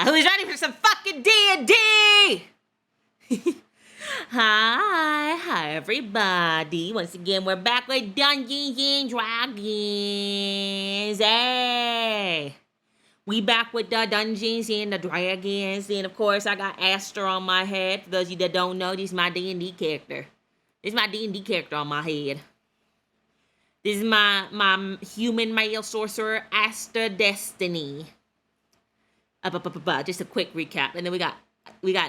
who's ready for some fucking D&D? Hi everybody. Once again, we're back with Dungeons and Dragons. Hey! We back with the Dungeons and the Dragons. And of course, I got Aster on my head. For those of you that don't know, this is my D&D character. This is my D&D character on my head. This is my human male sorcerer, Aster Destiny. Just a quick recap. And then we got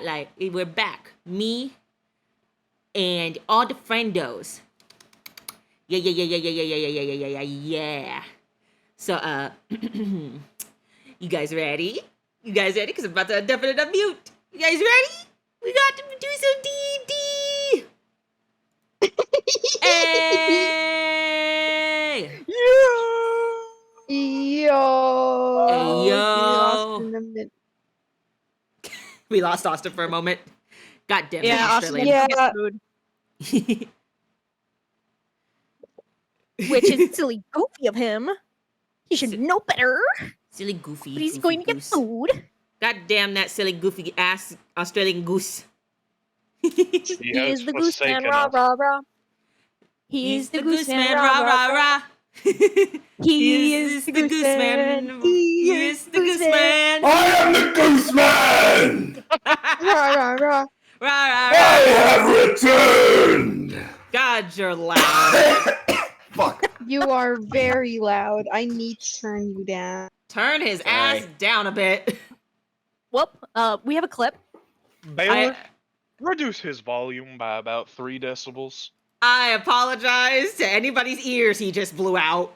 like, we're back. Me and all the friendos. Yeah. So, you guys ready? You guys ready? Because I'm about to definitely unmute. You guys ready? We got to do some D&D. Hey! Yo! Hey, yo! We lost Austin for a moment. God damn it, Yeah, Australian. Yeah. Which is silly goofy of him. He should know better. Silly goofy. But he's goofy going to get goose. food. God damn that silly goofy ass Australian goose. He is the goose man, rah rah rah. He's the goose man, rah rah rah. He is the goose man. He is the goose man. I am the Goose Man! Rah, rah, rah. Rah, rah, I rah. have returned! God, you're loud. Fuck. You are very loud. I need to turn you down. Turn his ass Sorry. down a bit. Whoop. We have a clip. Baylor, reduce his volume by about 3 decibels. I apologize to anybody's ears he just blew out.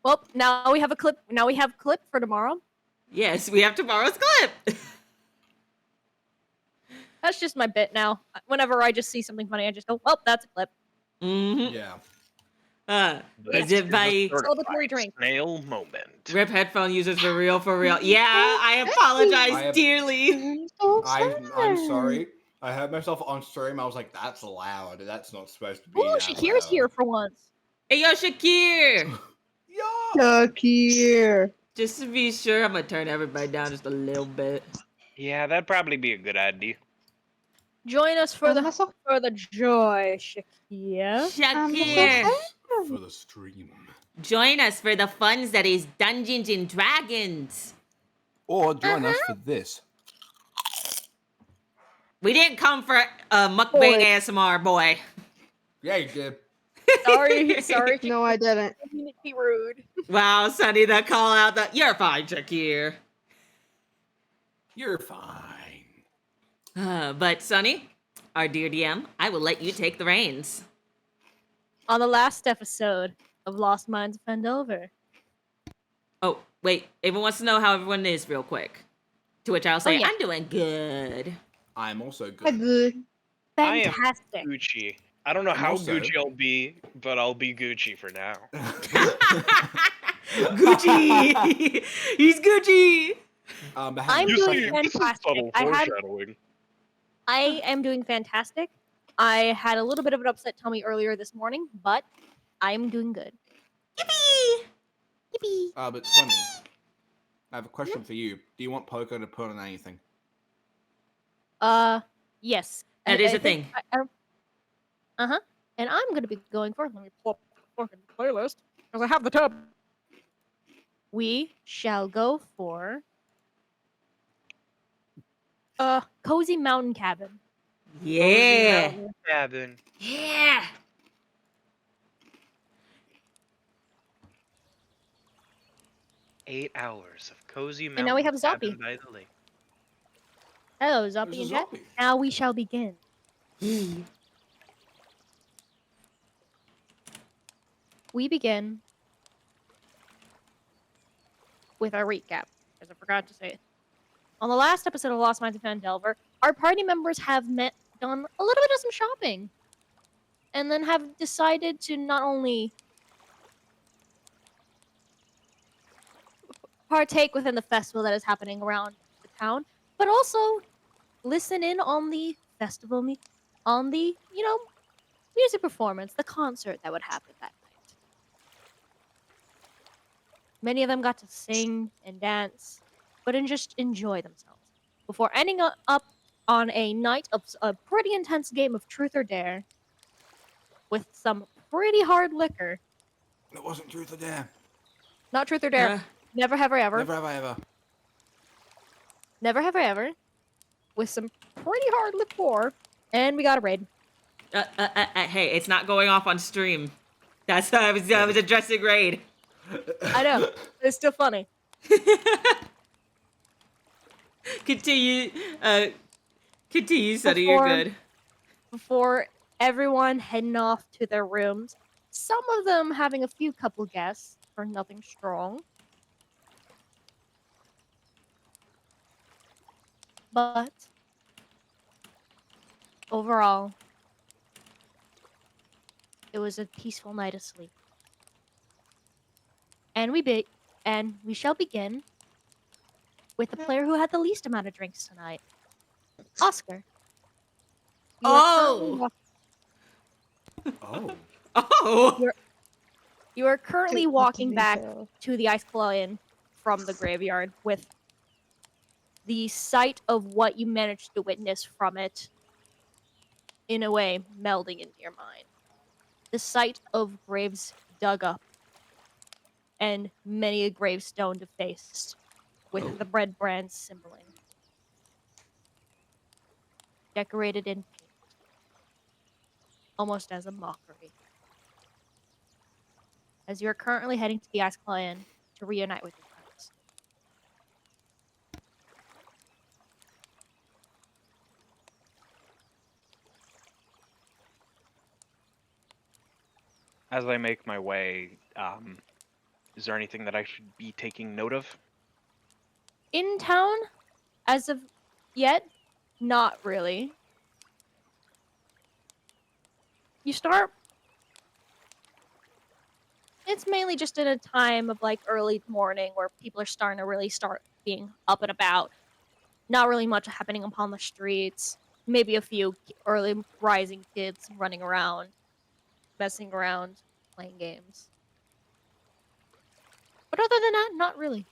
Well, now we have a clip. Now we have a clip for tomorrow. Yes, we have tomorrow's clip. That's just my bit now. Whenever I just see something funny, I just go, well, that's a clip. Mm-hmm. Yeah. Is it by Celebratory drink. Snail moment. Rip headphone users for real, for real? Yeah, I apologize dearly. I'm so I'm sad. sorry. I heard myself on stream. I was like, that's loud. That's not supposed to be Ooh, that Shakira's loud. here for once. Hey, yo, Shakir! Yeah. Stuck here. Just to be sure, I'm gonna turn everybody down just a little bit. Yeah, that'd probably be a good idea. Join us for the myself. joy, Shakira. Shakir! For the stream. Join us for the funs that is Dungeons and Dragons. Or join us for this. We didn't come for mukbang ASMR, boy. Yeah, you did. Sorry. No, I didn't. I mean, it'd be rude. Wow, Sonny, the call out that you're fine, Shakir. You're fine. But Sonny, our dear DM, I will let you take the reins. On the last episode of Lost Minds of Fendover. Oh, wait, everyone wants to know how everyone is real quick. To which I'll say, yeah. I'm doing good. I'm also I good. good. I am Fantastic. Gucci. I don't know how Also- Gucci I'll be, but I'll be Gucci for now. Gucci! He's Gucci! I'm You doing see, this is fantastic. subtle foreshadowing. I am doing fantastic. I had a little bit of an upset tummy earlier this morning, but I'm doing good. Yippee! Yippee! But Sonny, I have a question for you. Do you want Poco to put on anything? Yes. That is a thing. Uh-huh. And I'm gonna be going for, let me pull up the fucking playlist, because I have the tab. We shall go for Cozy Mountain Cabin. Yeah! Cabin. Yeah! 8 hours of cozy mountain And now we have cabin Zoppy. by the lake. Hello, Zoppy There's and a Jet. zombie. Now we shall begin. We begin with our recap, as I forgot to say. On the last episode of Lost Minds of Fandelver, our party members have done a little bit of some shopping, and then have decided to not only partake within the festival that is happening around the town, but also listen in on the festival, on the, music performance, the concert that would happen that night. Many of them got to sing and dance but just enjoy themselves before ending up on a night of a pretty intense game of truth or dare with some pretty hard liquor. It wasn't truth or dare. Not truth or dare. Uh, Never have I ever. Never have I ever. Never have I ever. With some pretty hard liquor, and we got a raid. hey, it's not going off on stream. That's I was addressing raid. I know. It's still funny. Continue, Sonny. You're good. Before everyone heading off to their rooms, some of them having a few couple guests for nothing strong. But overall, it was a peaceful night of sleep. And we shall begin with the player who had the least amount of drinks tonight, Oscar. You are currently Oh! Oh. Oh! You are currently Didn't walking think back so. to the Ice Claw Inn from the graveyard with the sight of what you managed to witness from it, in a way, melding into your mind. The sight of graves dug up and many a gravestone defaced with Oh. the red brand symboling. Decorated in paint. Almost as a mockery. As you are currently heading to the Ice Claw Inn to reunite with your friends. As I make my way, is there anything that I should be taking note of? In town, as of yet, not really. You start. It's mainly just in a time of like early morning where people are starting to really start being up and about. Not really much happening upon the streets. Maybe a few early rising kids running around, messing around, playing games. But other than that, not really.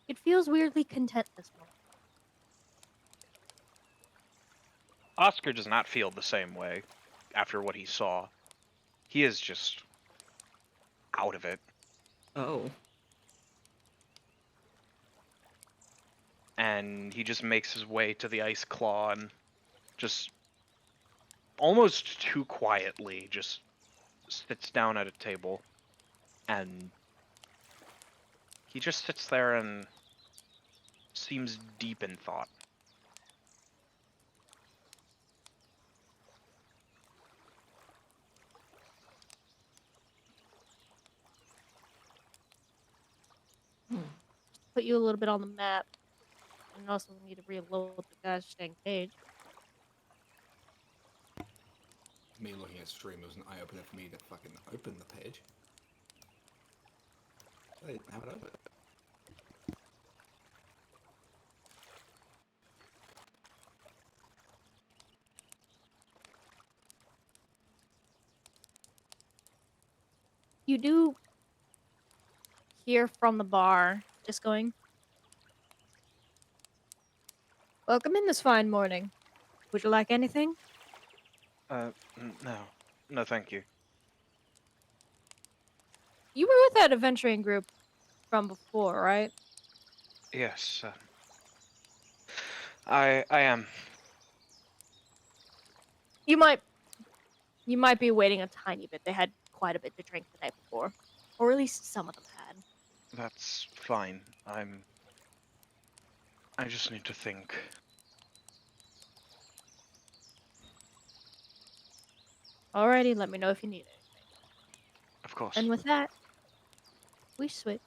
It feels weirdly content this moment. Oscar does not feel the same way after what he saw. He is just out of it. Oh. And he just makes his way to the Ice Claw and just almost too quietly just sits down at a table and he just sits there and seems deep in thought. Put you a little bit on the map. And also need to reload the gosh dang page. Me looking at stream was an eye opener for me to fucking open the page. I didn't have it open. You do hear from the bar just going, "Welcome in this fine morning. Would you like anything?" No. No, thank you. You were with that adventuring group from before, right? Yes, I am. You might be waiting a tiny bit. They had quite a bit to drink the night before. Or at least some of them had. That's fine. I just need to think. Alrighty, let me know if you need it. Of course. And with that, we switch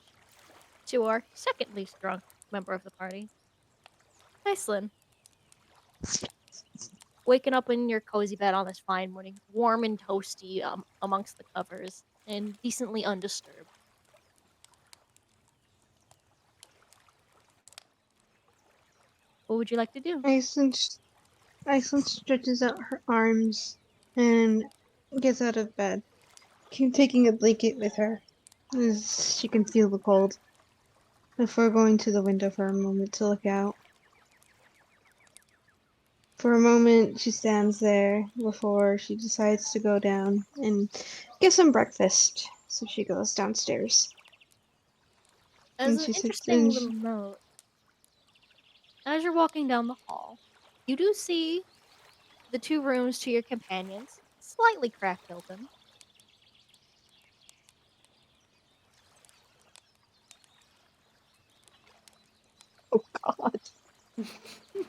to our second least drunk member of the party, Iceland. Waking up in your cozy bed on this fine morning, warm and toasty amongst the covers, and decently undisturbed. What would you like to do? Iceland stretches out her arms and gets out of bed, taking a blanket with her, as she can feel the cold. before going to the window for a moment to look out. For a moment, she stands there before she decides to go down and get some breakfast. So she goes downstairs. As And an she sits interesting and little note, as you're walking down the hall, you do see the two rooms to your companions slightly cracked open. oh god.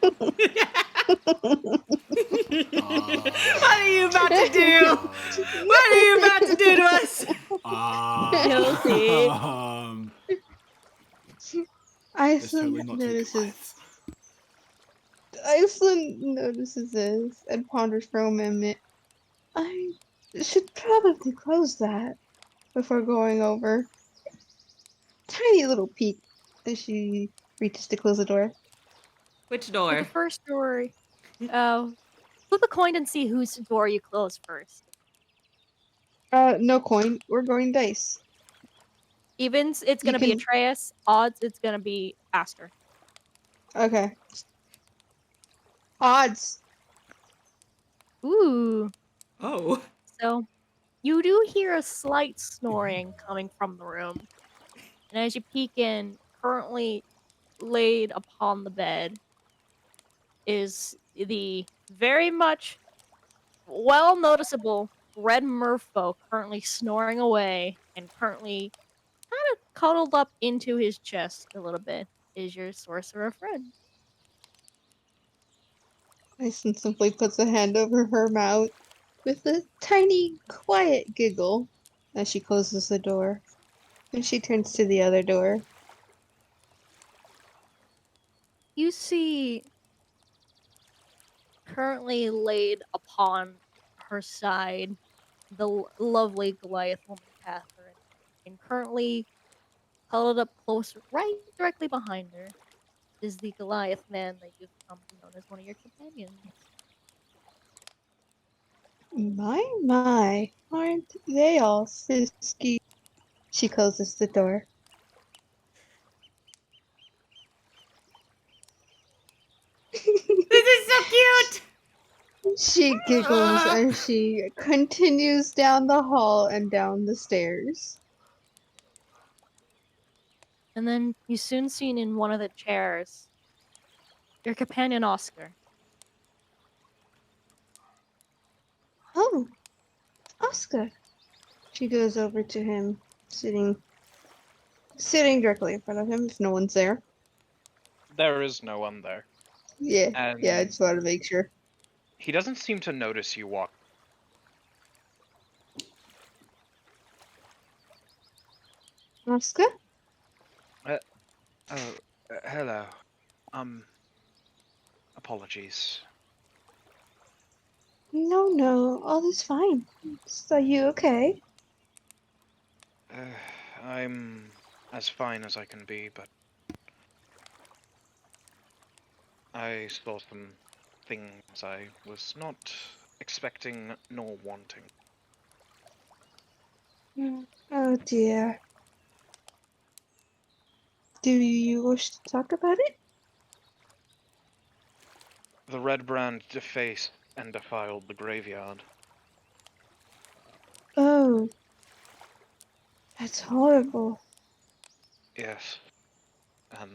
What are you about to do? What are you about to do to us? Guilty. It's totally Iceland not taking notices lives. Iceland notices this and ponders for a moment. I should probably close that before going over. Tiny little peek as she reaches to close the door. Which For door? the first door, flip a coin and see whose door you close first. No coin. We're going dice. Evens, it's You gonna be can. Atreus. Odds, it's gonna be Aster. Okay. Odds. Ooh. Oh. So, you do hear a slight snoring coming from the room. And as you peek in, currently laid upon the bed is the very much well noticeable red merfolk currently snoring away and currently kind of cuddled up into his chest a little bit is your sorcerer friend. Iceland simply puts a hand over her mouth with a tiny, quiet giggle as she closes the door. And she turns to the other door. You see currently laid upon her side the lovely Goliath woman Catherine, and currently huddled up close, right directly behind her, is the Goliath man that you've come to know as one of your companions. My, aren't they all frisky? She closes the door. This is so cute. She giggles as she continues down the hall and down the stairs. And then you soon seen in one of the chairs your companion Oscar. Oh, Oscar. She goes over to him, sitting directly in front of him if no one's there. There is no one there. Yeah, I And just want to make sure. he doesn't seem to notice you walk. Oscar? Oh, hello. Apologies. No, all is fine. Are you okay? I'm as fine as I can be, but I saw some things I was not expecting nor wanting. Oh dear. Do you wish to talk about it? The red brand defaced and defiled the graveyard. Oh, that's horrible. Yes, and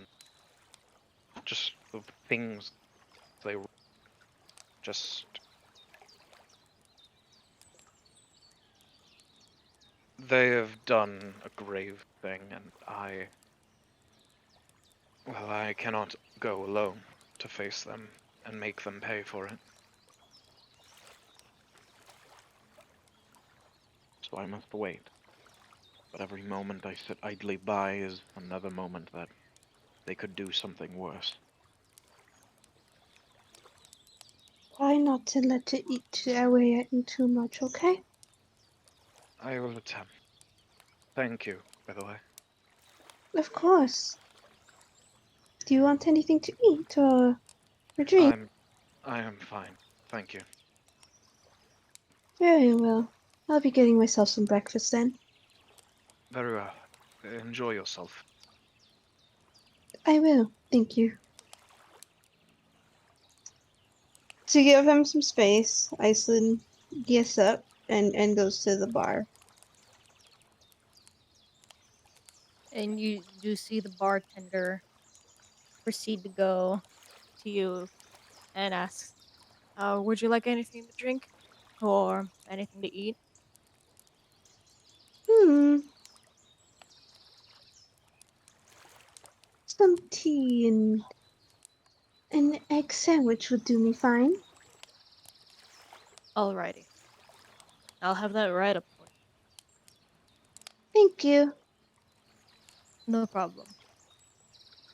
just the things they were just. They have done a grave thing, and well, I cannot go alone to face them and make them pay for it. So I must wait. But every moment I sit idly by is another moment that they could do something worse. Try not to let it eat away at you too much, okay? I will attempt. Thank you, by the way. Of course. Do you want anything to eat or drink? I am fine. Thank you. Very well. I'll be getting myself some breakfast then. Very well. Enjoy yourself. I will. Thank you. To give him some space, Iceland gets up and goes to the bar. And you do see the bartender proceed to go to you and asks, would you like anything to drink? Or anything to eat? Hmm. Some tea and an egg sandwich would do me fine. Alrighty. I'll have that right up for you. Thank you. No problem.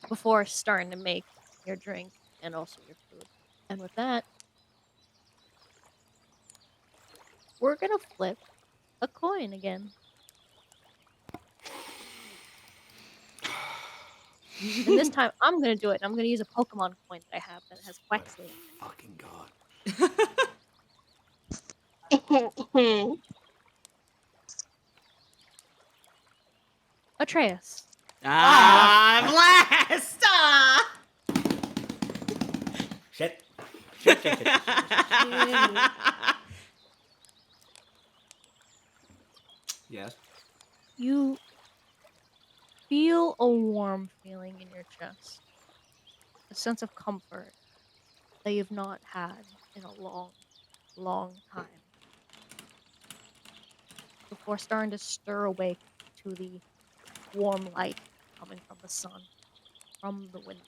Before starting to make your drink and also your food. And with that, we're gonna flip a coin again. And this time I'm gonna do it. And I'm gonna use a Pokemon coin that I have that has Swear to Quexley. fucking god. Atreus. Blast! Ah! Shit. Shit. Yes. You feel a warm feeling in your chest. A sense of comfort that you've not had in a long, long time. Before starting to stir awake to the warm light coming from the sun, from the window.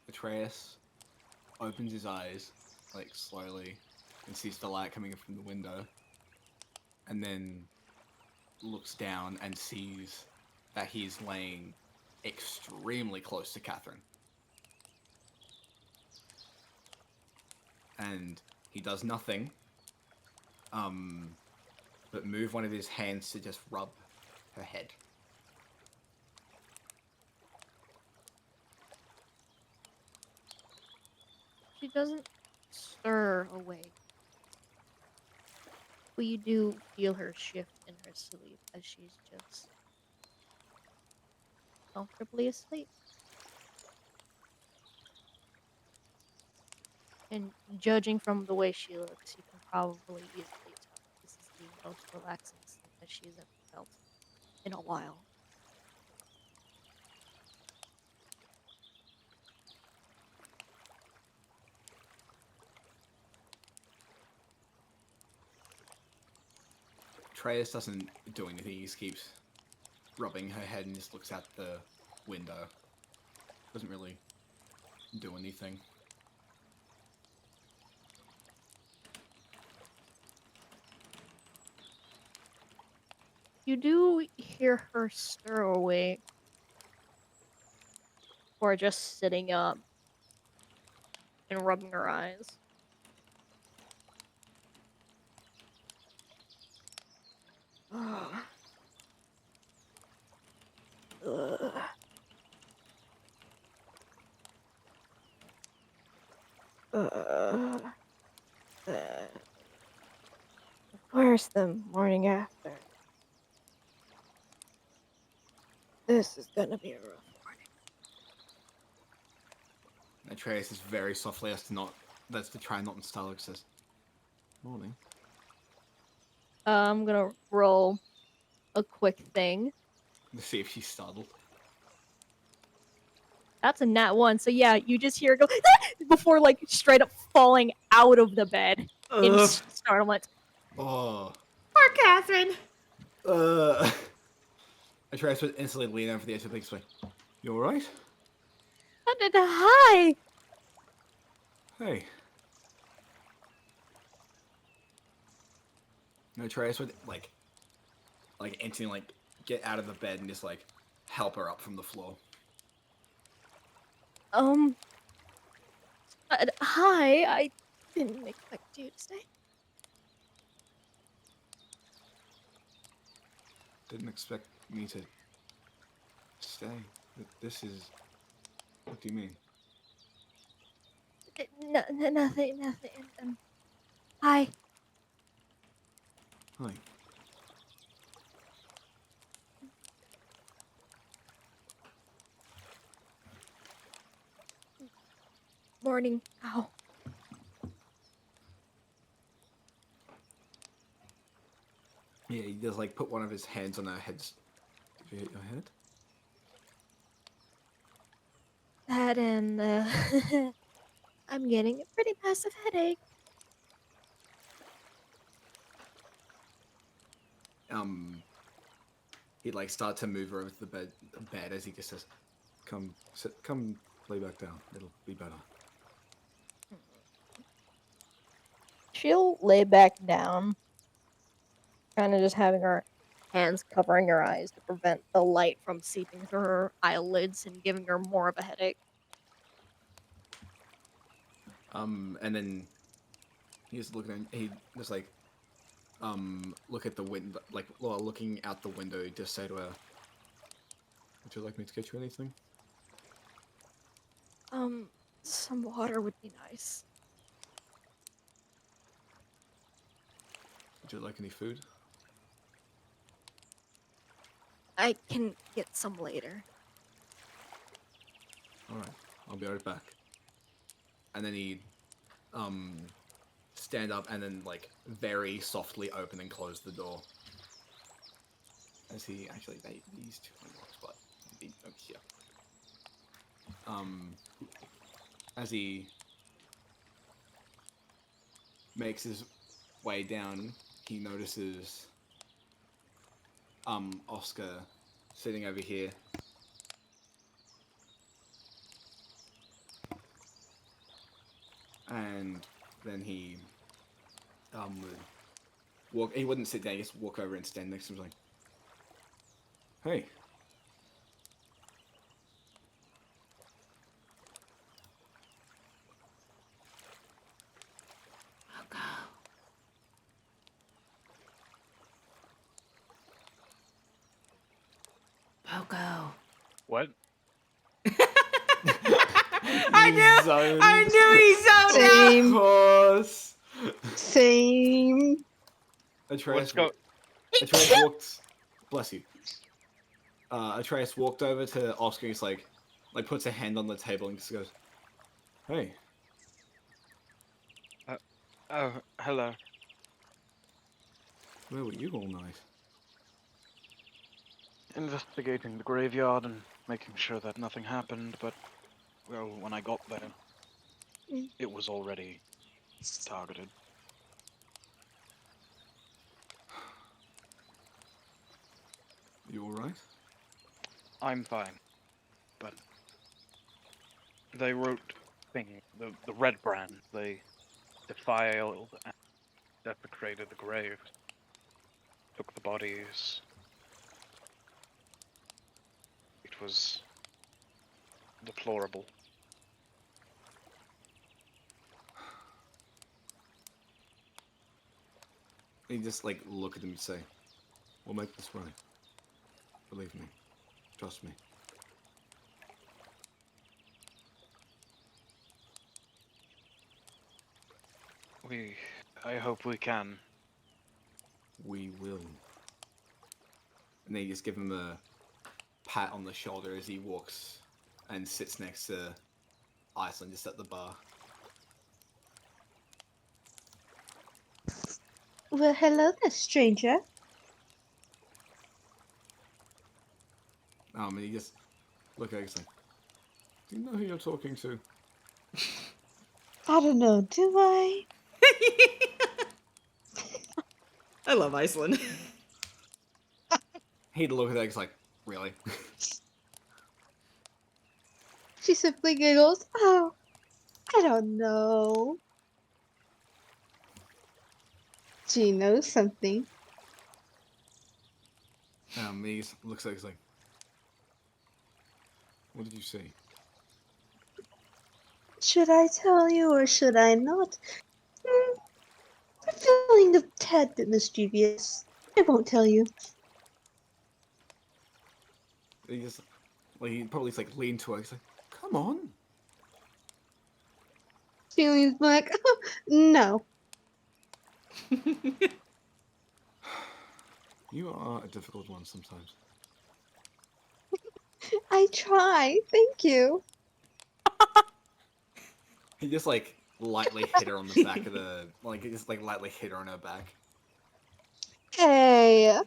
Atreus opens his eyes, like slowly, and sees the light coming in from the window, and then looks down and sees that he's laying extremely close to Catherine. And he does nothing, but move one of his hands to just rub her head. She doesn't stir awake. But you do feel her shift in her sleep as she's just comfortably asleep. And judging from the way she looks, you can probably easily tell this is the most relaxing sleep that she's ever felt in a while. Atreus doesn't do anything, he just keeps rubbing her head and just looks out the window. Doesn't really do anything. You do hear her stir awake, or just sitting up and rubbing her eyes. Where's the morning after? This is gonna be a rough morning. Atreus is very softly that's to try not to startle, says, "Morning." I'm gonna roll a quick thing. To see if she's startled. That's a nat 1, so yeah, you just hear her go before like straight up falling out of the bed in startlement. Oh. Poor Catherine. Atreus would instantly lean over the edge of the big swing. You alright? Hi! Hey. No, Atreus would like instantly like get out of the bed and just like help her up from the floor. Hi, I didn't expect you to stay. Didn't expect me to stay. This is. What do you mean? Nothing. Hi. Hi. Morning. Ow. Yeah, he does like put one of his hands on her head. Did you hit your head? That and I'm getting a pretty massive headache. He'd like start to move her over to the bed as he just says, "Come, sit, come, lay back down. It'll be better." She'll lay back down, kind of just having her hands covering her eyes to prevent the light from seeping through her eyelids and giving her more of a headache. And then he's looking. He just like, look at the window, like, while looking out the window, just say to her, "Would you like me to get you anything? Some water would be nice. Would you like any food?" I can get some later. All right, I'll be right back. And then he, um, stand up and then like very softly open and close the door. As he actually these two unlocks, but over here. As he makes his way down, he notices Oscar sitting over here. And then he would walk. He wouldn't sit down. He just walk over and stand next to him, like, "Hey." Poco. Poco. What? I knew he zoned out. Same. Of course. Same. Let's go. Atreus walked. Bless you. Atreus walked over to Oscar. And he's like puts a hand on the table and just goes, "Hey." Oh, hello. Where were you all night? Investigating the graveyard and making sure that nothing happened, but, well, when I got there, it was already targeted. You all right? I'm fine, but they wrote the Red Brand. They defiled and desecrated the grave, took the bodies. It was deplorable. He just like look at him and say, "We'll make this right. Believe me. Trust me." I hope we can. We will. And they just give him a pat on the shoulder as he walks and sits next to Iceland just at the bar. Well, hello there, stranger. And he just look at it like, "Do you know who you're talking to?" I don't know, do I? I love Iceland. He'd look at it like, "Really?" She simply giggles. Oh, I don't know. She knows something. He just looks at it like, "What did you see?" Should I tell you or should I not? I'm feeling a tad bit mischievous. I won't tell you. He just like he probably like lean to her. He's like, "Come on." She leans back. No. You are a difficult one sometimes. I try. Thank you. He just like lightly hit her on the back of the like he just like lightly hit her on her back. Hey.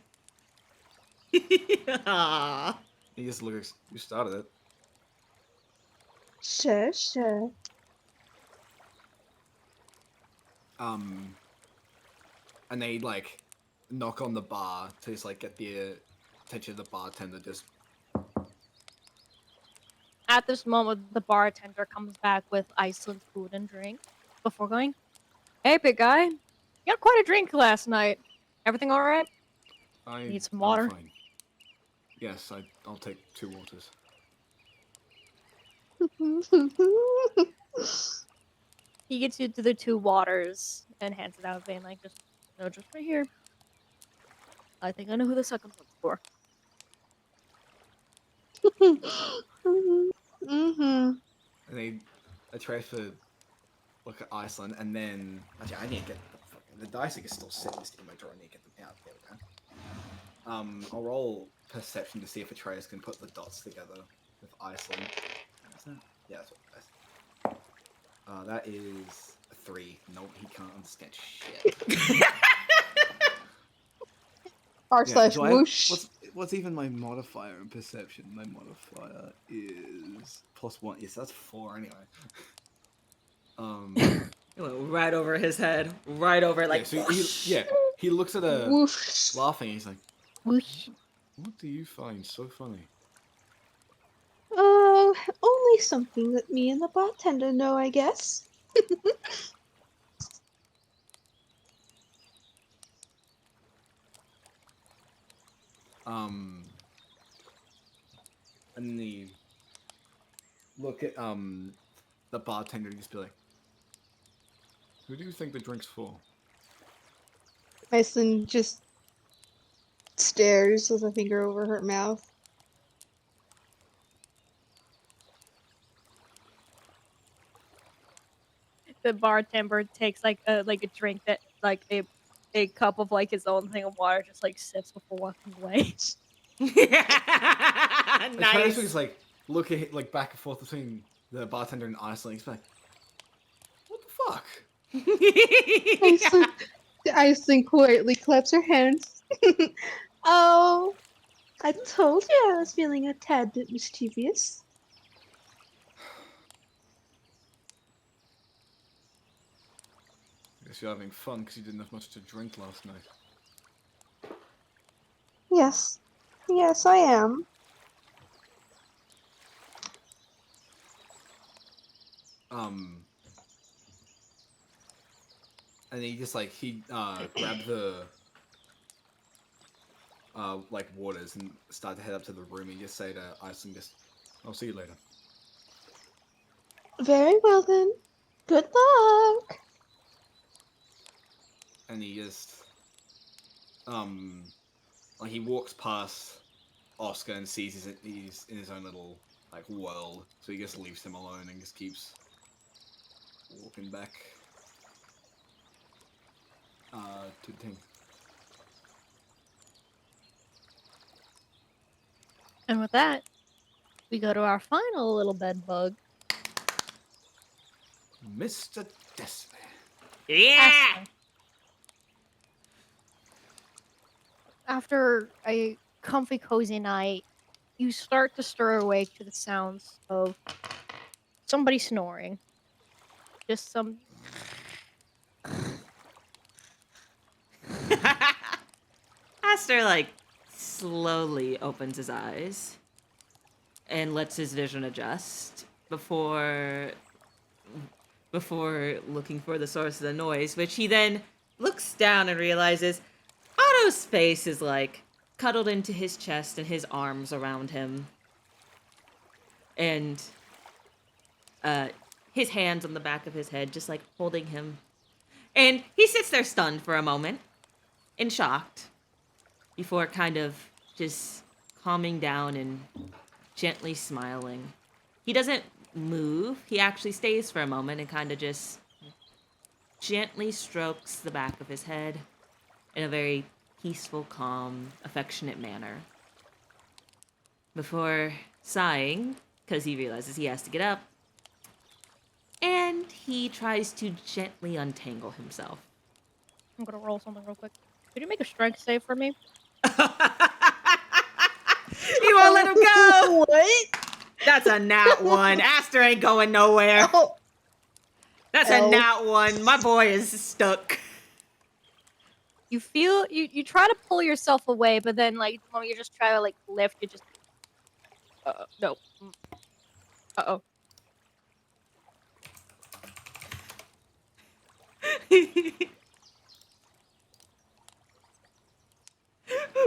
Aw. He just looks. You started it. Sure, sure. And they like knock on the bar to just like get the attention of the bartender. Just At this moment, the bartender comes back with Iceland food and drink before going, "Hey, big guy, you got quite a drink last night. Everything all right? Need some I'm water?" fine. Yes, I'll take 2 waters. He gets you to the 2 waters and hands it out, being like, "Just, just right here. I think I know who the second one's for." Mm-hmm. And they try to look at Iceland, and then actually I need to get the dice are still sitting in my drawer. I need to get them out. There we go. I'll roll perception to see if Atreus can put the dots together with Iceland. Is that? Yeah, that's what it is. That is a 3. Nope, he can't understand shit. R slash do I- whoosh. what's even my modifier in perception? My modifier is +1. Yes, that's 4 anyway. It went right over his head. Right over, like, yeah, so he looks at her Whoosh. laughing. He's like, Whoosh. "What do you find so funny?" Only something that me and the bartender know, I guess. And the look at the bartender and just be like, "Who do you think the drink's for?" Iceland just stares with a finger over her mouth. The bartender takes like a drink that like a cup of like his own thing of water, just like sips before walking away. Atreus Nice. was like look at like back and forth between the bartender and Iceland. He's like, "What the fuck?" Iceland, Iceland quietly claps her hands. Oh, I told you I was feeling a tad bit mischievous. I guess you're having fun because you didn't have much to drink last night. Yes. Yes, I am. And he just like grabbed the like waters and started to head up to the room. He just say to Iceland, "Just, I'll see you later." Very well then. Good luck. And he just like he walks past Oscar and sees he's in his own little like world, so he just leaves him alone and just keeps walking back to the thing. And with that, we go to our final little bed bug. Mr. Destiny. Yeah. Aspen. After a comfy, cozy night, you start to stir awake to the sounds of somebody snoring. Just some. Aster, like, slowly opens his eyes and lets his vision adjust before looking for the source of the noise, which he then looks down and realizes Otto's face is like cuddled into his chest and his arms around him. And his hands on the back of his head, just like holding him. And he sits there stunned for a moment and shocked before kind of just calming down and gently smiling. He doesn't move. He actually stays for a moment and kind of just gently strokes the back of his head in a very peaceful, calm, affectionate manner. Before sighing, because he realizes he has to get up, and he tries to gently untangle himself. I'm gonna roll something real quick. Could you make a strength save for me? You won't let him go! What? That's a nat one. Aster ain't going nowhere. Oh, That's L. a nat one. My boy is stuck. You feel you try to pull yourself away, but then like the moment you just try to like lift, you just no. Uh-oh.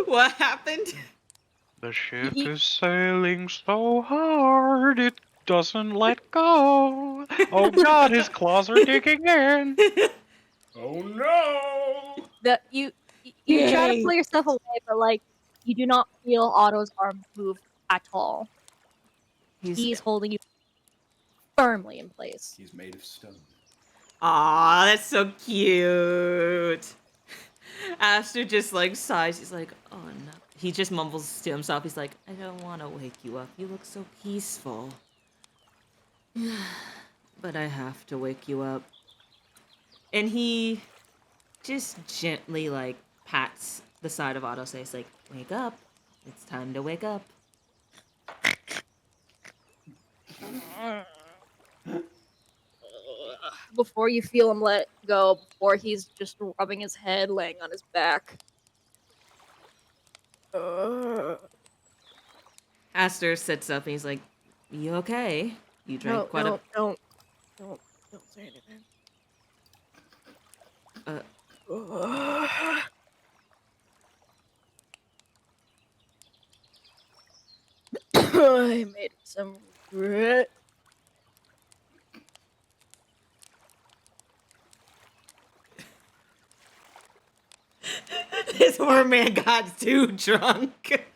What happened? The ship Ye- is sailing so hard it doesn't let go. Oh god, his claws are digging in. Oh no! You try to Yay. pull yourself away, but like you do not feel Otto's arm move at all. He's holding you firmly in place. He's made of stone. Aw, that's so cute. Aster just like sighs. He's like, oh no. He just mumbles to himself. He's like, I don't want to wake you up. You look so peaceful. But I have to wake you up. And he just gently like pats the side of Otto's face, like, wake up. It's time to wake up. Before you feel him let go, before he's just rubbing his head, laying on his back. Aster sits up and he's like, you okay? You drank quite a... Don't say anything. I made some regret. This poor man got too drunk.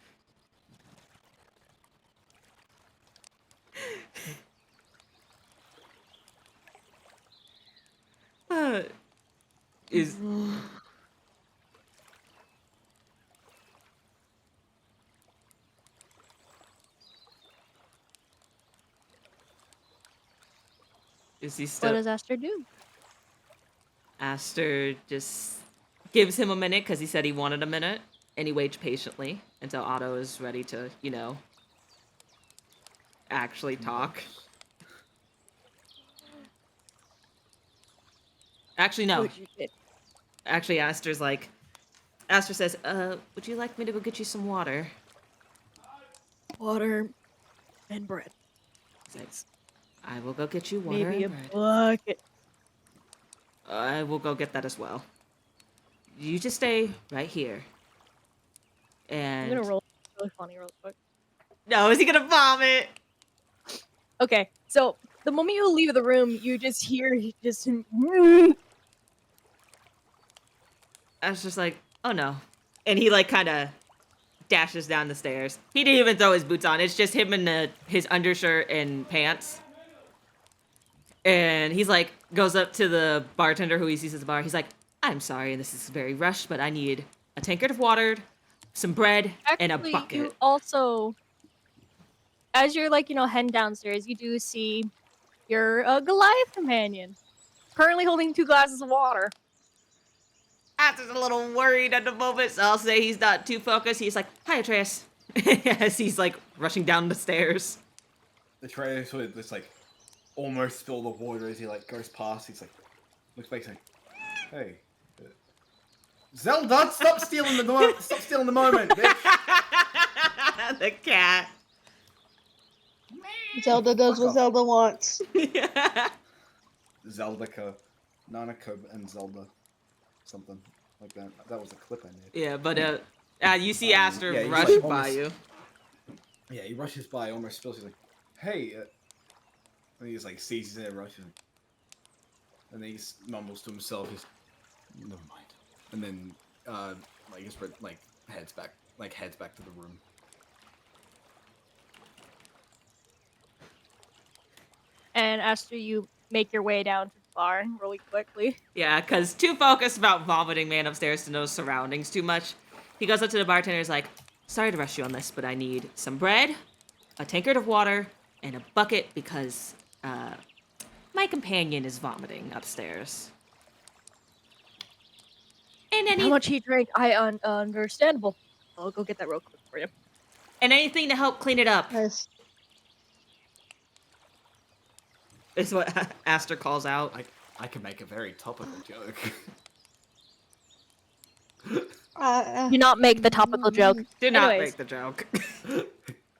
Is he What still... does Aster do? Aster just gives him a minute because he said he wanted a minute, and he waits patiently until Otto is ready to, you know, actually talk. Actually, no. Actually, Aster says, would you like me to go get you some water? Water and bread. He says, I will go get you water Maybe a and bread. bucket. I will go get that as well. You just stay right here. I'm And... gonna roll really funny real quick. No, is he gonna vomit? Okay, so the moment you leave the room, you just hear just I was just like, oh no. And he like kind of dashes down the stairs. He didn't even throw his boots on. It's just him in his undershirt and pants. And he's like, goes up to the bartender who he sees at the bar. He's like, I'm sorry, this is very rushed, but I need a tankard of water, some bread, and a Actually, bucket. you also, as you're like, heading downstairs, you do see your Goliath companion currently holding 2 glasses of water. Aster's a little worried at the moment, so I'll say he's not too focused. He's like, hi, Atreus. As he's like rushing down the stairs. Atreus would just like almost spill the water as he like goes past. He's like, looks back, he's like, hey, Zelda, stop stealing the moment, bitch. The cat. Zelda does Fuck what off. Zelda wants. Zeldaka, Nanako, and Zelda, something like that. That was a clip I made. Yeah, but you see Aster yeah, he's rush like by almost- you. Yeah, he rushes by, almost spills. He's like, hey, and he just like sees he's there, rushes, and then he mumbles to himself, he's, never mind. And then like just like heads back to the room. And after you make your way down to bar really quickly. Yeah, because too focused about vomiting man upstairs to know surroundings too much. He goes up to the bartender, is like, sorry to rush you on this, but I need some bread, a tankard of water, and a bucket because my companion is vomiting upstairs. And How much he drank, understandable. I'll go get that real quick for you. and anything to help clean it up Nice. is what Aster calls out. I can make a very topical joke. Do not make the topical joke. Do not Anyways. make the joke.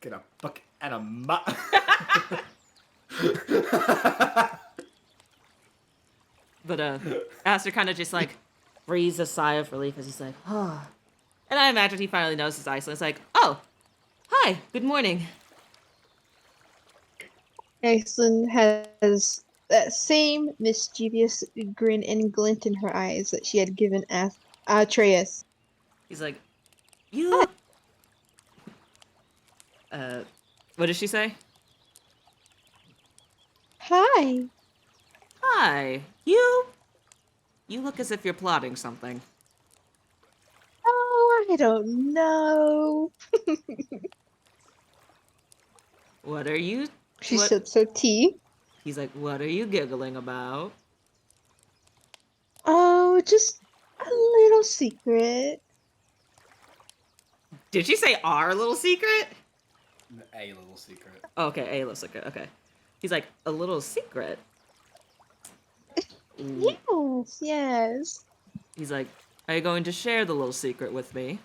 Get a bucket and a mop. But Aster kind of just like breathes a sigh of relief as he's like, oh. And I imagine he finally notices Iceland. It's like, oh, hi, good morning. Iceland has that same mischievous grin and glint in her eyes that she had given Atreus. He's like, you. What did she say? Hi. Hi, you. You look as if you're plotting something. Oh, I don't know. What are you? She What- sips her tea. He's like, what are you giggling about? Oh, just a little secret. Did she say our little secret? A little secret. Okay, a little secret. Okay. He's like, a little secret. Yes, yes. He's like, are you going to share the little secret with me?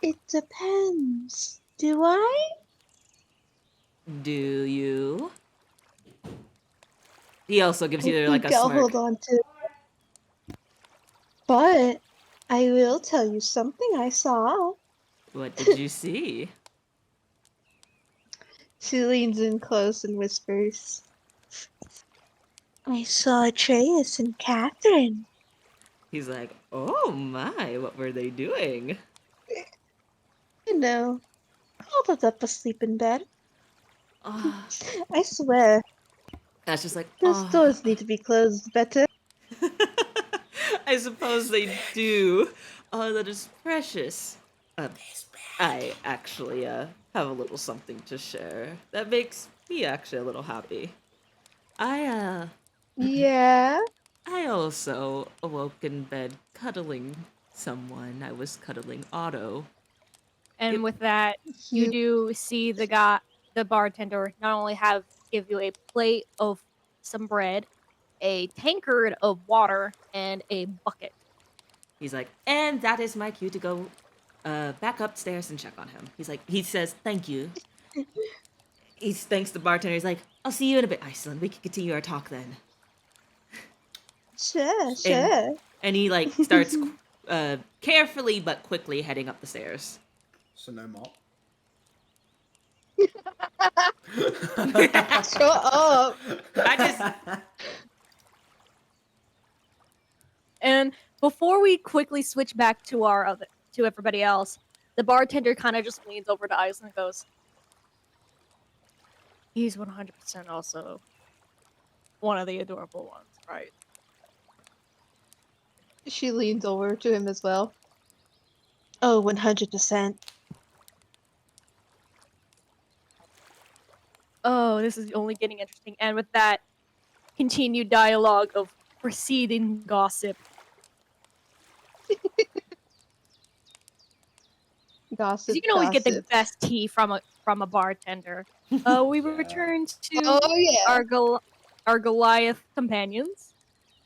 It depends. Do I? Do you? He also gives I you like a think I'll smirk. hold on to it. But I will tell you something I saw. What did you see? She leans in close and whispers, I saw Atreus and Catherine. He's like, oh my, what were they doing? You know, huddled up asleep in bed. Oh, I swear, that's just like, those oh. doors need to be closed better. I suppose they do. Oh, that is precious. I actually have a little something to share that makes me actually a little happy. I Yeah? also awoke in bed cuddling someone. I was cuddling Otto. And Yep. with that, you do see the bartender not only give you a plate of some bread, a tankard of water, and a bucket. He's like, and that is my cue to go back upstairs and check on him. He says, thank you. He thanks the bartender. He's like, I'll see you in a bit, Iceland. We can continue our talk then. Sure, sure. And he like starts carefully but quickly heading up the stairs. So no mop. Shut up. And before we quickly switch back to to everybody else, the bartender kind of just leans over to Iceland and goes, he's 100% also one of the adorable ones, right? She leans over to him as well. Oh, 100%. Oh, this is only getting interesting. And with that continued dialogue of preceding gossip, Gossip. you can always get the gossip. best tea from a bartender. We returned to Oh, yeah. our Goliath companions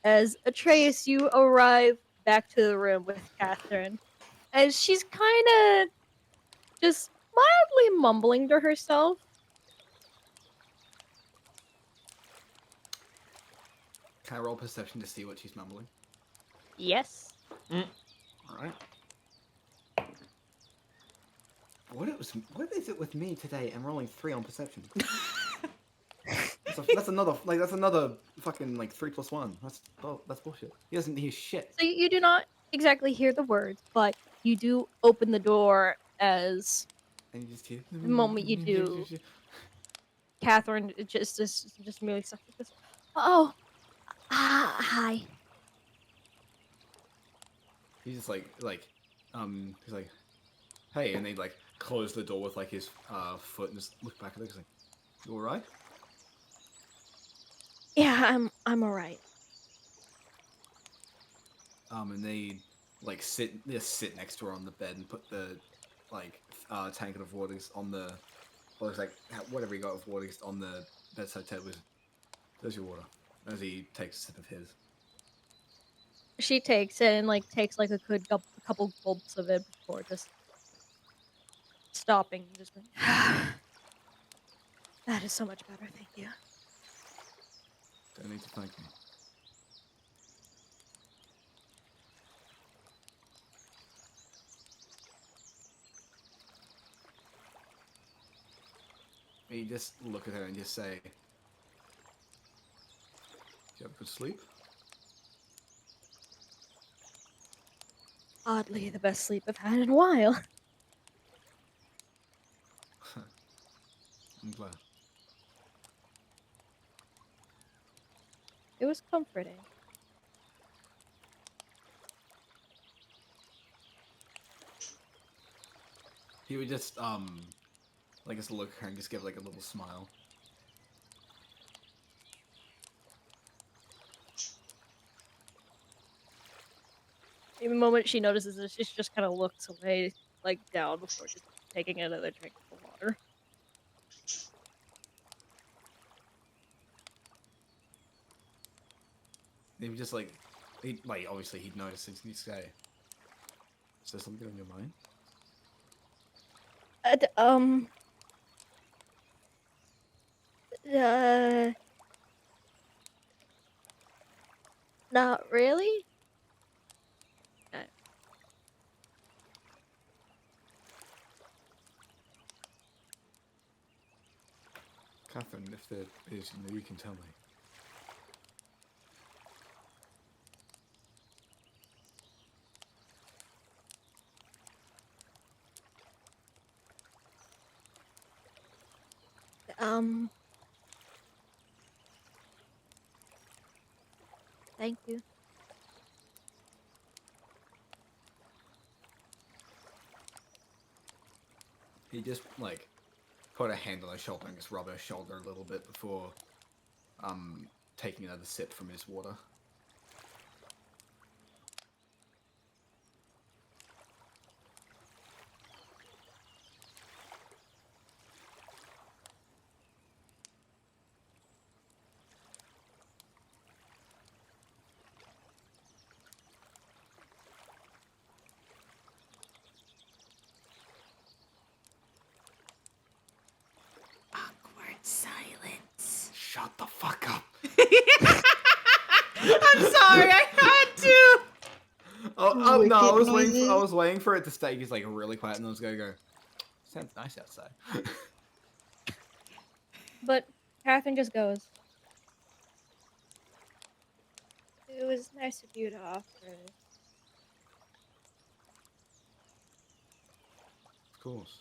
as Atreus, you arrive back to the room with Catherine, as she's kind of just mildly mumbling to herself. Can I roll perception to see what she's mumbling? Yes. Alright. What is it with me today? I'm rolling 3 on perception. that's another fucking like 3 + 1. That's bullshit. He doesn't hear shit. So you do not exactly hear the words, but you do open the door as And you just hear the moment you do, Catherine just merely says, Oh, hi. He's just he's like, hey, and they like close the door with like his foot and just look back at it. He's like, you all right? Yeah, I'm alright. And they like sit next to her on the bed and put the like tank of water on the, or it's like whatever he got of water on the bedside table. There's your water. As he takes a sip of his. She takes it and like takes like a good a couple gulps of it before just stopping and just going, that is so much better, thank you. Don't need to thank me. You just look at her and just say, "Did you have a good sleep?" Oddly, the best sleep I've had in a while. I'm glad. It was comforting. He would just like just look at her and just give like a little smile. The moment she notices this, she just kind of looks away, like down before just taking another drink of the water. He would just like, he like obviously he'd notice it. He'd say, "Is there something on your mind?" Uh, not really. Catherine, if there is, you can tell me. Um, thank you. He just like put a hand on her shoulder and just rub her shoulder a little bit before taking another sip from his water. Awkward silence. Shut the fuck up. I'm sorry, I had to. Oh no, I Wicked was waiting. I noises. was waiting for it to stay. He's like really quiet, and I was gonna go. Sounds nice outside. But Catherine just goes, it was nice of you to offer Of course.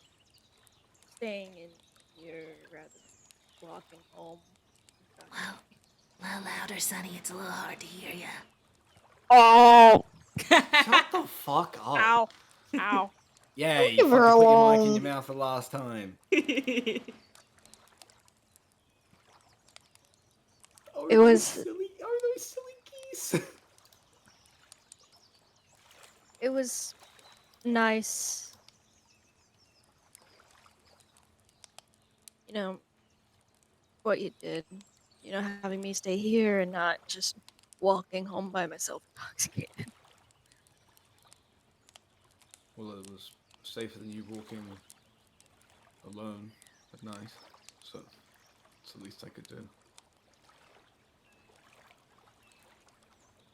staying in here rather than walking home. Well, a little louder, Sonny. It's a little hard to hear you. Oh! Shut the fuck up. Ow! Ow! Yeah, Leave you her fucking put your mic in alone. your mouth the last time. Oh, It those was- silly. Oh, those silly geese. It was nice. You know, what you did. You know, having me stay here and not just walking home by myself intoxicated. Well, it was safer than you walking alone at night, so it's the least I could do.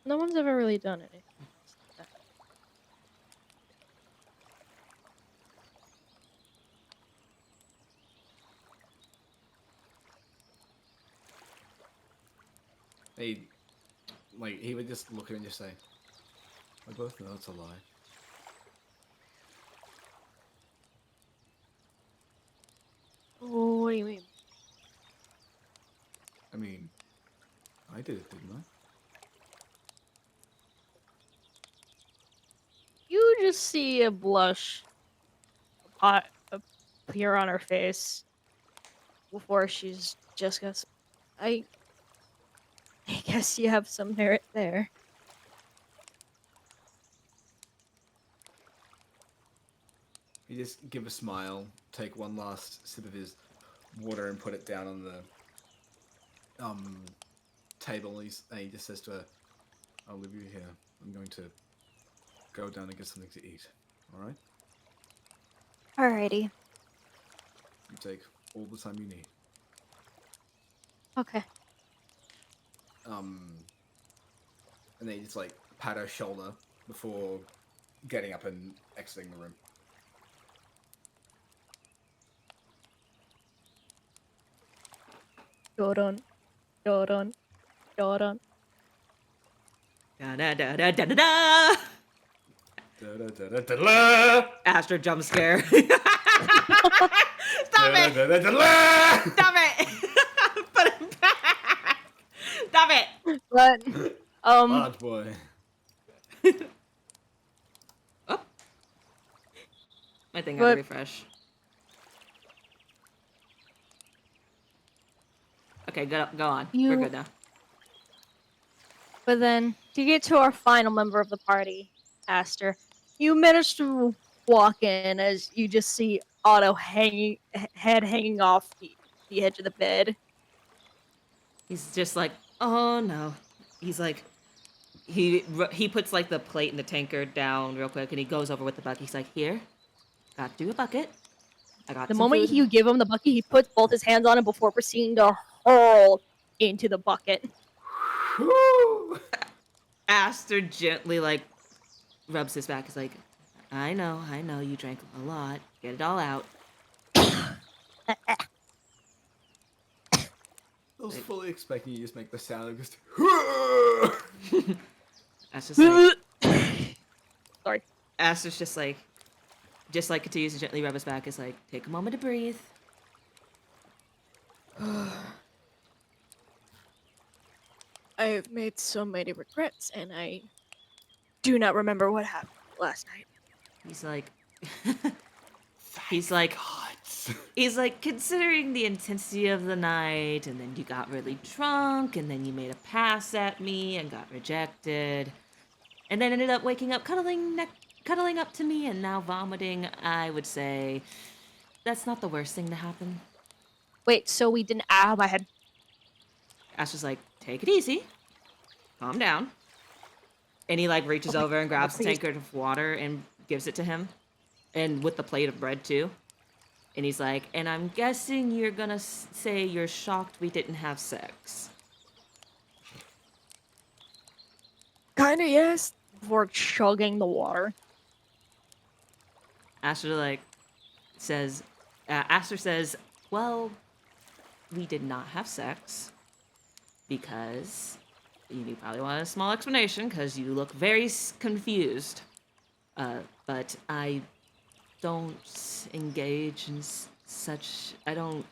No one's ever really done anything else like that. He would just look at her and just say, "I both know it's a lie." Oh, what do you mean? I mean, just see a blush appear on her face before she's just goes, I guess you have some merit there. He just give a smile, take one last sip of his water, and put it down on the table. And he just says to her, "I'll leave you here. I'm going to go down and get something to eat. All right? Alrighty. You take all the time you need." Okay. And then he just like pat her shoulder before getting up and exiting the room. Doron. Doron. Doron. Da da da da da da da. Da-da-da-da-da-da! Astro jump scare. Stop it! Da-da-da-da-da-da! Stop it! Put it back! Stop it! But Large boy. Oh. My thing But- had to refresh. Okay, go on. We're You- good now. But then, to get to our final member of the party, Aster, you manage to walk in as you just see Otto head hanging off the edge of the bed. He's just like, oh no. He's like, he puts like the plate and the tankard down real quick, and he goes over with the bucket. He's like, here, got you a bucket. I got The some moment food." you give him the bucket, he puts both his hands on it before proceeding to hurl into the bucket. Whew. Aster gently like rubs his back. He's like, I know, you drank a lot. Get it all out. I was fully expecting you to just make the sound of just. That's just like, Sorry. Aster's just like continues to gently rub his back. Is like, take a moment to breathe. I've made so many regrets, and I do not remember what happened last night. He's like, he's like, considering the intensity of the night, and then you got really drunk, and then you made a pass at me and got rejected, and then ended up waking up cuddling up to me and now vomiting. I would say that's not the worst thing to happen. Wait, so we didn't. Ah, my head. Ash was like, take it easy, calm down, and he like reaches over and grabs the please. tankard of water and gives it to him, and with the plate of bread too. And he's like, and I'm guessing you're gonna say you're shocked we didn't have sex. Kinda, yes. Before chugging the water. Aster says, well, we did not have sex because you probably want a small explanation because you look very confused. But I don't engage in such. I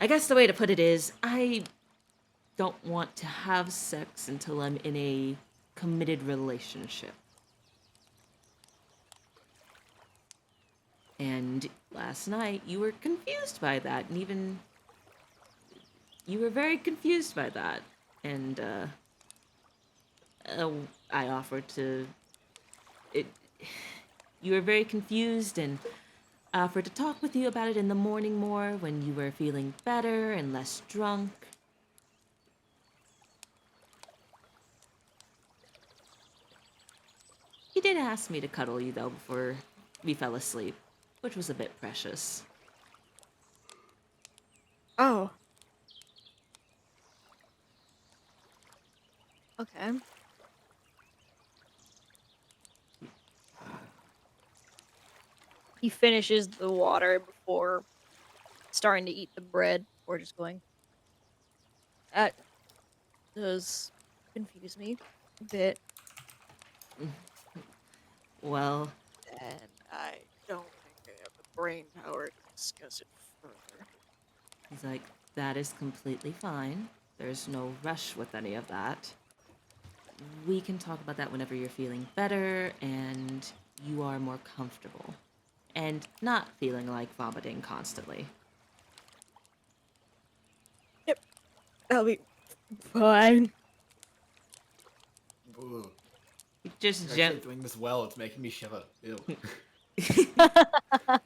guess the way to put it is, I don't want to have sex until I'm in a committed relationship. And last night you were confused by that, and even you were very confused by that. And I offered to. You were very confused, and I offered to talk with you about it in the morning more when you were feeling better and less drunk. He did ask me to cuddle you, though, before we fell asleep, which was a bit precious. Oh. Okay. He finishes the water before starting to eat the bread, or just going. That does confuse me a bit, Well, and I don't think I have the brain power to discuss it further. he's like, that is completely fine. There's no rush with any of that. we can talk about that whenever you're feeling better and you are more comfortable and not feeling like vomiting constantly. That'll be fine. Ooh, Just you're gent- actually doing this well. It's making me shiver. Ew.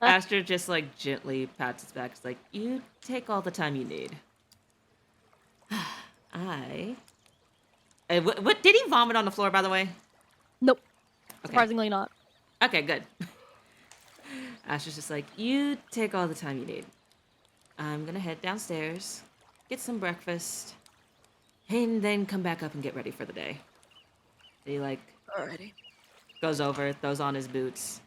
Aster just like gently pats his back. It's like, you take all the time you need. What did he vomit on the floor, by the way? Nope. Okay. Surprisingly not. Okay, good. Aster's just like, you take all the time you need. I'm gonna head downstairs, get some breakfast, and then come back up and get ready for the day. He like Alrighty. goes over, throws on his boots,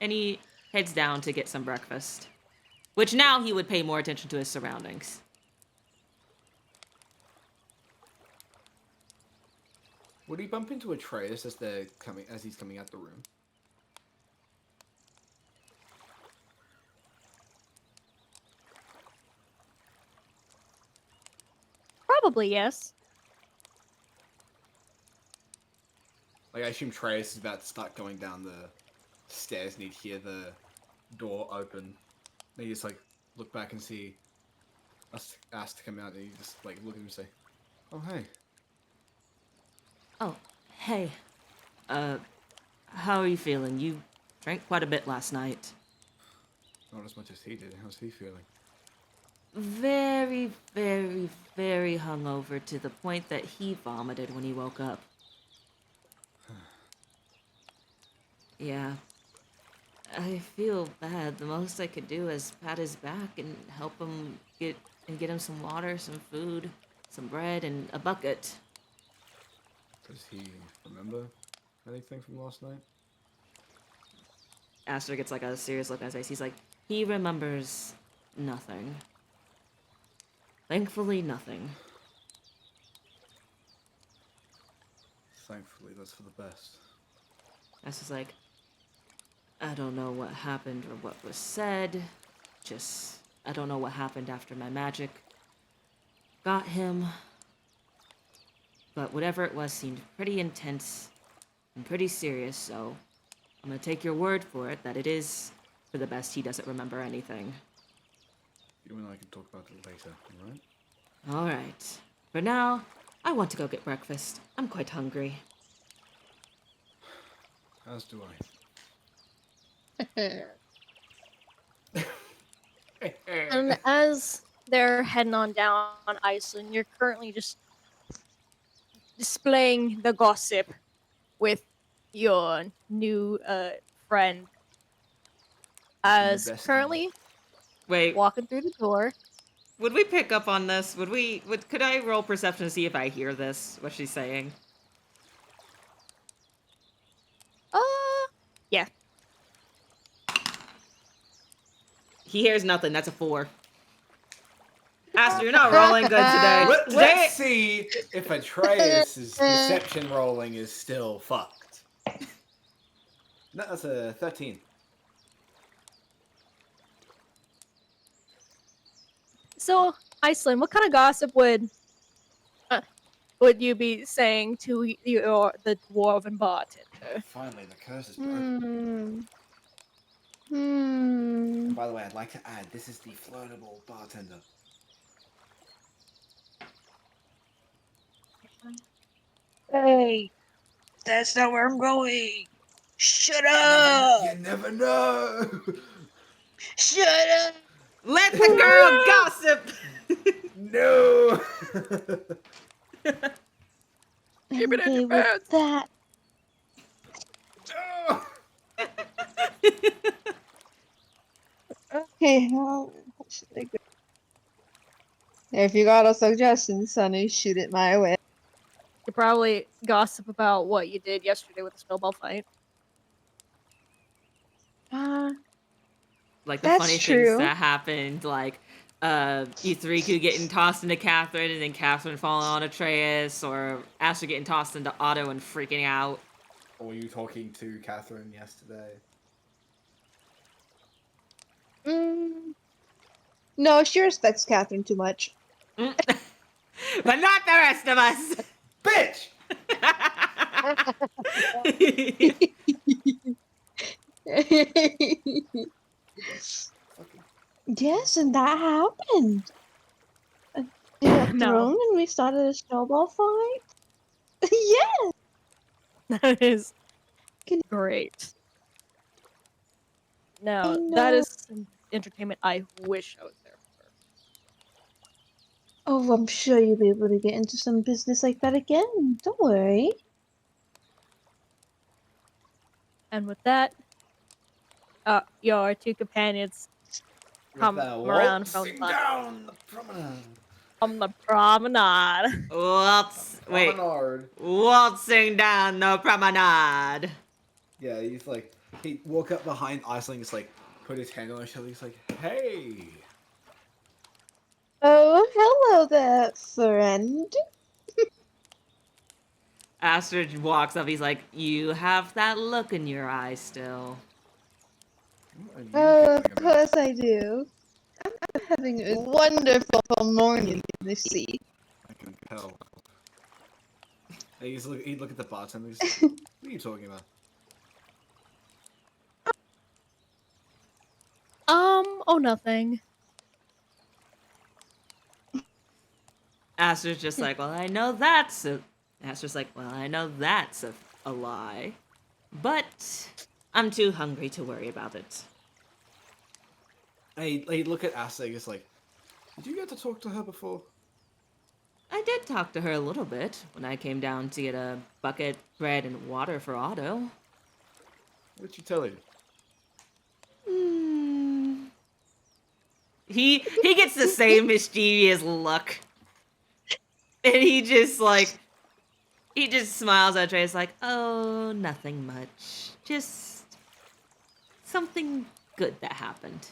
and he heads down to get some breakfast. Which now he would pay more attention to his surroundings. Would he bump into Atreus as he's coming out the room? Probably yes. Like, I assume Atreus is about to start going down the stairs and he'd hear the door open. And he just, like, look back and see us asked to come out and he just, like, look at him and say, "Oh, hey." Oh, hey. How are you feeling? You drank quite a bit last night. Not as much as he did. How's he feeling? Very, very, very hungover to the point that he vomited when he woke up. Yeah. I feel bad. The most I could do is pat his back and help him get him some water, some food, some bread, and a bucket. Does he remember anything from last night? Aster gets like a serious look on his face. He's like, he remembers nothing. Thankfully, nothing. Thankfully, that's for the best. Aster's like, I don't know what happened or what was said. Just, I don't know what happened after my magic got him. But whatever it was seemed pretty intense and pretty serious, so I'm gonna take your word for it that it is for the best he doesn't remember anything. You and I can talk about it later, alright? Alright. For now, I want to go get breakfast. I'm quite hungry. As do And as they're heading on down Iceland, you're currently just displaying the gossip with your new friend. As bestie. currently Wait, walking through the door. would we pick up on this? Could I roll perception to see if I hear this, what she's saying? Yeah. He hears nothing, that's a 4. Aster, you're not rolling good today. Let's see if Atreus' perception rolling is still fucked. No, that's a 13. So, Iceland, what kind of gossip would you be saying to the dwarven bartender? Finally, the curse is broken. Hmm. By the way, I'd like to add, this is the floatable bartender. Hey, that's not where I'm going. Shut You never know! Shut up! Let the girl gossip! No! Keep it in Okay, your with pants. that. Okay, how should I go? If you got a suggestion, Sonny, shoot it my way. You probably gossip about what you did yesterday with the snowball fight. Like the That's funny true. things that happened, like Ithriku getting tossed into Catherine and then Catherine falling on Atreus, or Aster getting tossed into Otto and freaking out. Or were you talking to Catherine yesterday? No, she respects Catherine too much. But not the rest of us! Bitch! Yes, and that happened. They got No. thrown and we started a snowball fight. Yeah. That is Can- great. No, I that know. is some entertainment I wish I was there for. Oh, I'm sure you'll be able to get into some business like that again. Don't worry. And with that, your two companions come around from down the promenade. the promenade. Wait. Promenade. Waltzing down the promenade. Yeah, he's like, he walk up behind Iceland, just like, put his hand on his shoulder, he's like, hey! Oh, hello there, friend. Astrid walks up. He's like, "You have that look in your eye still." What are you Oh, of giggling about? course I do. I'm having a wonderful morning, you see. I can tell. And he'd look at the bartender, he's like, what are you talking about? Oh, nothing. Astrid's just like, "Well, I know that's a." Astrid's like, "Well, I know that's a lie, but I'm too hungry to worry about it." And he'd look at Astrid, he's like, did you get to talk to her before? I did talk to her a little bit when I came down to get a bucket, bread, and water for Otto. What did she tell you? He gets the same mischievous look. And he just smiles at Trey. It's like, "Oh, nothing much. Just something good that happened."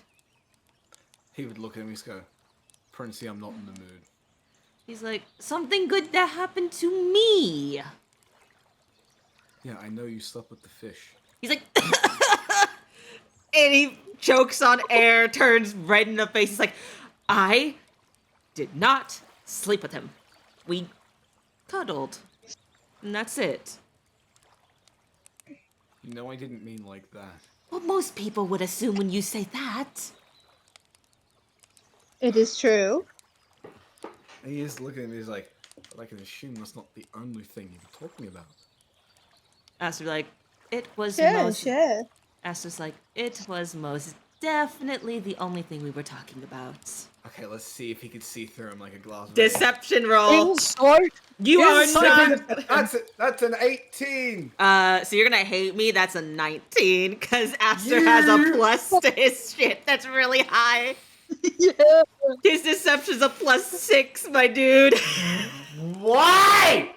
He would look at him and just go, Princey, I'm not in the mood. He's like, "Something good that happened to me." Yeah, I know you slept with the fish. He's like, and he chokes on air, turns red in the face. He's like, "I did not sleep with him. We cuddled. And that's it." You know I didn't mean like that. Well, most people would assume when you say that. It is true. And he is looking at me, he's like, but I can assume that's not the only thing you were talking about. Aster's like, "It was Sure, sure. Aster's like, "It was most definitely the only thing we were talking about." Okay, let's see if he could see through him like a glass of ale. Deception roll. Insight. You are Insight. not. That's an 18! So you're gonna hate me. That's a 19 because Aster has a plus to his shit. That's really high. Yeah. His deception's a +6, my dude. Why?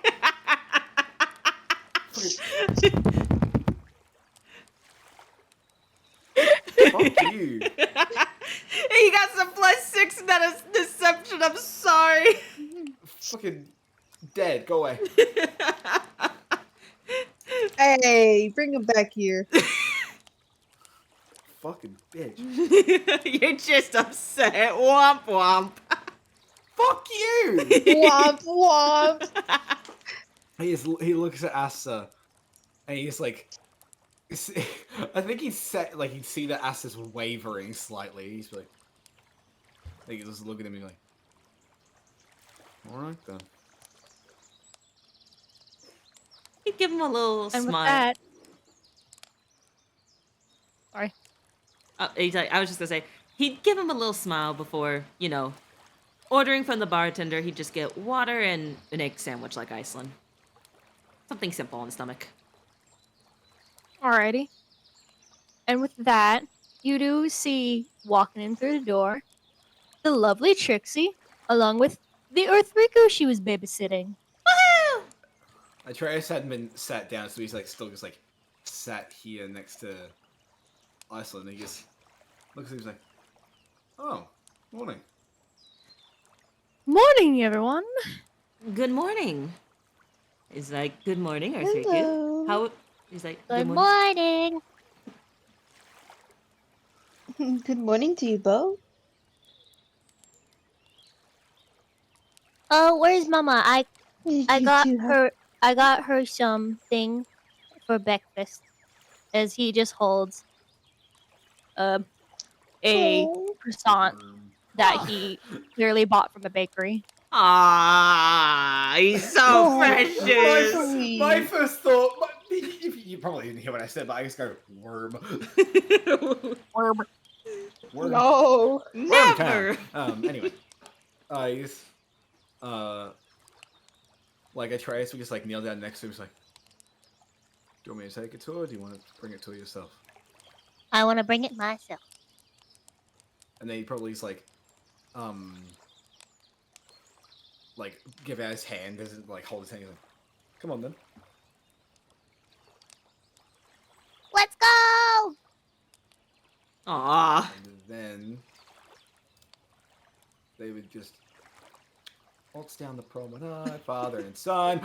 Fuck you. He got some +6 and that is deception. I'm sorry. Fucking dead. Go away. Hey, bring him back here. Fucking bitch. You're just upset. Womp womp. Fuck you! Womp womp. He looks at Asta, and he's like, I think he'd see that Asta's wavering slightly. He's like he was looking at me like, all right then. He'd give him a little And with smile. that, sorry. I was just gonna say, he'd give him a little smile before, ordering from the bartender. He'd just get water and an egg sandwich like Iceland. Something simple on the stomach. Alrighty. And with that, you do see walking in through the door the lovely Trixie, along with the Earth Rico she was babysitting. Woohoo! Atreus hadn't been sat down, so he's like still just like sat here next to Iceland. And he just looks at him, he's like, "Oh, morning." Morning, everyone. Good morning. He's like, "Good morning, Earthriku." Hello. How? He's like, Good morning. Good morning to you both. Oh, where's Mama? I Did I you got two have- her I got her something for breakfast. As he just holds a Oh, croissant Worm. that he clearly bought from a bakery. Ah, he's so Oh, My precious. my first thought. You probably didn't hear what I said, but I just go worm. Worm. Worm. no. Worm town. Never. Anyway, I just like Atreus would just like kneel down next to him. He's like, "Do you want me to take it to her? Or do you want to bring it to her yourself?" I want to bring it myself. And then he probably is like give out his hand, doesn't like hold his hand. He's like, "Come on then." Let's go! Aw. And then they would just waltz down the promenade, father and son.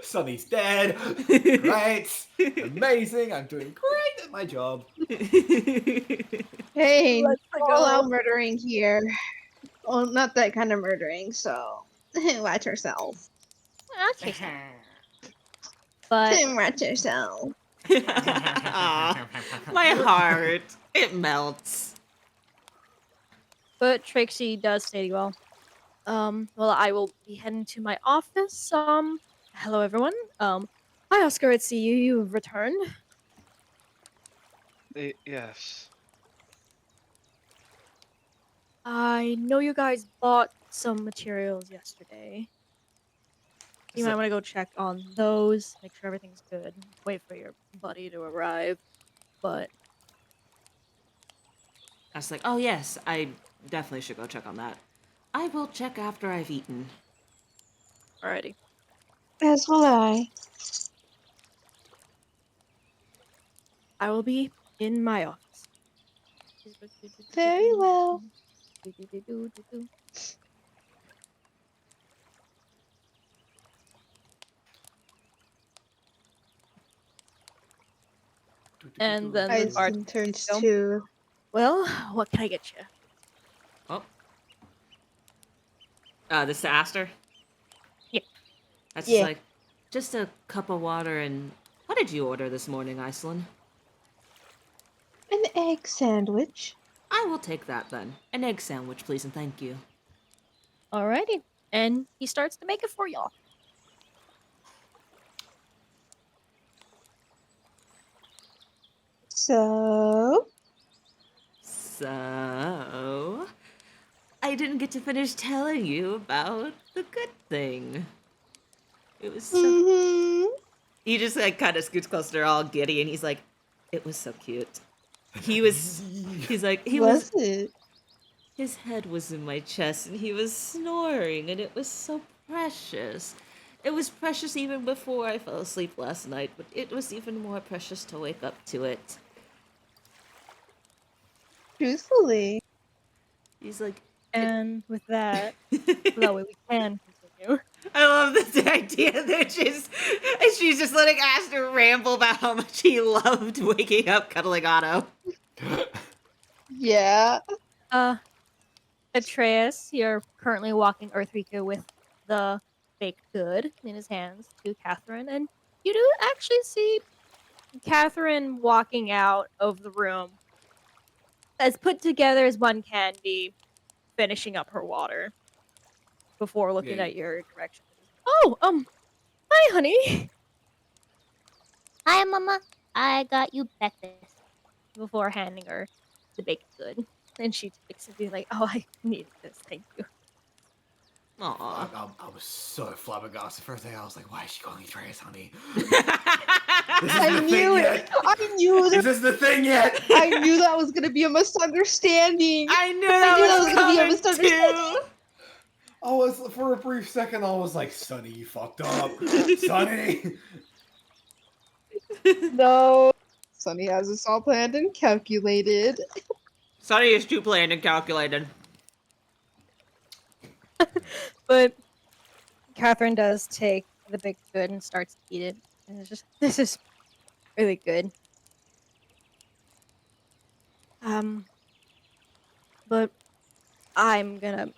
Sonny's dead. Great. Amazing. I'm doing great at my job. Hey, Let's all go. out murdering here. Well, not that kind of murdering, so watch yourself. But Watch yourself. Aw. My heart. It melts. but Trixie does say well. Well, I will be heading to my office. Hello everyone. Hi Oscar, it's you. You've returned. Yes. I know you guys bought some materials yesterday. You might want to go check on those, make sure everything's good. Wait for your buddy to arrive. But I was like, oh yes, I definitely should go check on that. I will check after I've eaten. alrighty. As will I. I will be in my office. Very well. And then the Ice bard turns go, to. well, what can I get you? Oh. This is Aster? Yeah. That's Yeah. just like, just a cup of water and... What did you order this morning, Iceland? An egg sandwich. I will take that then. An egg sandwich, please, and thank you. Alrighty. And he starts to make it for y'all. So, So... I didn't get to finish telling you about the good thing. It was so... mm-hmm. He just like kind of scoots closer, all giddy, and he's like, "It was so cute." He's like, Was it? his head was in my chest, and he was snoring, and it was so precious. It was precious even before I fell asleep last night, but it was even more precious to wake up to it. Truthfully. He's like, And with that, well, we can continue. I love this idea that she's just letting Aster ramble about how much he loved waking up cuddling Otto. Yeah. Atreus, you're currently walking Earthrika with the baked good in his hands to Catherine, and you do actually see Catherine walking out of the room as put together as one can be, finishing up her water before looking Yeah. at your direction. Oh, hi, honey. Hi, Mama. I got you breakfast. Before handing her the baked good. And she takes it, be like, oh, I needed this, thank you. Aww. I was so flabbergasted first day. I was like, "Why is she calling Atreus honey?" I knew it. I knew Is that. this the thing yet? I knew that was gonna be a misunderstanding. I knew knew that was that gonna be a was coming misunderstanding. too. I was for a brief second. I was like, "Sonny, you fucked up, Sonny." No. Sunny has this all planned and calculated. Sonny is too planned and calculated. But Catherine does take the baked good and starts to eat it. And it's just, this is really good. But I'm gonna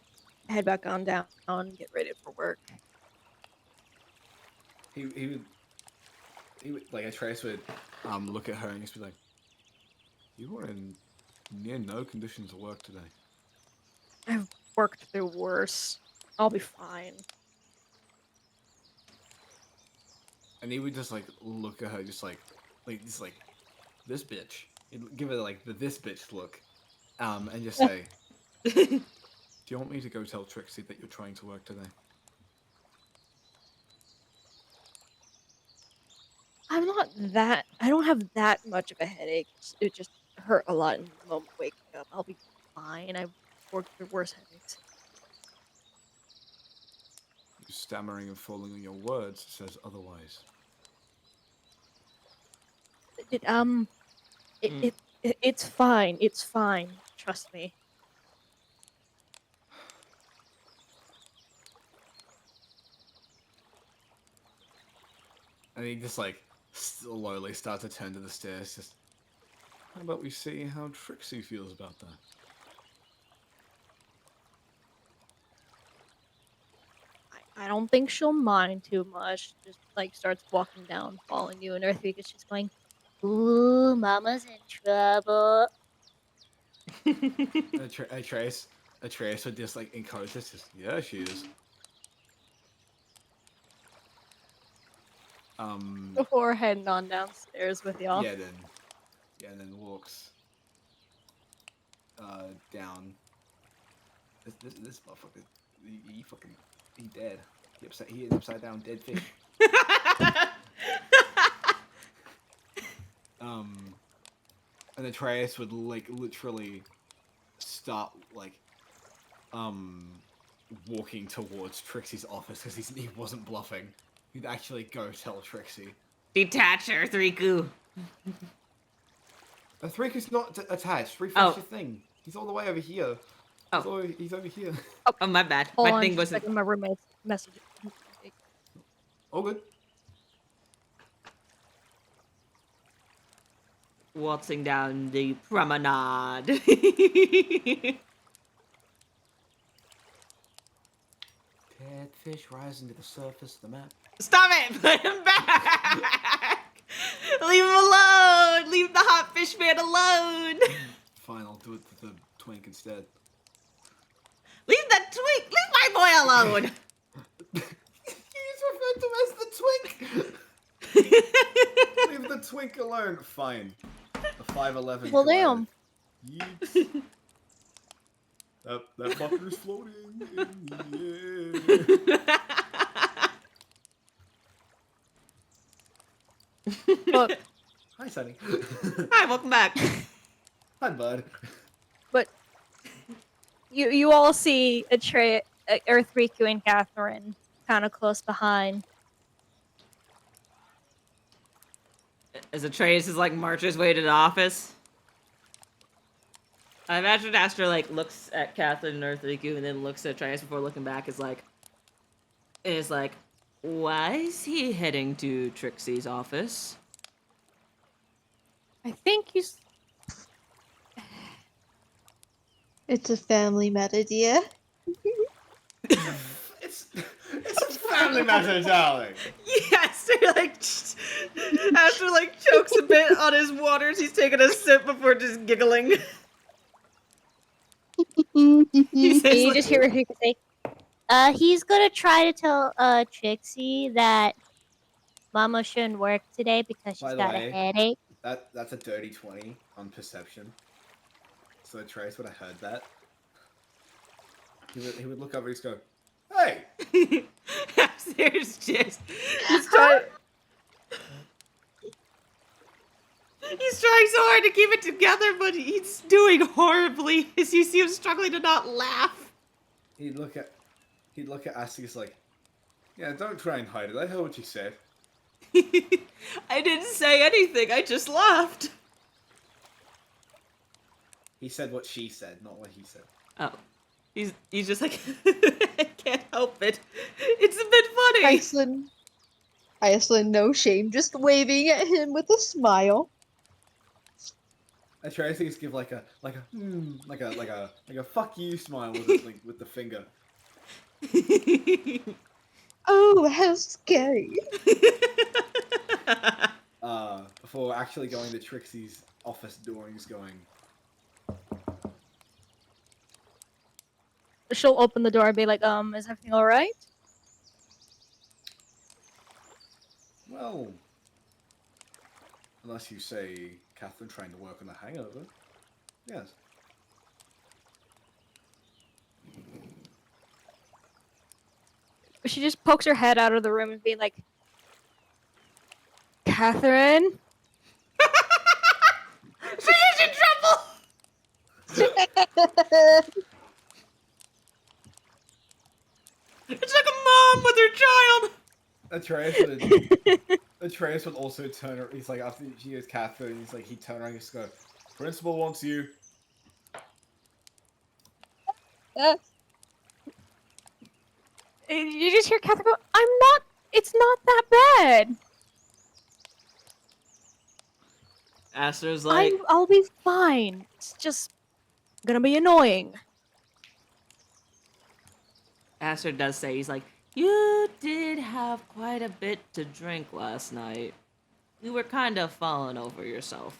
head back on down and get ready for work. He would like Atreus would look at her and just be like, "You were in near no conditions of work today." I've worked through worse. I'll be fine. And he would just like look at her, just like this bitch. He'd give her like the this bitch look, and just say, "Do you want me to go tell Trixie that you're trying to work today?" I'm not that. I don't have that much of a headache. It just hurt a lot in the moment waking up. I'll be fine. I've worked through worse headaches. You're stammering and falling on your words says otherwise. It, Mm. it's fine. It's fine. Trust me. And he just like slowly starts to turn to the stairs. Just, how about we see how Trixie feels about that? I don't think she'll mind too much. Just like starts walking down, following you, and Earthquake is just going, "Ooh, Mama's in trouble." Atreus would just like encourage this. Just, yeah, she is. Before heading on downstairs with y'all. Yeah, and then walks down. This motherfucker, he dead. He is upside down dead fish. And Atreus would like literally start like walking towards Trixie's office because he wasn't bluffing. He'd actually go tell Trixie. Detach her, Riku. Riku's not attached. Refresh Oh. your thing. He's all the way over here. Oh. He's over here. Oh, my bad. Hold My on, thing just wasn't. checking my roommate's message. All good. Waltzing down the promenade. Dead fish rising to the surface of the map. Stop it! Put him back! Leave him alone! Leave the hot fish man alone! Fine, I'll do it with the twink instead. Leave the twink! Leave my boy alone! He's referred to as the twink! Leave the twink alone. Fine. The 5'11". Well, damn. Yeet. That fucker's floating in the air. But Hi, Sunny. Hi, welcome back. Hi, bud. you all see Earth Riku and Catherine kind of close behind. As Atreus is like marches his way to the office. I imagine Astra like looks at Catherine and Earthriku and then looks at Atreus before looking back is like why is he heading to Trixie's office? I think he's. It's a family matter, dear. It's a family matter, darling. Yes, Astra like chokes a bit on his waters. He's taking a sip before just giggling. He says, And you like, just hear Riku say, he's gonna try to tell Trixie that Mama shouldn't work today because By she's the got way, a headache. That's a dirty 20 on perception. So Trace would have heard that. He would look over and just go, "Hey!" There's just he's trying. He's trying so hard to keep it together, but he's doing horribly. As you see him struggling to not laugh. He'd look at Astis like, "Yeah, don't try and hide it. I heard what you said." I didn't say anything. I just laughed. He said what she said, not what he said. Oh, he's just like I can't help it. It's a bit funny. Iceland, no shame, just waving at him with a smile. I try to just give like a fuck you smile with the finger. Oh, how scary. Before actually going to Trixie's office door, he's going, She'll open the door and be like, is everything alright? well, unless you say Catherine trying to work on a hangover. Yes. She just pokes her head out of the room and be like, Catherine? She's in trouble. It's like a mom with her child. Atreus would also turn her. He's like, after she goes Catherine, he's like, he turn around and just go, Principal wants you. You just hear Catherine go, it's not that bad. Aster's like, I'll be fine. It's just gonna be annoying. Aster does say, he's like, you did have quite a bit to drink last night. You were kind of falling over yourself.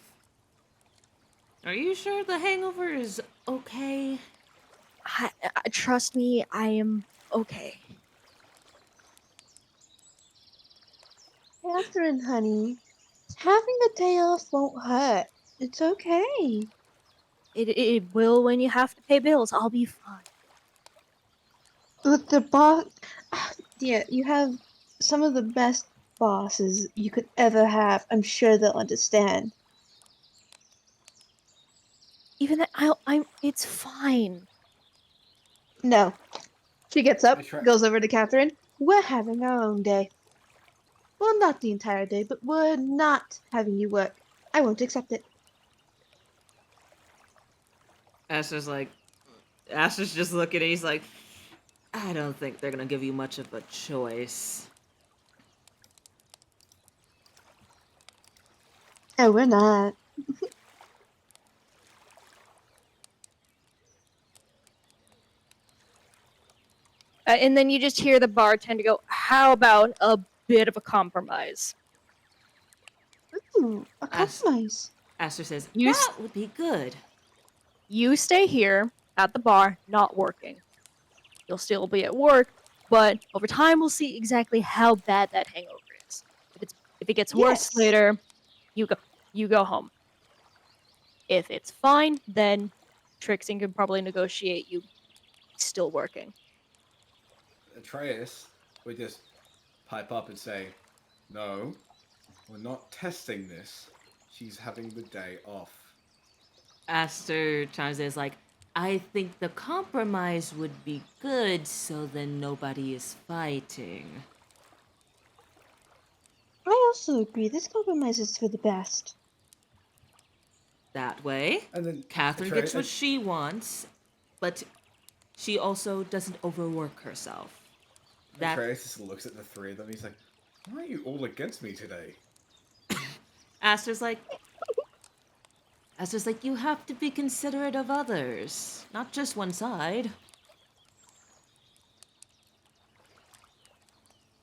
Are you sure the hangover is okay? Trust me, I am okay. Catherine, honey, having a day off won't hurt. It's okay. It will when you have to pay bills. I'll be fine. With the boss, yeah, you have some of the best bosses you could ever have. I'm sure they'll understand. Even that, it's fine. No. She gets up, I try- goes over to Catherine. We're having our own day. Well, not the entire day, but we're not having you work. I won't accept it. Aster's just looking at it, he's like, I don't think they're gonna give you much of a choice. Oh, we're not. And then you just hear the bartender go, how about a bit of a compromise? Ooh, a compromise. Aster says, You that would be good. You stay here at the bar, not working. You'll still be at work, but over time we'll see exactly how bad that hangover is. If it gets worse Yes. later, you go home. If it's fine, then Trixie can probably negotiate you still working. Atreus would just pipe up and say, no, we're not testing this. She's having the day off. Aster chimes in, is like, I think the compromise would be good so then nobody is fighting. I also agree. This compromise is for the best. That way, And then Catherine Atreus- gets what she wants, but she also doesn't overwork herself. That Atreus just looks at the three of them. He's like, why are you all against me today? Aster's like, you have to be considerate of others, not just one side.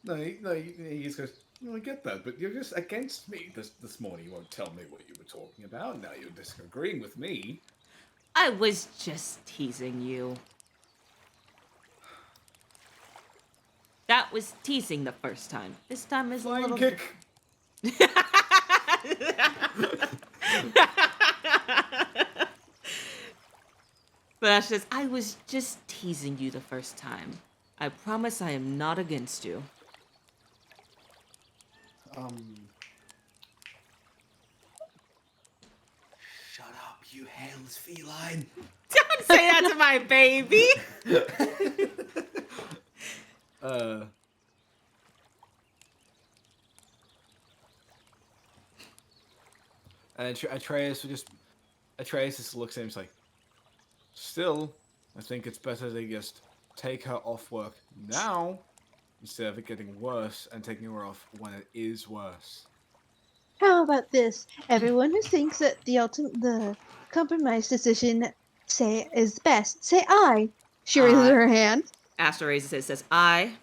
He just goes, no, I get that, but you're just against me this morning. You won't tell me what you were talking about. Now you're disagreeing with me. I was just teasing you. That was teasing the first time. This time is a Flying little kick. But Ash says, I was just teasing you the first time. I promise I am not against you. Shut up, you hails feline. Don't say that to my baby. And Atreus just looks at him and is like, still, I think it's better to just take her off work now instead of it getting worse and taking her off when it is worse. How about this? Everyone who thinks that the compromise decision is best, say aye. She raises Aye. her hand. Aster raises his, says, I.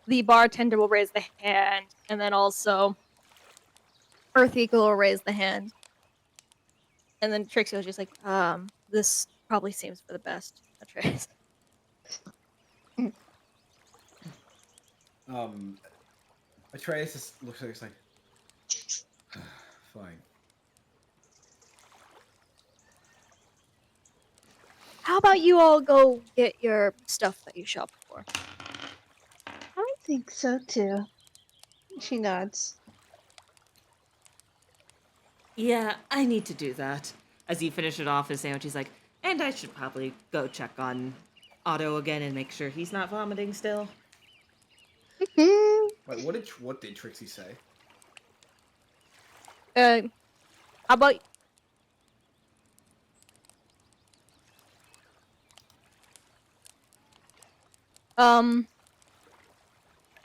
The bartender will raise the hand, and then also Earth Eagle will raise the hand. And then Trixie was just like, this probably seems for the best, Atreus. Atreus just looks like it's like, fine. How about you all go get your stuff that you shopped for? I think so too. She nods. Yeah, I need to do that. As he finishes off his sandwich, he's like, and I should probably go check on Otto again and make sure he's not vomiting still. Hmm. Wait, what did Trixie say? How about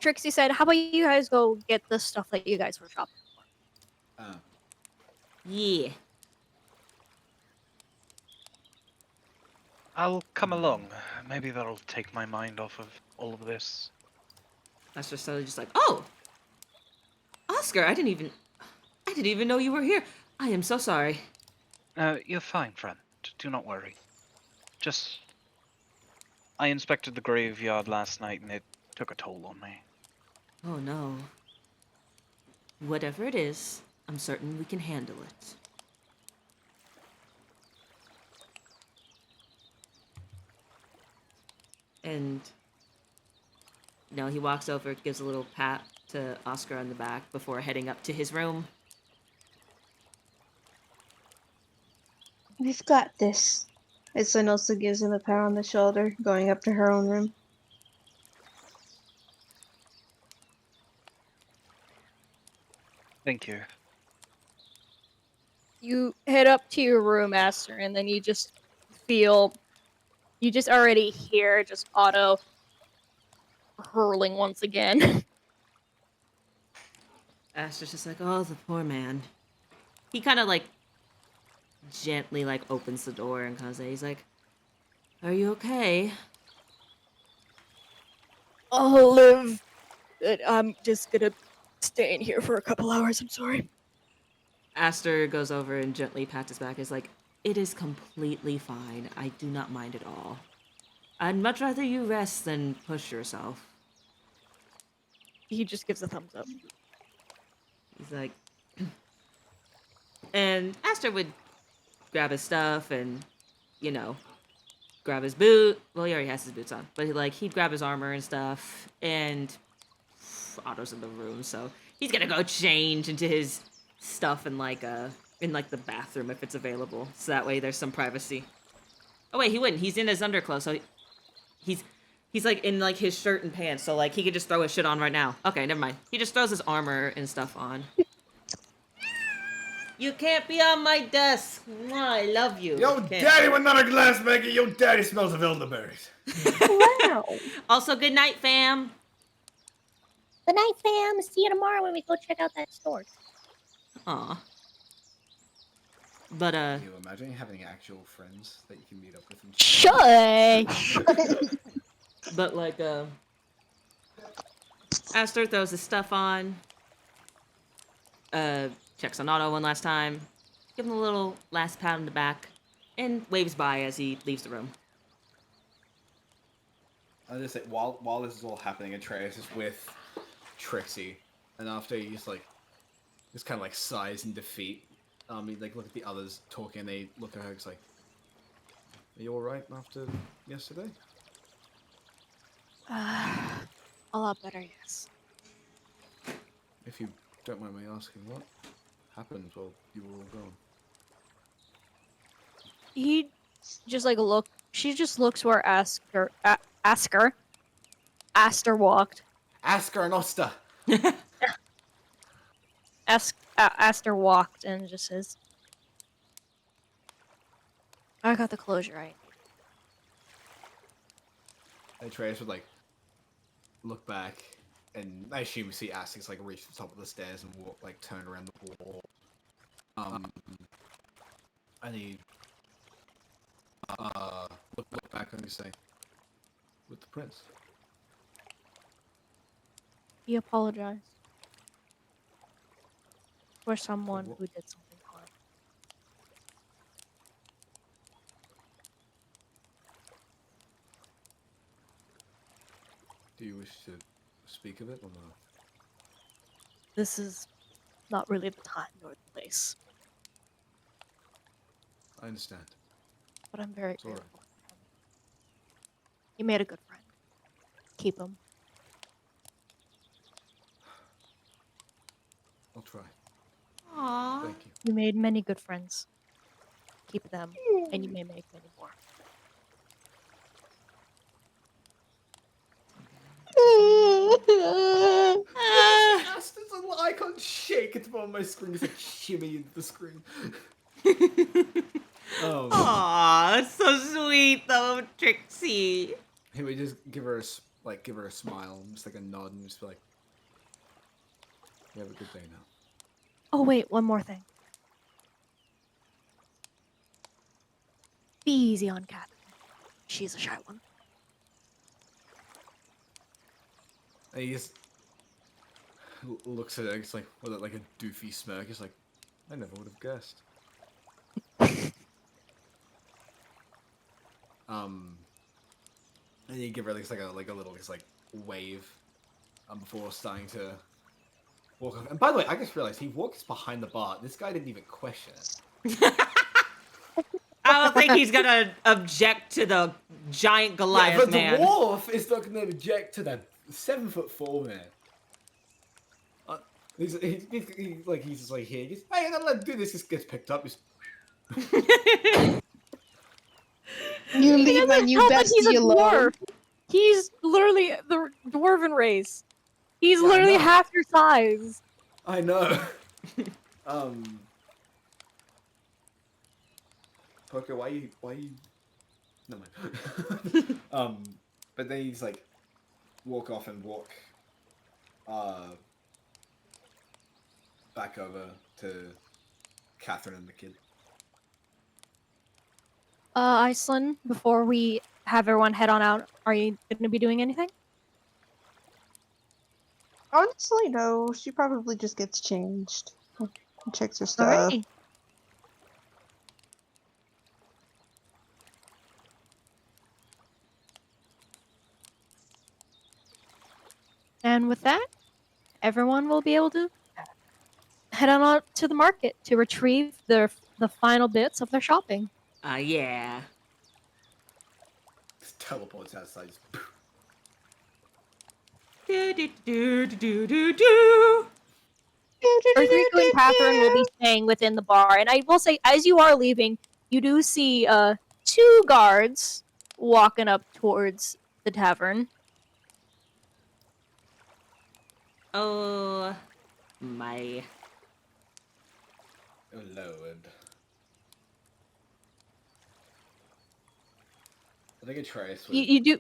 Trixie said, how about you guys go get the stuff that you guys were shopping for? Yeah. I'll come along. Maybe that'll take my mind off of all of this. That's just suddenly just like, oh, Oscar, I didn't even know you were here. I am so sorry. You're fine, friend. Do not worry. Just... I inspected the graveyard last night and it took a toll on me. Oh no. Whatever it is, I'm certain we can handle it. And he walks over, gives a little pat to Oscar on the back before heading up to his room. We've got this. Islin also gives him a pat on the shoulder, going up to her own room. Thank you. You head up to your room, Aster, and then you just already hear just Otto hurling once again. Aster's just like, oh, the poor man. He kind of gently opens the door and comes in. He's like, are you okay? I'll live. I'm just gonna stay in here for a couple hours, I'm sorry. Aster goes over and gently pats his back. Is like, it is completely fine. I do not mind at all. I'd much rather you rest than push yourself. He just gives a thumbs up. He's like, and Aster would grab his stuff and, grab his boot. Well, he already has his boots on, but he'd grab his armor and stuff. And Otto's in the room, so he's gonna go change into his stuff in the bathroom if it's available, so that way there's some privacy. Oh wait, he wouldn't. He's in his underclothes, so he's in his shirt and pants, so he could just throw his shit on right now. Okay, never mind. He just throws his armor and stuff on. You can't be on my desk. Mwah, I love you. Yo, Can't. daddy with another glass, Maggie. Yo, daddy smells of elderberries. Wow. Also, good night, fam. Good night, fam. See you tomorrow when we go check out that store. Aw. But, Can you imagine having actual friends that you can meet up with and Shush! But Aster throws his stuff on. Checks on Otto one last time. Give him a little last pat on the back. And waves by as he leaves the room. I just say while this is all happening, Atreus is with Trixie, and after he just kind of sighs in defeat. He look at the others talking, and they look at her. It's like, are you all right after yesterday? A lot better, yes. If you don't mind me asking, what happened while you were all gone? He just she just looks where Aster walked. Ask her, Nosta. Aster walked and just says, I got the closure right. Atreus would look back, and I assume we see Aster's reach the top of the stairs and walk turn around the wall. And he look back and you say, with the prince. He apologized for someone what? who did something harm. Do you wish to speak of it or no? This is not really the time nor the place, I understand. but I'm very It's all right. grateful for him. He made a good friend. Keep him. I'll try. Aww. Thank you. You made many good friends. Keep them, and you may make many more. Ah. There's an icon shake at the bottom of my screen. It's like shimmy into the screen. Aw, so sweet though, Trixie. He would just give her a smile, just like a nod, and just be like, "You have a good day now." Oh wait, one more thing. Be easy on Catherine. She's a shy one. And he just looks at it, it's like with like a doofy smirk. He's like, "I never would have guessed." And you give her like a little wave, before starting to walk off. And by the way, I just realized he walks behind the bar. This guy didn't even question it. I don't think he's gonna object to the giant Goliath but man. the dwarf is not going to object to that 7'4" man. He's just like here. He's, hey, I'm gonna let him do this. This gets picked up. He's, You leave my new Not like he's bestie a alone. dwarf. He's literally the dwarven race. He's Yeah, I literally know. half your size. I know. Poker, why you? Never mind. But then he's like, walk off and walk, back over to Catherine and the kid. Iceland, before we have everyone head on out, are you going to be doing anything? Honestly, no. She probably just gets changed. Checks her stuff. Alrighty. And with that, everyone will be able to head on out to the market to retrieve the final bits of their shopping. Yeah. Just teleports outside. Just, Do do do do do do. Earthrico and Catherine will be staying within the bar, and I will say, as you are leaving, you do see two guards walking up towards the tavern. Oh my. oh Lord. I think Atreus would, You do.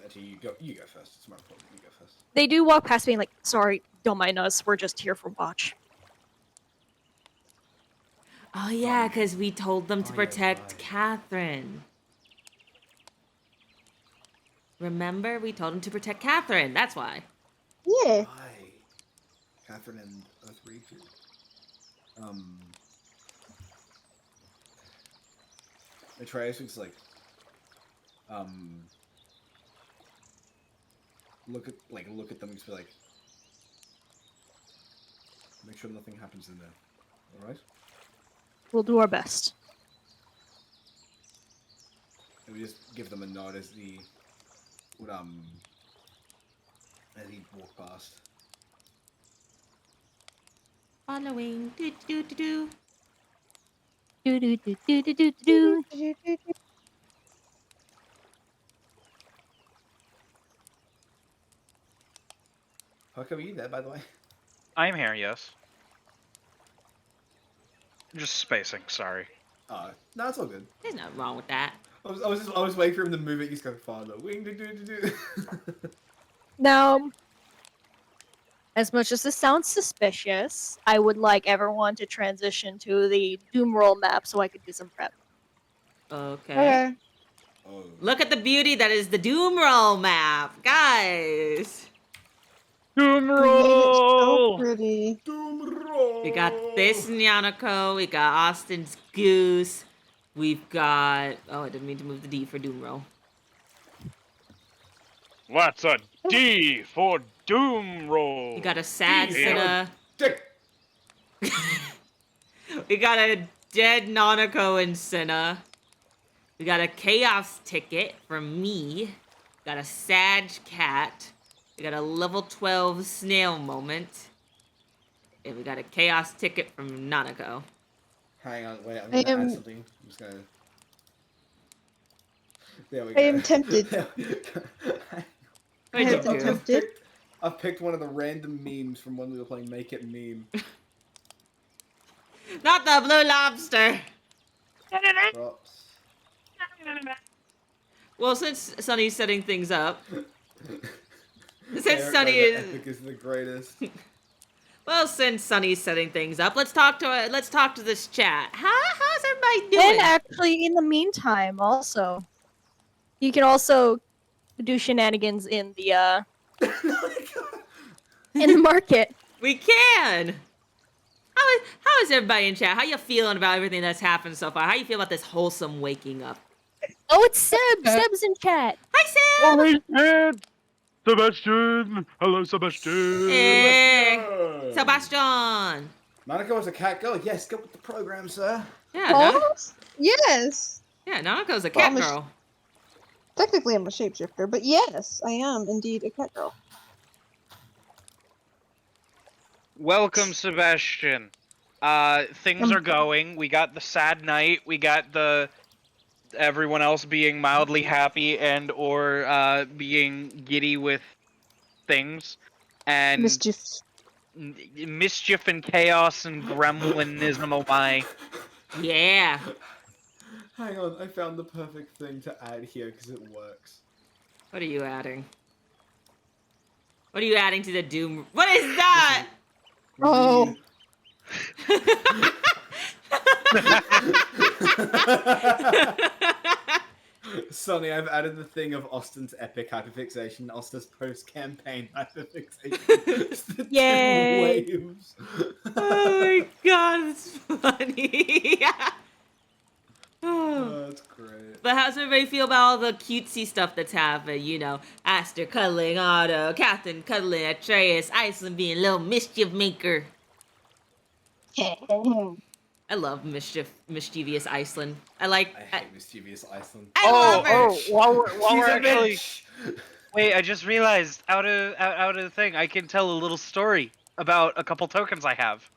actually, you go first. It's more important. You go first. They do walk past me like, sorry, don't mind us. We're just here for watch. Oh yeah, because we told them to Oh, yeah, protect right. Catherine. Remember, we told them to protect Catherine. That's why. Yeah. Hi, Catherine and Earthreacher. Atreus looks like, look at them and just be like, make sure nothing happens in there. All right. We'll do our best. And we just give them a nod as he would as he walk past. Following. Do do do do. Do do do do do do do. Pucker, were you there, by the way? I'm here, yes. Just spacing, sorry. No, it's all good. There's nothing wrong with that. I was waiting for him to move it. He's going, father, wing, do. Now, As much as this sounds suspicious, I would like everyone to transition to the Doom Roll map so I could do some prep. Okay. Okay. Oh. Look at the beauty that is the Doom Roll map, guys. Doom You made it so roll. pretty. Doom roll. We got this Nyanako. We got Austin's Goose. We've got. Oh, I didn't mean to move the D for Doom Roll. That's a D for Doom roll. We got a sad Yeah. Sinna. Dick. We got a dead Nanako and Senna. We got a chaos ticket from me. Got a Sag cat. We got a level 12 snail moment. And we got a chaos ticket from Nanako. Hang on, wait. I'm I gonna am- add something. I'm just gonna. There we I go. am tempted. What'd have you been do? tempted. I've picked one of the random memes from when we were playing Make It Meme. Not the blue lobster. Props. Well, since Sunny's setting things up, since Eric Sunny Rosa is Epic is the greatest. since Sunny's setting things up, let's talk to this chat. How's everybody doing? And actually, in the meantime, also, you can also do shenanigans in the in the market. We can. How is everybody in chat? How you feeling about everything that's happened so far? How you feel about this wholesome waking up? Oh, it's Seb. Seb's in chat. Hi, Sam. Oh, Ed! Sebastian! Hello, Sebastian! Hey, Go. Sebastian. Nanako is a cat girl. Yes, go with the program, sir. Yeah, Oh, yes. Nanako's a cat Well, girl. Technically, I'm a shapeshifter, but yes, I am indeed a cat girl. Welcome, Sebastian. Things are going. We got the sad night. We got the everyone else being mildly happy and or being giddy with things, and Mischief. mischief and chaos and gremlinism. Oh my! Yeah. Hang on, I found the perfect thing to add here because it works. What are you adding? What are you adding to the Doom? What is that? Oh. Sonny, I've added the thing of Austin's epic hyperfixation, Austin's post-campaign hyperfixation. It's the Yay. two waves. Oh my god, it's funny. Oh, that's great. But how's everybody feel about all the cutesy stuff that's happened? You know, Aster cuddling Otto, Captain cuddling Atreus, Iceland being a little mischief maker. I love mischievous Iceland. I like. I hate mischievous Iceland. I love her. while we're She's a actually bitch! wait, I just realized out of the thing, I can tell a little story about a couple tokens I have.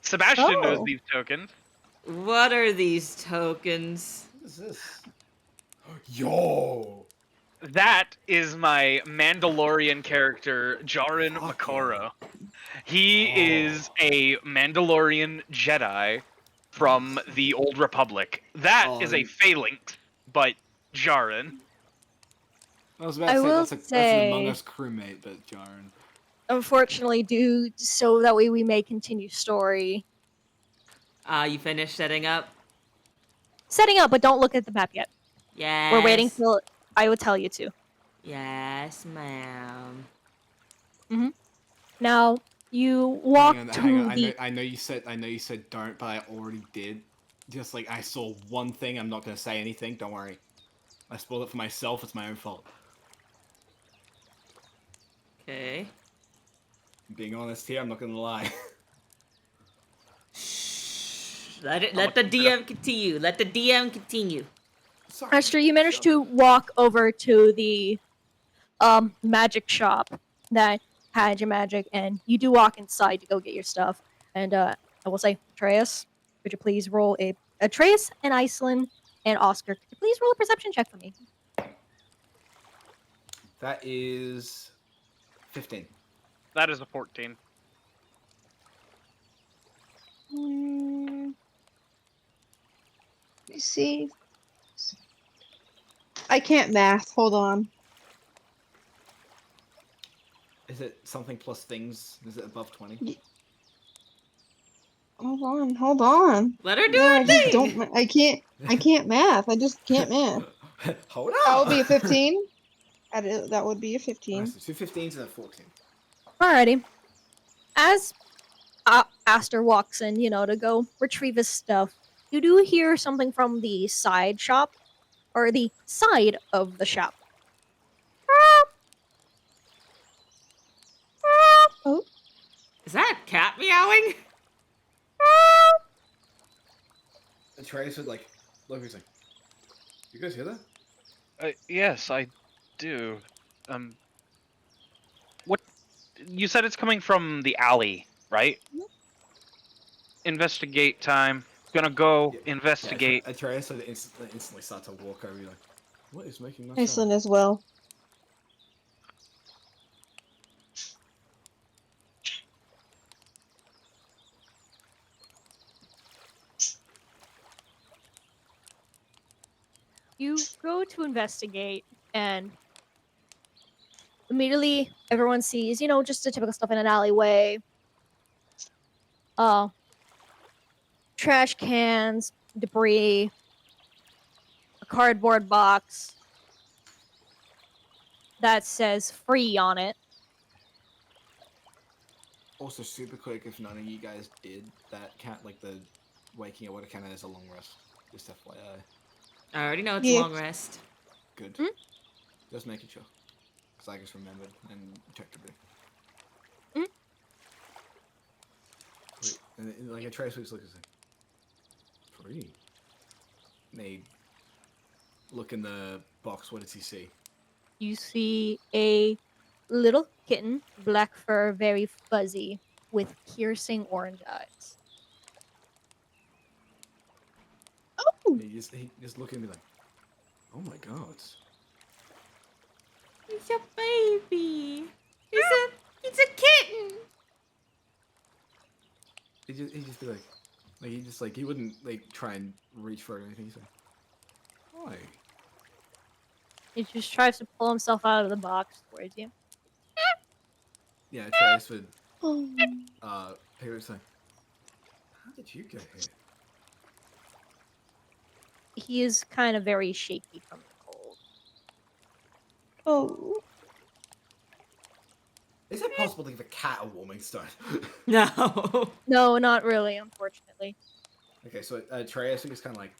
Sebastian knows Oh. these tokens. What are these tokens? What is this? Yo! That is my Mandalorian character, Jaren Makoro. He is a Mandalorian Jedi from the Old Republic. That is a phalanx, but Jaren. I was about to I say will that's an say- Among Us crewmate, but Jaren. Unfortunately, do so that way we may continue story. You finished setting up? Setting up, but don't look at the map yet. Yes. We're waiting till I would tell you to. Yes, ma'am. Now you walk Hang on, to hang on. the. I know you said don't, but I already did. Just like I saw one thing, I'm not gonna say anything. Don't worry. I spoiled it for myself. It's my own fault. Okay. Being honest here, I'm not gonna lie. Let the DM continue. Let the DM continue. Sorry. Esther, you managed to walk over to the magic shop that had your magic, and you do walk inside to go get your stuff. And I will say, Atreus, could you please roll a Atreus and Iceland and Oscar? Could you please roll a perception check for me? That is 15. That is a 14. Let me see. I can't math. Hold on. Is Is it something plus things? Is it above 20? Hold on. Let her do No, her I just thing. don't. I can't math. I just can't math. Hold That on. would be a 15. That would be a Alright, 15. so 2 15s and a 14. Alrighty. As Aster walks in, to go retrieve his stuff, you do hear something from the side shop, or the side of the shop. Oh, Is that a cat meowing? Atreus would like look. He's like, "You guys hear that?" Yes, I do. What? You said it's coming from the alley, right? Investigate time. Gonna go Yeah. investigate. Yeah, Atreus would instantly start to walk over. You're like, "What is making that Iceland sound?" as well. You go to investigate, and immediately everyone sees, just the typical stuff in an alleyway. Trash cans, debris, a cardboard box that says free on it. Also, super quick, if none of you guys did that, count like the waking or what it counted as a long rest. Just FYI. I already know it's Yeah. a long rest. Good. Just making sure. Because I just remembered and checked a bit. Wait, and like Atreus looks like, free. And they look in the box. What does he see? You see a little kitten, black fur, very fuzzy, with piercing orange eyes. He just look at me like, oh my god. He's your baby. He's a kitten. He just be like he wouldn't like try and reach for it or anything. He's like, why? He just tries to pull himself out of the box towards you. Yeah, Atreus would Oh. he was like, how did you get here? He is kind of very shaky from the cold. Oh. Is it possible to give a cat a warming stone? No. No, not really, unfortunately. Okay, so Atreus was kind of like,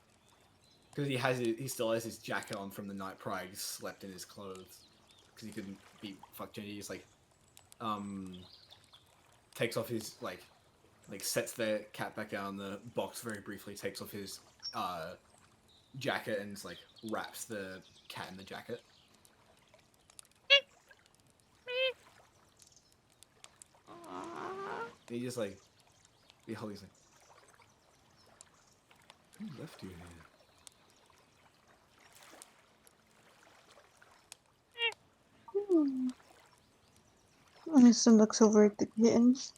because he still has his jacket on from the night prior. He slept in his clothes because he couldn't be fucked. He just like, takes off his like sets the cat back down the box very briefly. Takes off his jacket and just, like wraps the cat in the jacket. And he just like, he holds like, who left you here? Winston looks over at the kittens.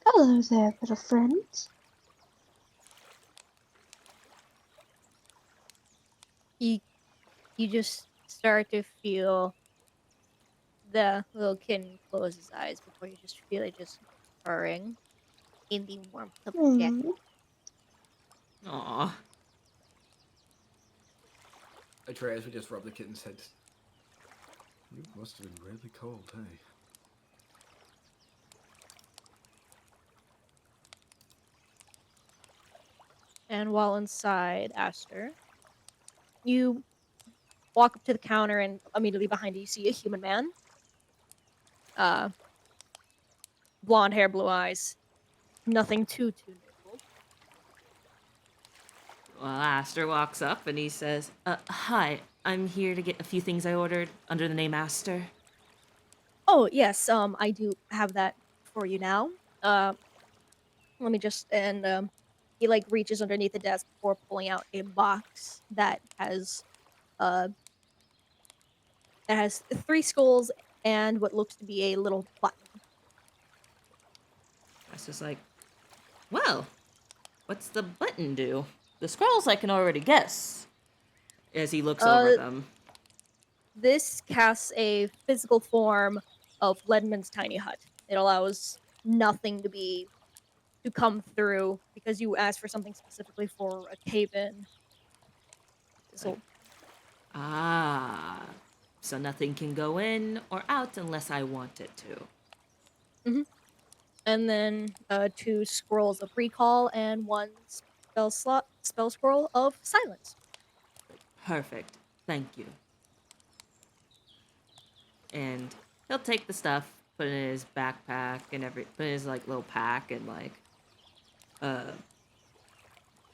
Hello there, little friends. You just start to feel the little kitten close his eyes before you just feel it just purring in the warmth of the jacket. Aw. Atreus would just rub the kitten's head. You must have been really cold, hey? And while inside Aster, you walk up to the counter, and immediately behind you see a human man. Blonde hair, blue eyes. Nothing too notable. Well, Aster walks up and he says, hi, I'm here to get a few things I ordered under the name Aster. Oh, yes, I do have that for you now. Let me just, and he like reaches underneath the desk before pulling out a box that has 3 skulls and what looks to be a little button. That's just like, well, what's the button do? The scrolls I can already guess. As he looks over them. This casts a physical form of Ledman's tiny hut. It allows nothing to come through because you asked for something specifically for a cave-in. So Ah. So nothing can go in or out unless I want it to. and then 2 scrolls of recall and 1 spell scroll of silence. Perfect. Thank you. And he'll take the stuff, put it in his backpack and put it in his like little pack, and like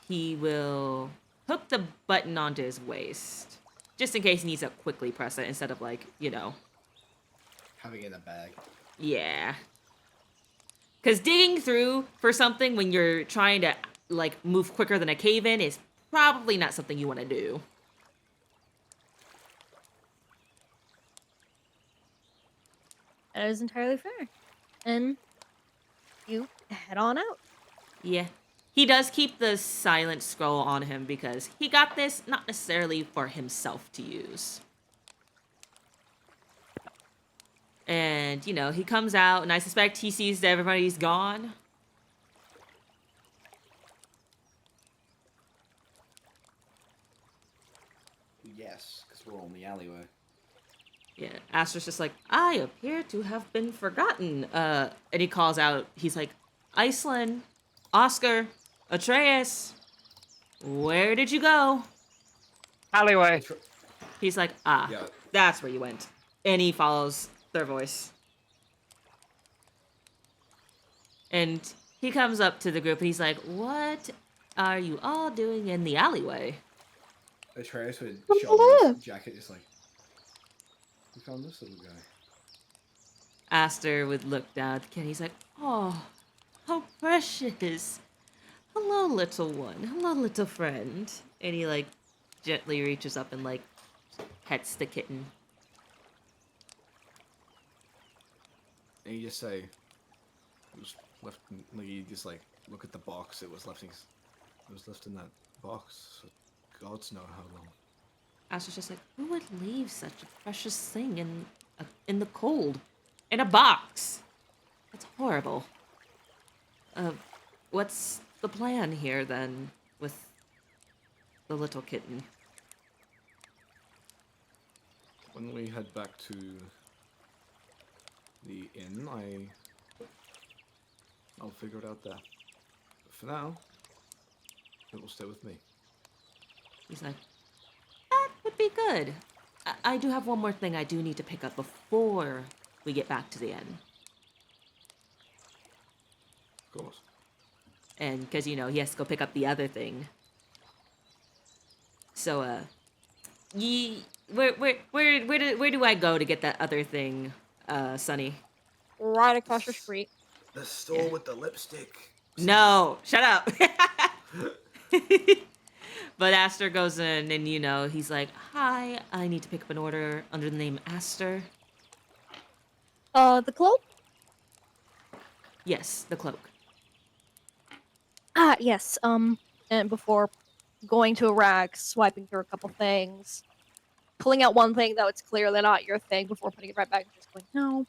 he will hook the button onto his waist. Just in case he needs to quickly press it instead of like, Having it in a bag. yeah. Cause digging through for something when you're trying to like move quicker than a cave in is probably not something you want to do. That is entirely fair. And you head on out. Yeah. He does keep the silent scroll on him because he got this not necessarily for himself to use. And, he comes out and I suspect he sees that everybody's gone. Yes, because we're all in the alleyway. Yeah, Aster's just like, I appear to have been forgotten. And he calls out, he's like, Iceland, Oscar, Atreus, where did you go? Alleyway. He's like, Yeah. that's where you went. And he follows their voice. And he comes up to the group and he's like, what are you all doing in the alleyway? Atreus would Come show on. his jacket, just like, we found this little guy. Aster would look down at the kid and he's like, oh, how precious. Hello, little one. Hello, little friend. And he, like, gently reaches up and, like, pets the kitten. And you just say, it was left, like, you just, like, look at the box, it was left in that box, so gods know how long. Aster's just like, who would leave such a precious thing in the cold? In a box? That's horrible. What's the plan here, then, with the little kitten? When we head back to the inn, I'll figure it out there. But for now, it will stay with me. He's like, that would be good. I do have one more thing I do need to pick up before we get back to the inn. Of course. And because, he has to go pick up the other thing. So, where do I go to get that other thing, Sonny? Right across your street. The store with the lipstick. No, shut up. But Aster goes in and, he's like, hi, I need to pick up an order under the name Aster. The cloak? Yes, the cloak. Ah, yes. And before going to a rack, swiping through a couple things, pulling out one thing that was clearly not your thing before putting it right back, and just going, no.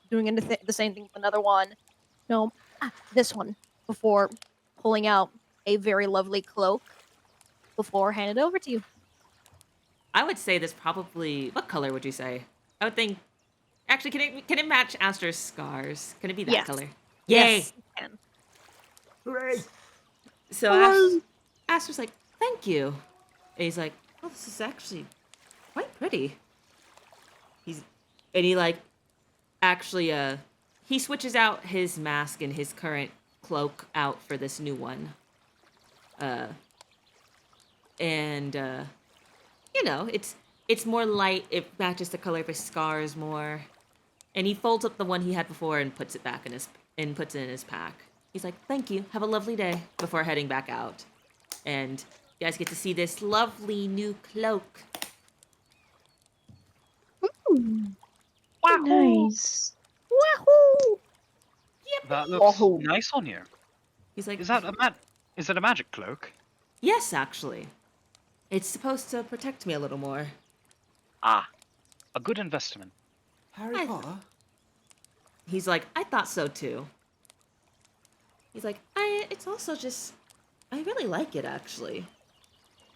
Doing the same thing with another one. No, this one. Before pulling out a very lovely cloak before handing it over to you. I would say this probably. What color would you say? I would think. Actually, can it match Aster's scars? Can it be that Yes. color? Yay! Yes, you can. Hooray! So Aster's like, thank you. And he's like, oh, this is actually quite pretty. And he like, actually, he switches out his mask and his current cloak out for this new one. It's more light. It matches the color of his scars more. And he folds up the one he had before and puts it back puts it in his pack. He's like, thank you. Have a lovely day, before heading back out. And you guys get to see this lovely new cloak. Ooh, nice. Wahoo! That looks nice on you. He's like, Is it a magic cloak? yes, actually. It's supposed to protect me a little more. Ah, a good investment. Harry I- Potter? he's like, I thought so too. He's like, it's also just, I really like it actually.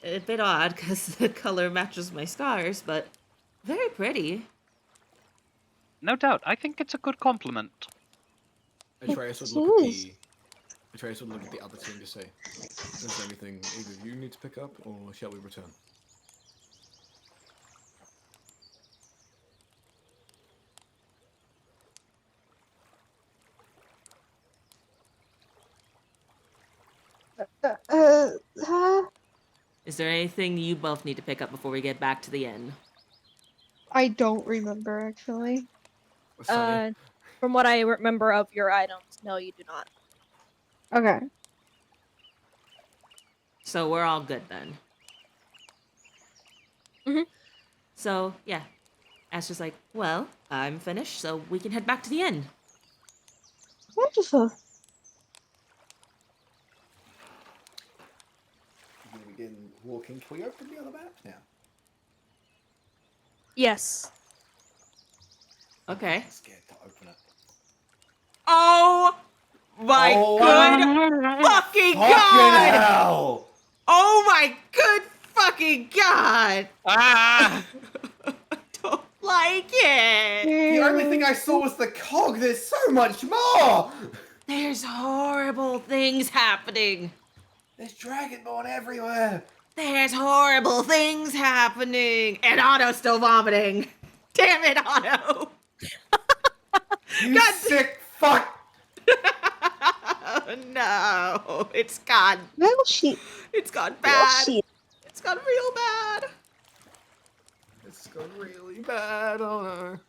A bit odd because the color matches my scars, but very pretty. No doubt. I think it's a good compliment. Atreus would look at the other two and just say, "Is there anything either of you need to pick up, or shall we return?" Uh, Is there anything you both need to pick up before we get back to the inn? I don't remember actually. Sunny, From what I remember of your items, no, you do not. Okay. So we're all good then. Mhm. So, yeah. Astra's like, well, I'm finished, so we can head back to the inn. Wonderful. you can begin walking. Can we open the other map now? Yes. Okay. I'm scared to open it. Oh my Oh good fucking Fucking god! hell! Oh my good fucking god! Ah! I don't like it. The only thing I saw was the cog. There's so much more. There's horrible things happening. There's dragonborn everywhere. There's horrible things happening. And Otto's still vomiting. Damn it, Otto. You God- sick fuck. No, it's gone. Well, she. It's gone Well, bad. she. It's gone real bad. It's gone really bad. Oh no.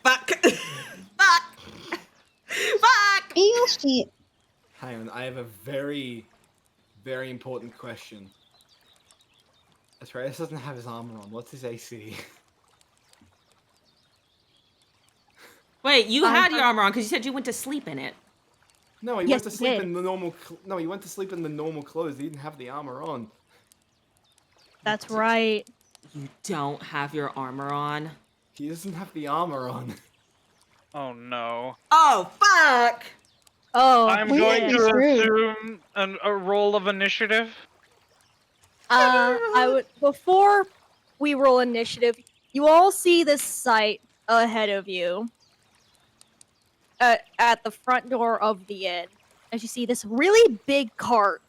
Fuck. Fuck. Fuck. Well, she. Hang on, I have a very, very important question. Atreus doesn't have his armor on. What's his AC? Wait, you had your armor on because you said you went to sleep in it. No, he Yes, went to he sleep did. in the normal. No, he went to sleep in the normal clothes. He didn't have the armor on. That's right. You don't have your armor on. He doesn't have the armor on. Oh no. Oh, fuck. Oh, I'm we going had to these rude. assume a roll of initiative. I would before we roll initiative. You all see this sight ahead of you. At the front door of the inn, as you see this really big cart,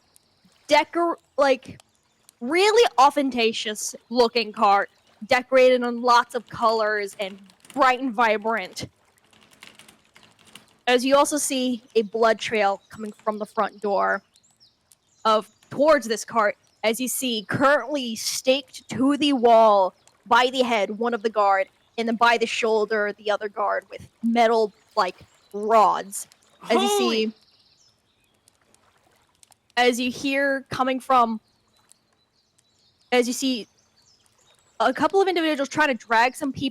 really ostentatious looking cart, decorated in lots of colors and bright and vibrant. As you also see a blood trail coming from the front door towards this cart, as you see currently staked to the wall by the head one of the guard, and then by the shoulder the other guard with metal rods. As you see, as you hear coming from, as you see a couple of individuals trying to drag someone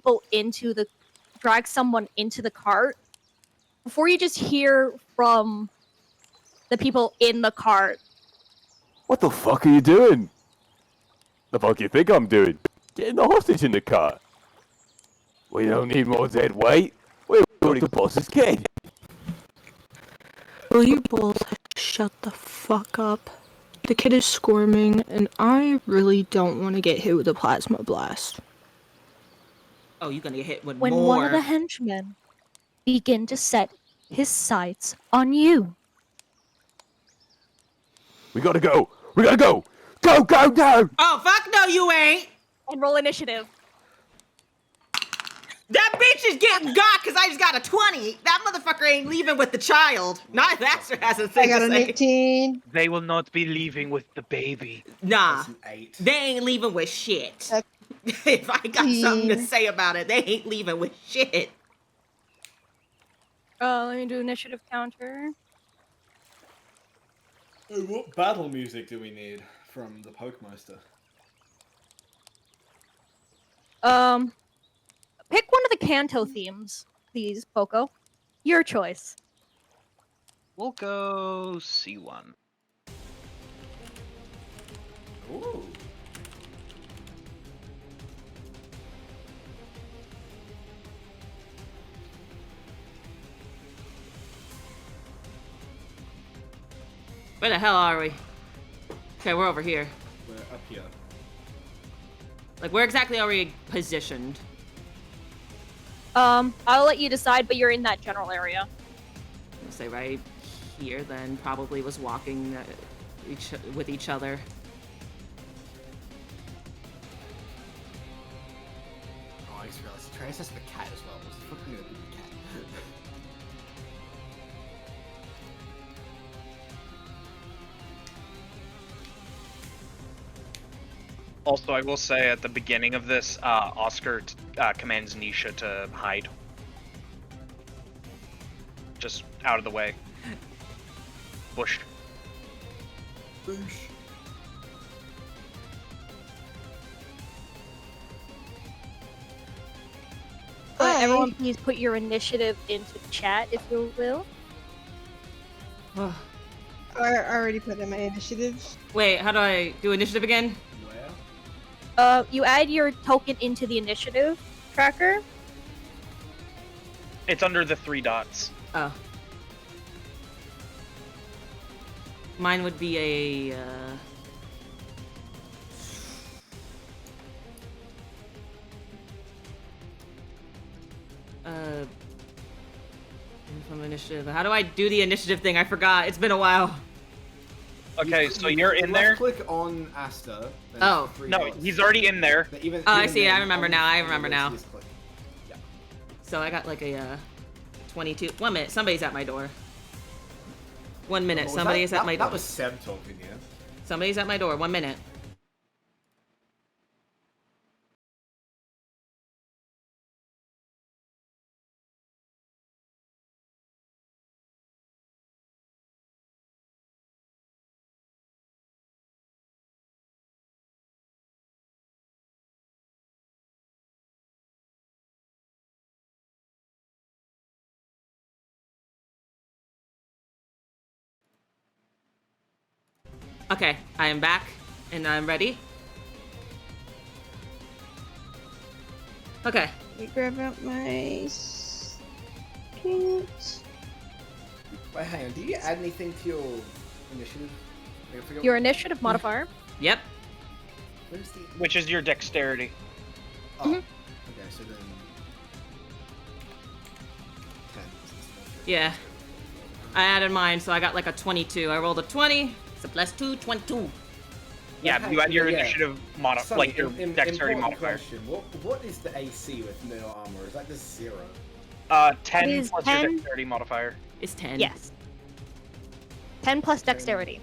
into the cart. Before you just hear from the people in the cart, What the fuck are you doing? The fuck you think I'm doing? Getting the hostage in the car. We don't need more dead weight. We're already the boss's kid. Will you both shut the fuck up? The kid is squirming, and I really don't want to get hit with a plasma blast. Oh, you're gonna get hit with when more. one of the henchmen begin to set his sights on you. We gotta go. We gotta go. Go, go, go! Oh, fuck no, you ain't. And roll initiative. That bitch is getting got because I just got a 20. That motherfucker ain't leaving with the child. Not if Astor has a I thing got to an say. 18. They will not be leaving with the baby. Nah, That's an 8. they ain't leaving with shit. That's If I got something to 15. say about it, they ain't leaving with shit. Let me do initiative counter. Oh, what battle music do we need from the Pokemeister? Pick one of the Kanto themes, please, Poco. Your choice. We'll go C1. Where the hell are we? Okay, we're over here. We're up here. Like, where exactly are we positioned? I'll let you decide, but you're in that general area. I'll say right here, then probably was walking with each other. Oh, I just realized Trace has the cat as well. What's the fucking gonna be the cat? Also, I will say at the beginning of this, Oscar commands Nisha to hide. Just out of the way. Bush. Boosh. But everyone, please put your initiative into the chat, if you will. I already put in my initiative. Wait, how do I do initiative again? Where? You add your token into the initiative tracker. It's under the 3 dots. Oh. Mine would be a, from initiative. How do I do the initiative thing? I forgot. It's been a while. Okay, so you're in there. Click on Asta. then Oh. it's the 3 No, dots. he's already in there. But even, Oh, I even see, I then, remember on now, I the remember list, now. you just click. Yeah. So I got like a 22. 1 minute. Somebody's at my door. 1 minute. Oh, was Somebody that- is at my door. That was Seb talking, yeah. Somebody's at my door. 1 minute. Okay, I am back and I'm ready. Okay. Let me grab out my skins. Wait, hang on. Do you add anything to your initiative? I forgot Your what- initiative modifier. Yep. Where's the? Which is your dexterity. Oh. Mhm. Okay, so then. 10. Yeah. I added mine, so I got like a 22. I rolled a 20. It's a plus 2, 22. Yeah, Okay, you add your yeah. initiative modifier, Sonny, like your dexterity important modifier. question. What is the AC with no armor? Is that just 0? 10 It is plus 10. your dexterity modifier. It's 10. Yes. 10 plus dexterity.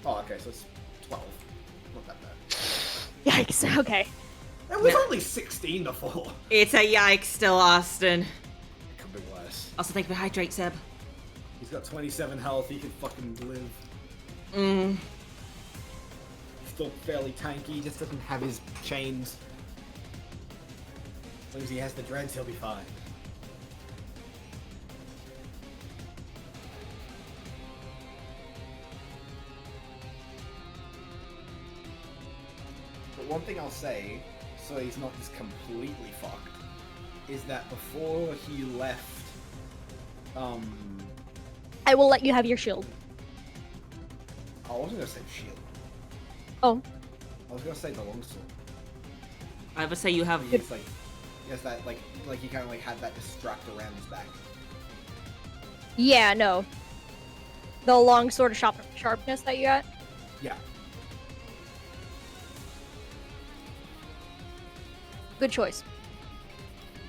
Oh, okay, so it's 12. Not that bad. Yikes. Okay. It was Yeah. only 16 before. It's a yikes still, Austin. It could be worse. Also, thank you for hydrate, Seb. He's got 27 health. He can fucking live. Mm. Still fairly tanky. Just doesn't have his chains. As long as he has the dreads, he'll be fine. But one thing I'll say, so he's not just completely fucked, is that before he left, I will let you have your shield. I wasn't gonna say shield. Oh. I was gonna say the longsword. I would say you have. He's like, he has that like he kind of like had that distract around his back. Yeah, no. The long sword of sharpness that you got? Yeah. Good choice.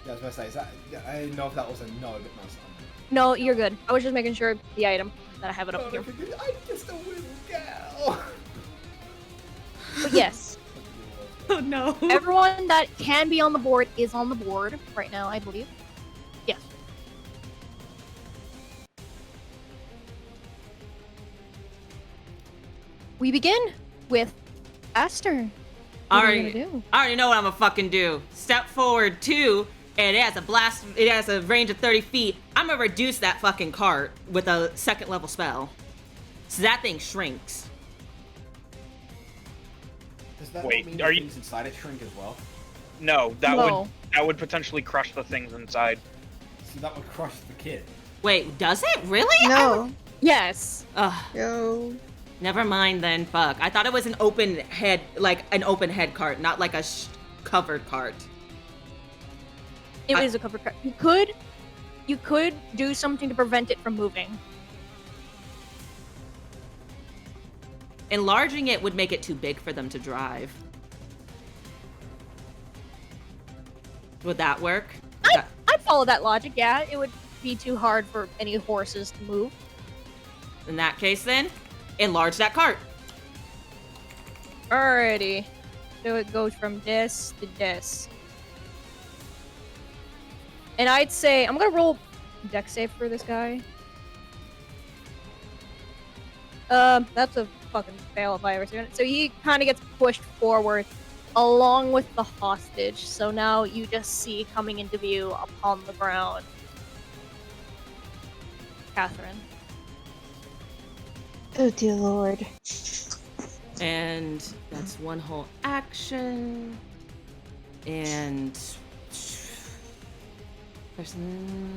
Yeah, I was gonna say, is that? Yeah, I didn't know if that was a no, but no, it's not. No, you're good. I was just making sure the item that I have it up here. I'm just a little gal. But yes, Oh no. everyone that can be on the board is on the board right now, I believe. Yes. We begin with Aster. What are you gonna do? I already know what I'm gonna fucking do. Step forward 2, and it has a blast. It has a range of 30 feet. I'm gonna reduce that fucking cart with a 2nd level spell, so that thing shrinks. Does that Wait, not mean are the you- things inside it shrink as well? No, that No. would potentially crush the things inside. So that would crush the kid. Wait, does it really? No. Yes. Ugh. Yo. Never mind then. Fuck. I thought it was an open head, like an open head cart, not like a covered cart. It is a covered cart. You could do something to prevent it from moving. Enlarging it would make it too big for them to drive. Would that work? I'd follow that logic, yeah. It would be too hard for any horses to move. In that case then, enlarge that cart. Alrighty. So it goes from this to this. And I'd say, I'm gonna roll dex save for this guy. That's a fucking fail if I ever seen it. So he kind of gets pushed forward along with the hostage. So now you just see coming into view upon the ground Catherine. Oh dear lord. And that's one whole action. And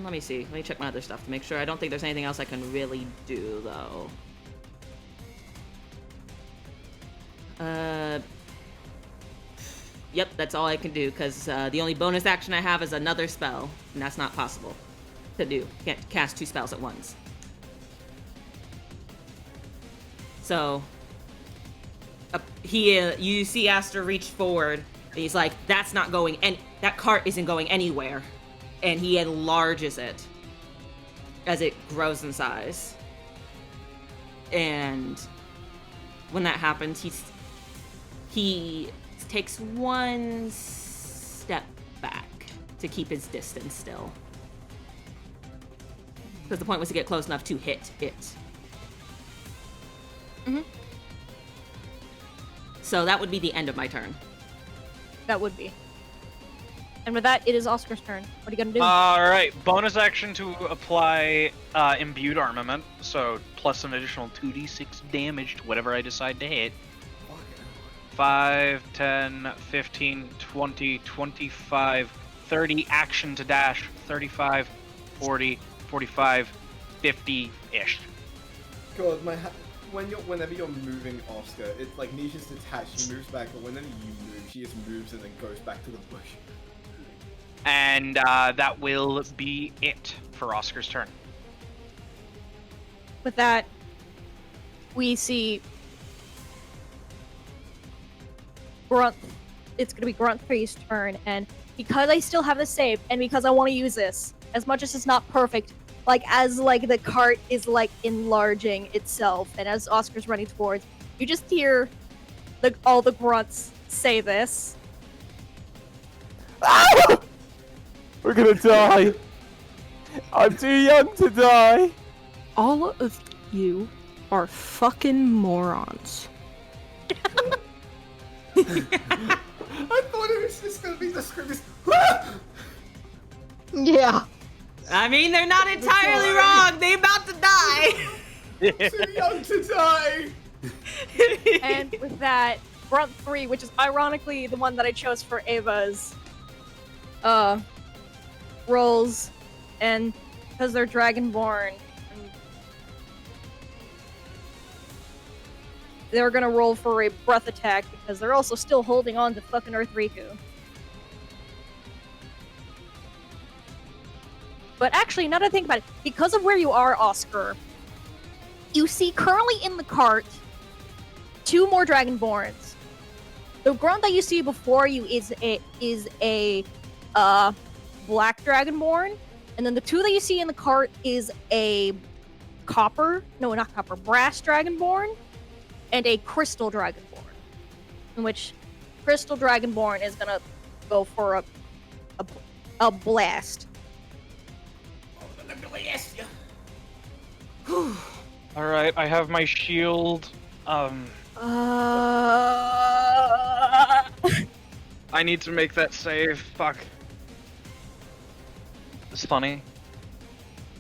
let me see. Let me check my other stuff to make sure. I don't think there's anything else I can really do though. Yep, that's all I can do because the only bonus action I have is another spell, and that's not possible to do. Can't cast 2 spells at once. So, you see Aster reach forward, and he's like, "That's not going, and that cart isn't going anywhere," and he enlarges it as it grows in size. And when that happens, he takes one step back to keep his distance still. Because the point was to get close enough to hit it. Mm-hmm. So that would be the end of my turn. That would be. And with that, it is Oscar's turn. What are you gonna do? Alright, bonus action to apply imbued armament, so plus an additional 2d6 damage to whatever I decide to hit. 5, 10, 15, 20, 25, 30, action to dash, 35, 40, 45, 50-ish. God, whenever you're moving Oscar, it's like Nisha's detached, she moves back, but whenever you move, she just moves and then goes back to the bush. And that will be it for Oscar's turn. With that, we see Grunt. It's gonna be Grunt 3's turn, and because I still have the save, and because I want to use this, as much as it's not perfect, like as like the cart is like enlarging itself, and as Oscar's running towards, you just hear all the grunts say this. Ah! We're gonna die. I'm too young to die. All of you are fucking morons. I thought it was just gonna be the screamers. Yeah. I mean, they're not entirely wrong. They about to die. Too young to die. And with that, Grunt 3, which is ironically the one that I chose for Ava's, rolls, and because they're Dragonborn, they're gonna roll for a breath attack because they're also still holding on to fucking Earth Riku. But actually, now that I think about it, because of where you are, Oscar, you see currently in the cart 2 more Dragonborns. The grunt that you see before you is a black Dragonborn, and then the 2 that you see in the cart is a brass Dragonborn, and a crystal Dragonborn. In which crystal Dragonborn is gonna go for a blast. Alright, I have my shield. I need to make that save. Fuck. It's funny.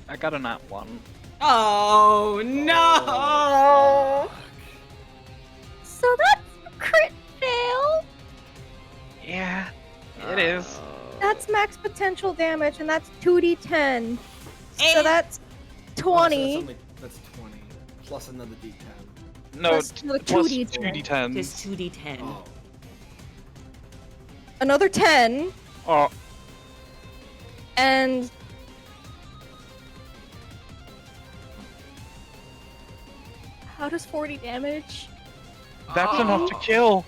I got a nat 1. Oh no! So that's a crit fail. Yeah, it is. That's max potential damage, and that's 2d10. So And- that's 20. That's 20 plus another d10. No, Plus another plus 2d10. 2d10s. Just 2d10. Oh. Another 10, Oh, and how does 40 damage? that's Oh. enough to kill.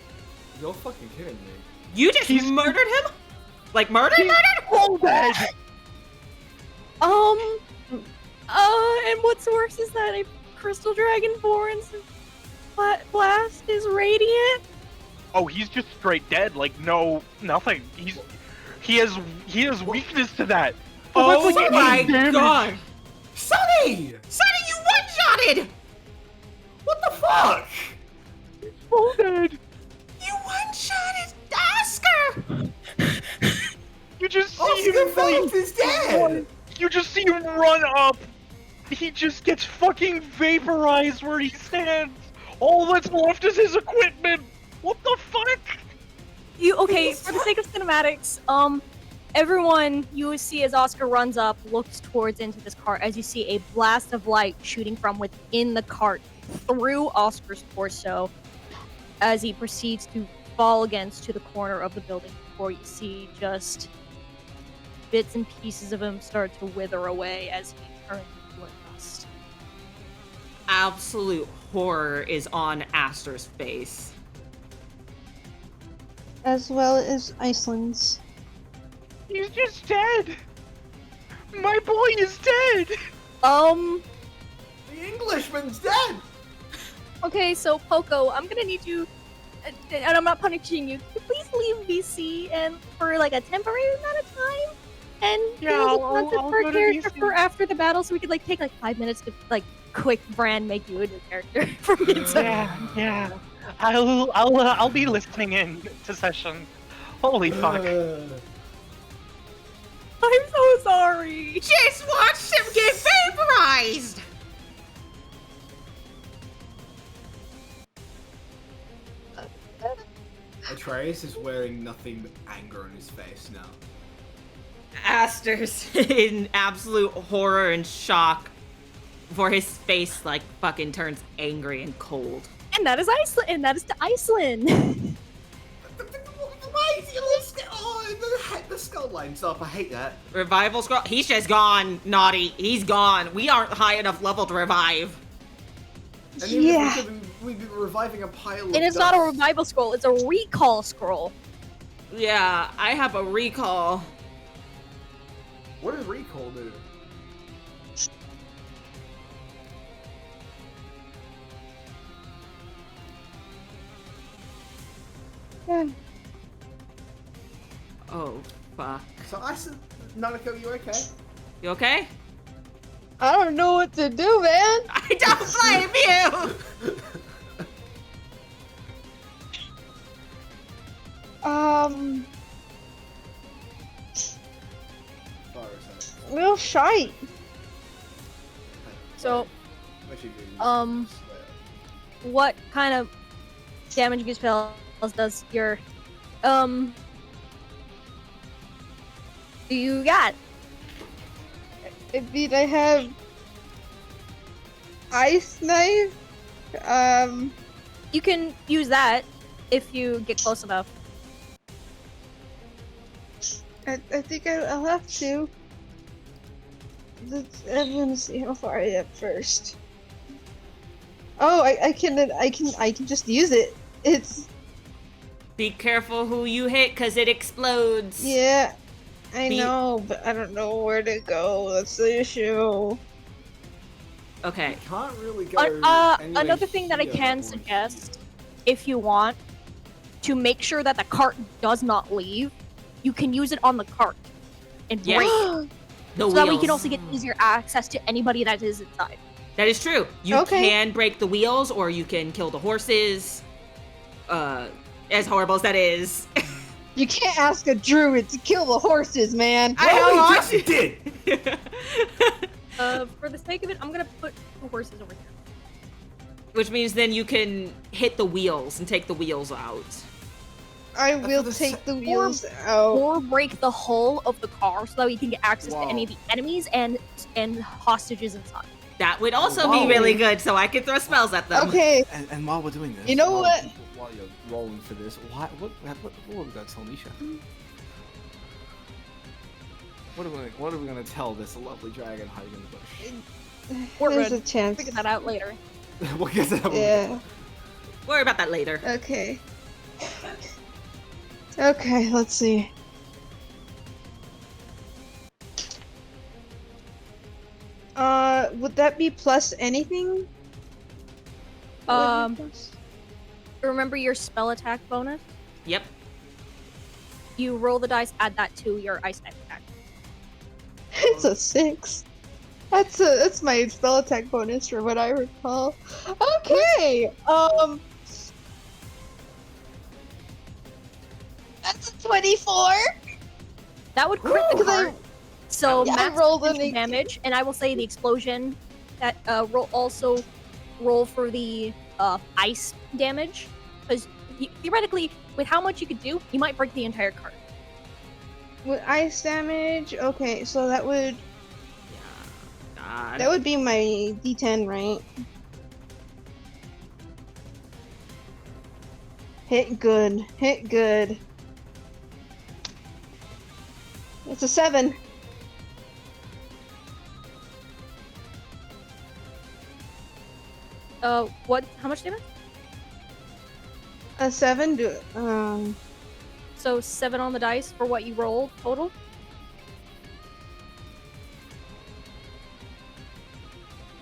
You're fucking kidding me. You just He's- murdered him? Like murdered? Oh, dead. And what's worse is that a Crystal Dragonborn's blast is radiant. Oh, he's just straight dead. Like nothing. He has weakness to that. Oh that's like my 80 damage. god! Sonny! Sonny, you one-shotted! What the fuck? Oh, dead. You one-shotted Oscar! You just see Oscar him Phillips is dead! You just see him run up. He just gets fucking vaporized where he stands. All that's left is his equipment. What the fuck? Okay, for the sake of cinematics, everyone you see as Oscar runs up looks towards into this cart as you see a blast of light shooting from within the cart through Oscar's torso as he proceeds to fall against to the corner of the building before you see just bits and pieces of him start to wither away as he turns into a dust. Absolute horror is on Aster's face. As well as Iceland's. He's just dead. My boy is dead. The Englishman's dead! Okay, so Poco, I'm gonna need you, and I'm not punishing you. Can you please leave VC and for like a temporary amount of time, and Yeah, give us a I'll concept go for a to character VC. for after the battle, so we could like take like 5 minutes to like quick brand make you a new character from inside. Yeah. I'll be listening in to session. Holy fuck. I'm so sorry. Just watched him get vaporized! Atreus is wearing nothing but anger on his face now. Aster's in absolute horror and shock before his face like fucking turns angry and cold. And that is Iceland. And that is to Iceland. Why is he listening? Oh, the skull lines up. I hate that. Revival scroll. He's just gone, naughty. He's gone. We aren't high enough level to revive. And even Yeah. if we've been reviving a pile of And it's not a dust. revival scroll; it's a recall scroll. Yeah, I have a recall. What does recall do? Yeah. Oh, fuck. So I said, Nanako, you okay? You okay? I don't know what to do, man. I don't blame you! Real shite. So, What you do? what kind of damage you spells does your do you got? I mean, I have ice knife. You can use that if you get close enough. I think I'll have to. I'm gonna see how far I am first. Oh, I can just use it. It's Be careful who you hit, cause it explodes. yeah, I Be- know, but I don't know where to go. That's the issue. Okay. Can't really go. anywhere Another thing that I here, can unfortunately. suggest, if you want, to make sure that the cart does not leave, you can use it on the cart and Yes. break it. The So that we wheels. can also get easier access to anybody that is inside. That is true. You Okay. can break the wheels, or you can kill the horses. As horrible as that is. You can't ask a druid to kill the horses, man. I know, Oh, I- yes, you did. For the sake of it, I'm gonna put the horses over here. Which means then you can hit the wheels and take the wheels out. I will the take the wheels out. Or break the hull of the car so that we can get access to any Wow. of the enemies and hostages inside. That would also be really good, so I could throw spells at them. Okay. And while we're doing this, You know what? While you're rolling for this, what are we gonna tell Nisha? What are we gonna tell this lovely dragon hiding in the bush? We're There's good. a chance. Figure that out later. We'll get to that one. Yeah. Worry about that later. Okay. Okay, let's see. Would that be plus anything? Remember your spell attack bonus? Yep. You roll the dice, add that to your ice knife attack. It's a 6. That's my spell attack bonus for what I recall. Okay. That's a 24. That would crit the Because card. So I max rolled an potential 18. damage, and I will say the explosion that roll for the ice damage, because theoretically, with how much you could do, you might break the entire card. With ice damage, okay, so that would God. be my D10, right? Hit good. Hit good. It's a 7. What? How much damage? A 7? So 7 on the dice for what you rolled total.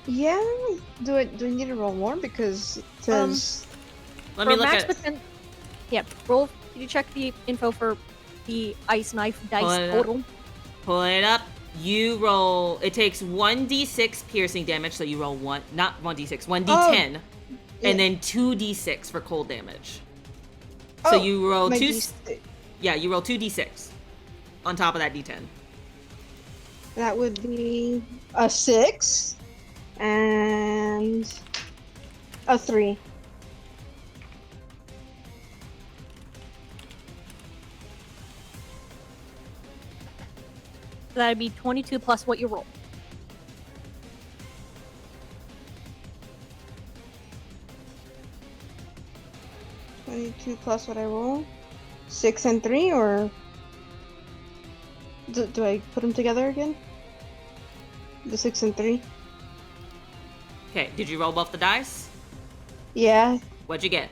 Yeah. Do I need to roll more because it says Let me For look max at. Yeah, roll. Did you check the info for the ice knife dice Pull it up. total? Pull it up. You roll. It takes 1d6 piercing damage, so you roll one, not 1d6, 1d10, yeah. and then 2d6 for cold damage. So Oh, you roll my two. D6. Yeah, you roll 2d6 on top of that d10. That would be a 6 and a 3. So that'd be 22 plus what you roll. $22 plus what I roll. 6 and 3, or do I put them together again? The 6 and 3. Okay, did you roll both the dice? Yeah. What'd you get?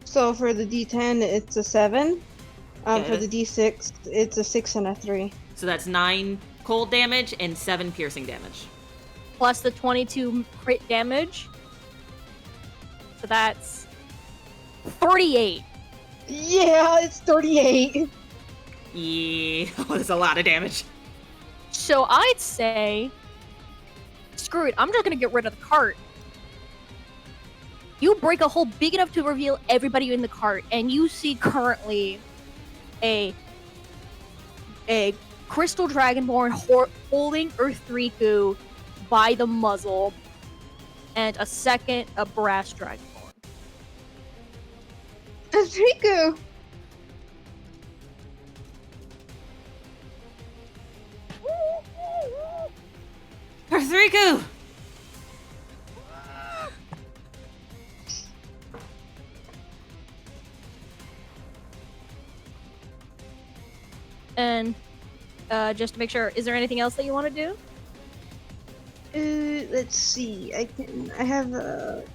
So for the D10, it's a 7. Okay, For the D6, it's a 6 and a 3. So that's 9 cold damage and 7 piercing damage. Plus the 22 crit damage. So that's 38. Yeah, it's 38. Yeah, that's a lot of damage. So I'd say, screw it, I'm just gonna get rid of the cart. You break a hole big enough to reveal everybody in the cart, and you see currently a crystal dragonborn holding Earth Riku by the muzzle, and a brass dragonborn. That's Riku. Riku! And just to make sure, is there anything else that you want to do? Let's see. I have I'm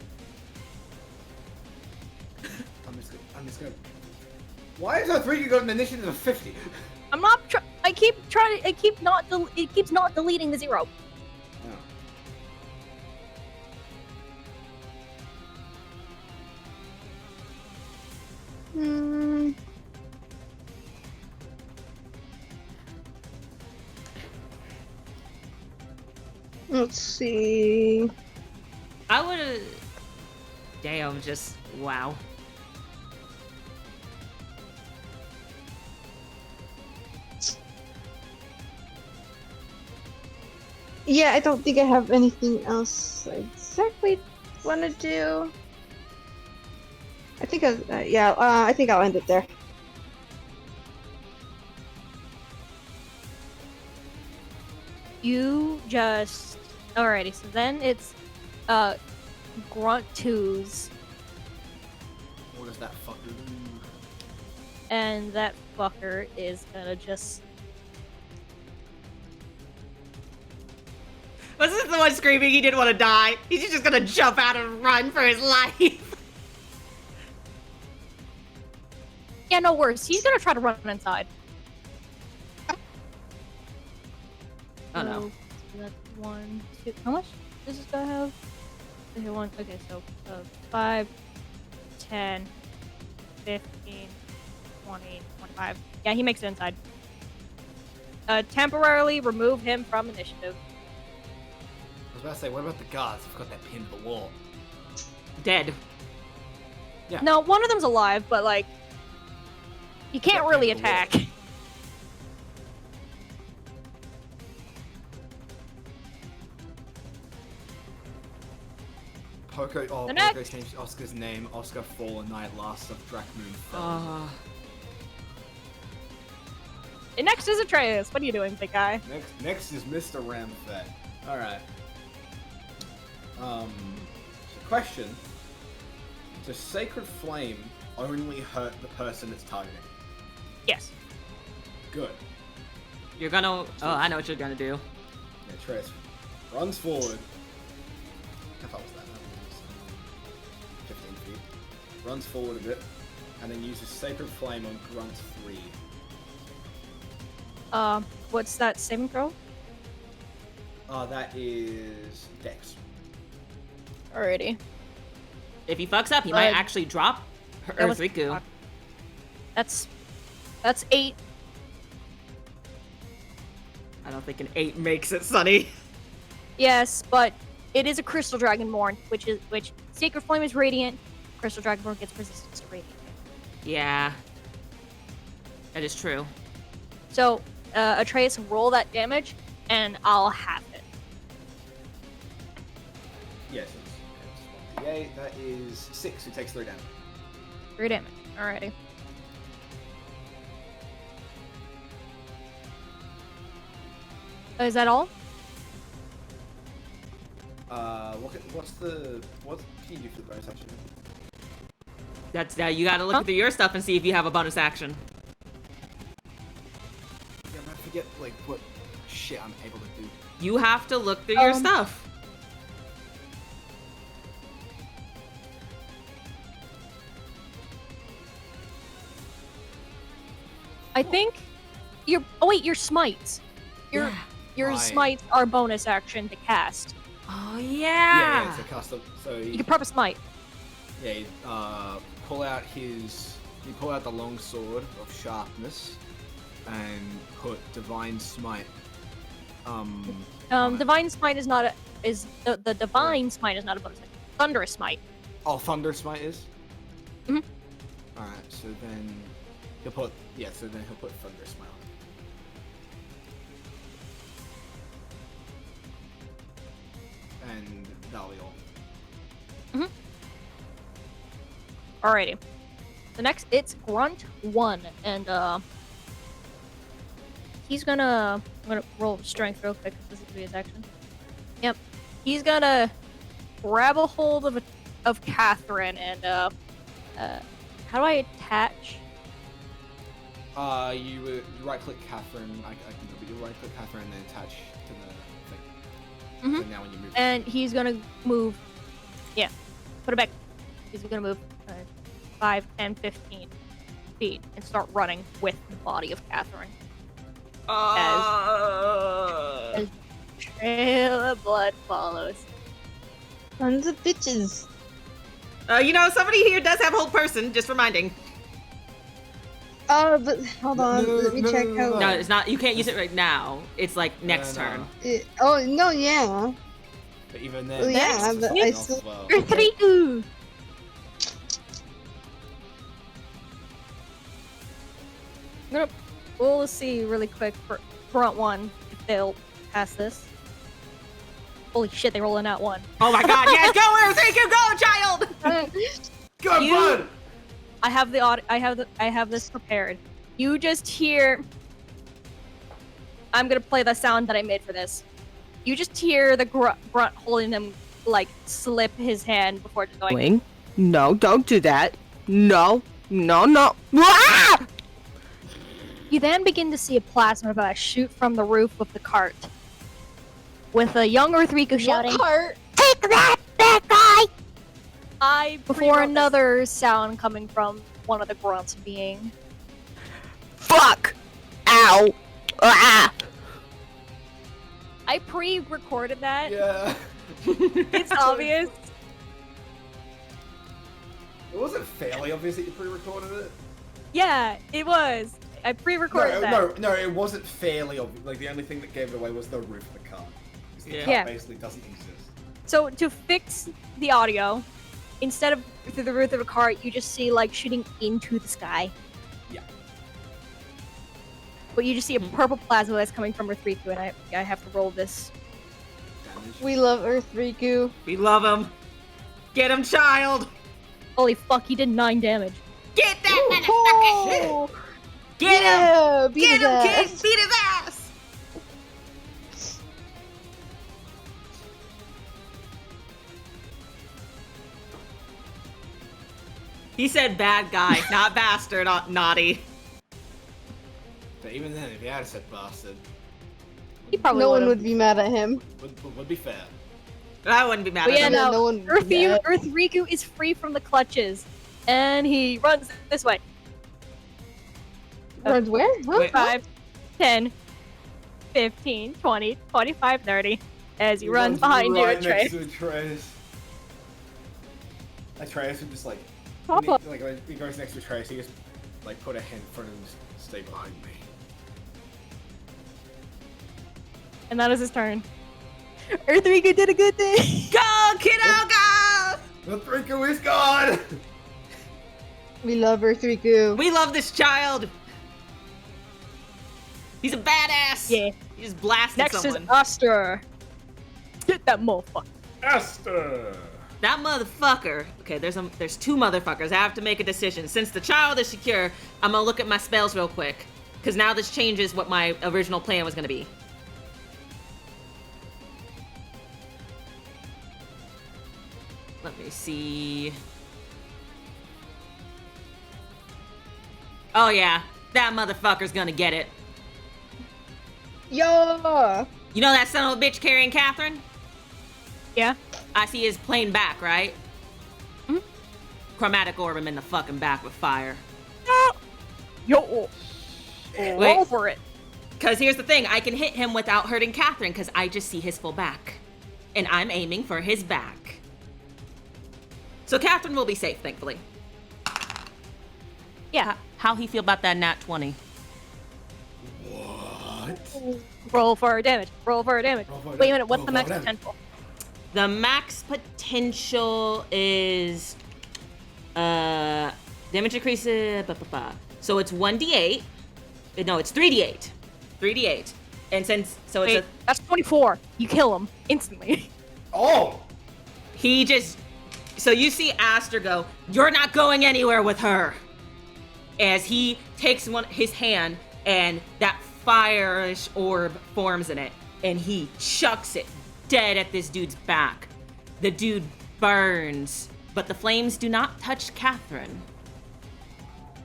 just gonna. Why is our 3 got an initiative of 50? I'm not. I keep trying. It keeps not deleting the 0. Let's see. I would've... Damn, just... Wow. Yeah, I don't think I have anything else I exactly want to do. I think I think I'll end it there. You just Alrighty, so then it's Grunt 2's, What does that fucker do? and that fucker is gonna just. Was this the one screaming he didn't want to die? He's just gonna jump out and run for his life. Yeah, no worse. He's gonna try to run inside. Oh no. So that's 1, 2. How much does this guy have? Okay, okay, so 5, 10, 15, 20, 25. Yeah, he makes it inside. Temporarily remove him from initiative. I was about to say, what about the guards? I've got that pinned to the wall. Dead. Yeah. No, one of them's alive, but like, he can't Got really pinned to the wall. attack. Poco, oh, The Poco next- changed Oscar's name. Oscar Fallen Knight, last of Drakmoon fell. And next is Atreus. What are you doing, big guy? Next is Mr. Ramfet. Alright. Question. Does Sacred Flame only hurt the person it's targeting? Yes. Good. You're gonna. Oh, I know what you're gonna do. Yeah, Trace runs forward. How far was that? That was 15 feet. Runs forward a bit, and then uses Sacred Flame on Grunt 3. What's that saving throw? That is Dex. Alrighty. If he fucks up, he might Uh, actually drop that was- Riku. That's 8. I don't think an 8 makes it, Sonny. Yes, but it is a Crystal Dragonborn, which Sacred Flame is radiant. Crystal Dragonborn gets resistance to radiant. Yeah. That is true. So, Atreus, roll that damage, and I'll have it. Yes, it's 1d8. That is 6, who takes 3 damage. 3 damage. Alrighty. Is that all? What can you do for the bonus action? That's now you gotta look through your stuff and see if you have a bonus action. Yeah, I forget, like, what shit I'm able to do. You have to look through your stuff. I think your your smites. Your Right. smites are bonus action to cast. Oh Yeah, yeah. so cast up. So You you, can purpose smite. yeah, you, pull out his. You pull out the long sword of sharpness, and put divine smite. on it. Divine smite is not the divine smite is not a bonus action. Thunderous smite. Oh, thunder smite is. Mhm. All right, so then he'll put thunder smite. On. And that'll be all. Alrighty. The next, it's Grunt 1, and he's gonna. I'm gonna roll strength real quick because this is gonna be his action. Yep. He's gonna grab a hold of Catherine and how do I attach? You right click Catherine. I can do, but you right click Catherine and then attach to the thing. So now when you move. And he's gonna move. Yeah. Put it back. He's gonna move 5, 10, 15 feet and start running with the body of Catherine. As trail of blood follows. Sons of bitches. You know, somebody here does have hold person. Just reminding. But hold on. No, Let me no, check no, how. no. No, it's not. You can't use it right now. It's like next No. turn. Oh no, yeah. But even then, Well, yeah, it's but something I else still- as well. Riku! I'm gonna we'll see really quick for Grunt 1 if they'll pass this. Holy shit, they rolling out 1. Oh my God! Yes, go where think you go, child. Go, You- bud! I have this prepared. You just hear I'm gonna play the sound that I made for this. You just hear the grunt holding him, like, slip his hand before just going. No, don't do that. No. Ah! You then begin to see a plasma blast shoot from the roof of the cart, with a young Earth Riku shouting, Cart. "Take that, bad guy!" Before another sound coming from one of the grunts being, Fuck! Ow! Ah! I pre-recorded that. Yeah. It's obvious. It wasn't fairly obvious that you pre-recorded it. Yeah, it was. I pre-recorded that. No, it wasn't fairly obvious. Like, the only thing that gave it away was the roof of the car. 'Cause the Yeah. car Yeah. basically doesn't exist. So to fix the audio, instead of through the roof of a car, you just see like shooting into the sky. Yeah. But you just see a purple plasma that's coming from Earth Riku, and I have to roll this. Damage. We love Earth Riku. We love him. Get him, child. Holy fuck, he did 9 damage. Get that motherfucker. Oh, Get him. yeah, beat Get his him, kid. ass. Beat his ass. He said bad guy, not bastard, naughty. But even then, if he had said bastard, He probably No one would've. would be mad at him. would be fair. I wouldn't be mad But at yeah, him. no, no one would Earth, be mad. Earth Riku is free from the clutches, and he runs this way. Runs where? Huh? Wait. 5, 10, 15, 20, 25, 30, as he runs behind you, right Atreus. next to Atreus. Atreus would just like, Pop when up. he, like when he goes next to Atreus, he just like put a hand in front of him and stay behind me. And that is his turn. Earth Riku did a good thing. Go, kiddo, go! The Riku is gone! We love Earth Riku. We love this child. He's a badass. Yeah. He just blasted Next someone. is Astor. Get that motherfucker. Esther! That motherfucker. Okay, there's 2 motherfuckers. I have to make a decision. Since the child is secure, I'm gonna look at my spells real quick. Because now this changes what my original plan was gonna be. Let me see. Oh yeah, that motherfucker's gonna get it. Yo! You know that son of a bitch carrying Catherine? Yeah. I see his plane back, right? Mhm. Chromatic orb him in the fucking back with fire. Yo. Wait. Roll for it. Because here's the thing, I can hit him without hurting Catherine because I just see his full back. And I'm aiming for his back. So Catherine will be safe, thankfully. Yeah. How he feel about that nat 20? What? Roll for damage. Roll for damage. Roll for Wait a damage. minute. What's Roll the for max damage. potential? The max potential is damage increases. So it's 1d8. No, it's 3d8. 3d8. And since so it's Wait, that's 24. You kill him instantly. Oh! he just so you see Aster go, "You're not going anywhere with her." As he takes his hand and that fire-ish orb forms in it, and he chucks it dead at this dude's back. The dude burns, but the flames do not touch Catherine.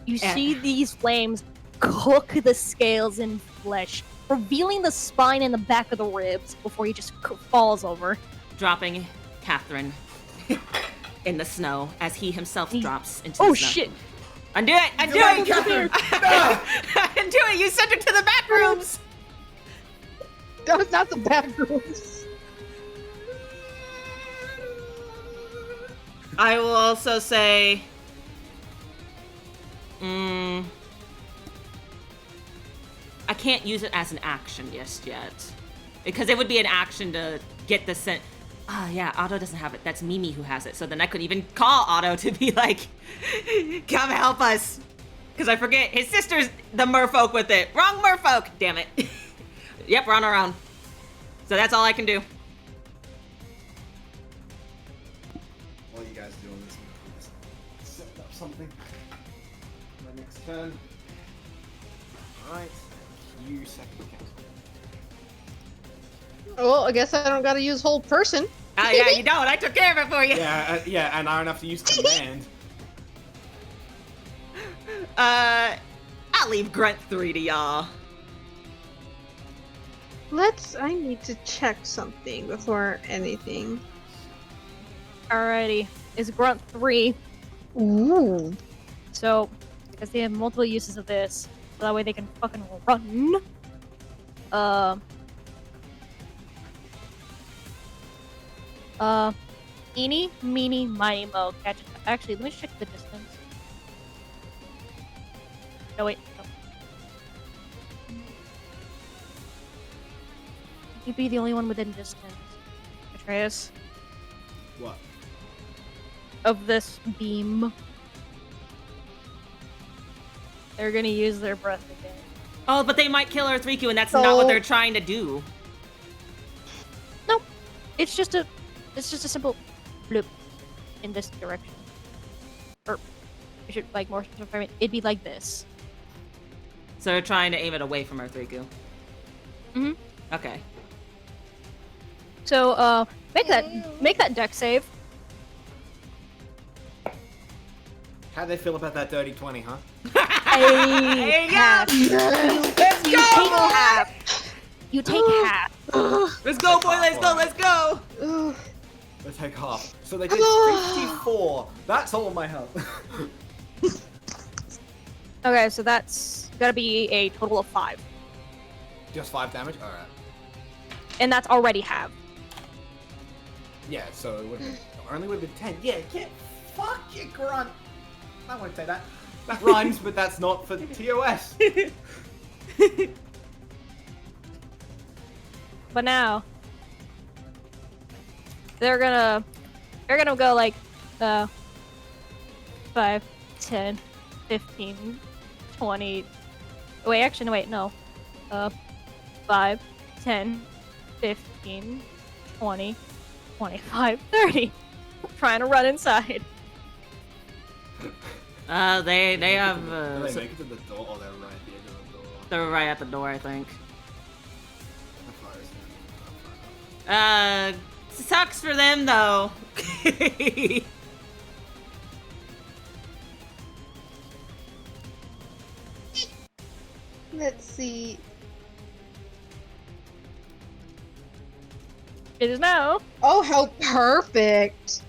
You Eh. see these flames cook the scales in flesh, revealing the spine and the back of the ribs before he just falls over. Dropping Catherine in the snow as he himself drops into Oh the snow. shit! Undo it! Undo it! Catherine! Undo it! You sent her to the back rooms! That was not the back rooms. I will also say... I can't use it as an action just yet. Because it would be an action to get the scent. Ah, yeah, Otto doesn't have it. That's Mimi who has it. So then I could even call Otto to be like, come help us. Because I forget, his sister's the merfolk with it. Wrong merfolk! Damn it. Yep, we're on our own. So that's all I can do. While you guys are doing this, I'm just setting up something. My next turn. Alright. You second council. Well, I guess I don't gotta use hold person. Oh yeah, you don't. I took care of it for you. Yeah, and I don't have to use command. I'll leave Grunt 3 to y'all. I need to check something before anything. Alrighty. Is Grunt 3. Ooh. So, because they have multiple uses of this, so that way they can fucking run. Eeny, meeny, miny, mo, catch it. Actually, let me check the distance. No, wait. No. You'd be the only one within distance, Atreus, What? of this beam. They're gonna use their breath again. Oh, but they might kill R3Q, and that's not what So- they're trying to do. Nope. It's just a simple bloop in this direction. Or I should like more specific. It'd be like this. So they're trying to aim it away from R3Q. Mhm. Okay. So make that deck save. How'd they feel about that dirty 20, huh? There you go. Let's You go. take half. You take half. Let's go, boy. Let's go. Let's go. Ugh. Let's take half. So they did Ah. 54. That's all of my health. Okay, so that's gotta be a total of 5, Just 5 damage? Alright. and that's already half. Yeah, so it would only would have been 10. Yeah, get fuck you, grunt. I won't say that. That rhymes, but that's not for TOS. But now they're gonna go like 5, 10, 15, 20. Wait, actually, no, wait, no. 5, 10, 15, 20, 25, 30. Trying to run inside. They have. Do they make it to the door? Oh, they're right at the edge of the door. They're right at the door, I think. How far is that? Sucks for them though. Let's see. It is now. Oh, how perfect!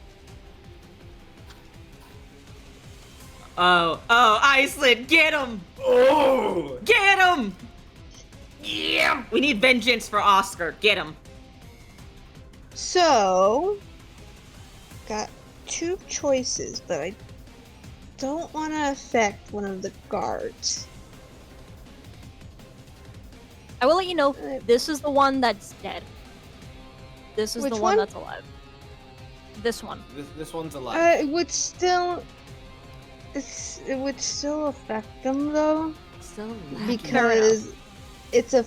Oh, Iceland, get him! Oh! Get him! Yeah! We need vengeance for Oscar. Get him. So, got 2 choices, but I don't want to affect one of the guards. I will let you know, this is the one that's dead. This is Which the one? one that's alive. This one. This one's alive. It would still. It would still affect them though, So because it's a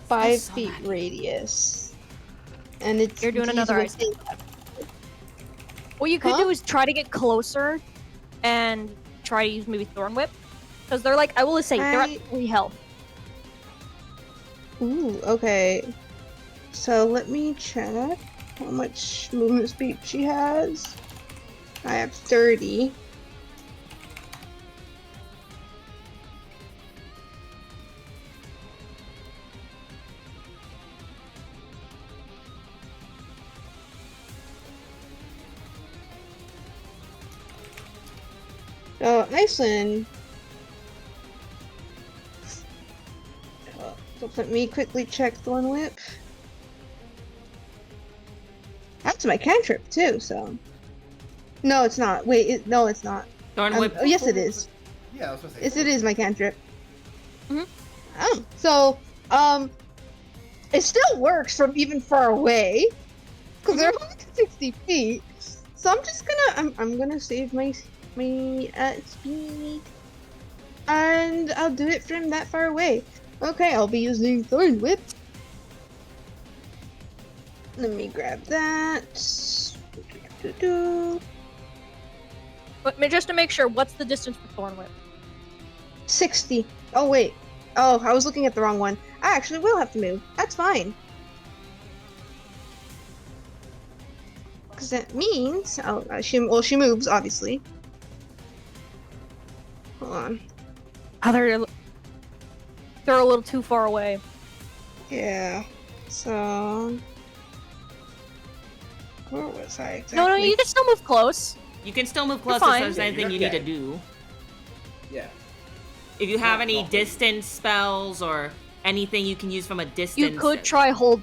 5 so feet laggy. radius, and it's. You're doing these another would ice. be- What you could Huh? do is try to get closer and try to use maybe Thorn Whip. Because they're like, I will say, they're I- at 3 health. Ooh, okay. So let me check how much movement speed she has. I have 30. Oh, Iceland. So let me quickly check Thorn Whip. That's my cantrip too, so. No, it's not. Wait, no, it's not. Thorn Whip. Oh, yes, it is. Yeah, I was gonna say. Yes, it is my cantrip. Mhm. Oh, so, it still works from even far away, because they're only 60 feet. So I'm just gonna, I'm gonna save my speed, and I'll do it from that far away. Okay, I'll be using Thorn Whip. Let me grab that. But just to make sure, what's the distance for Thorn Whip? 60. Oh, wait. Oh, I was looking at the wrong one. I actually will have to move. That's fine. Because that means, she moves, obviously. Hold on. Oh, they're a little too far away. Yeah. So, where was I exactly? No, you can still move close. You can still move You're close if fine. there's Yeah, anything you you're need to okay. do. Yeah. If you have Not- any not really. distance spells or anything you can use from a distance. You could try hold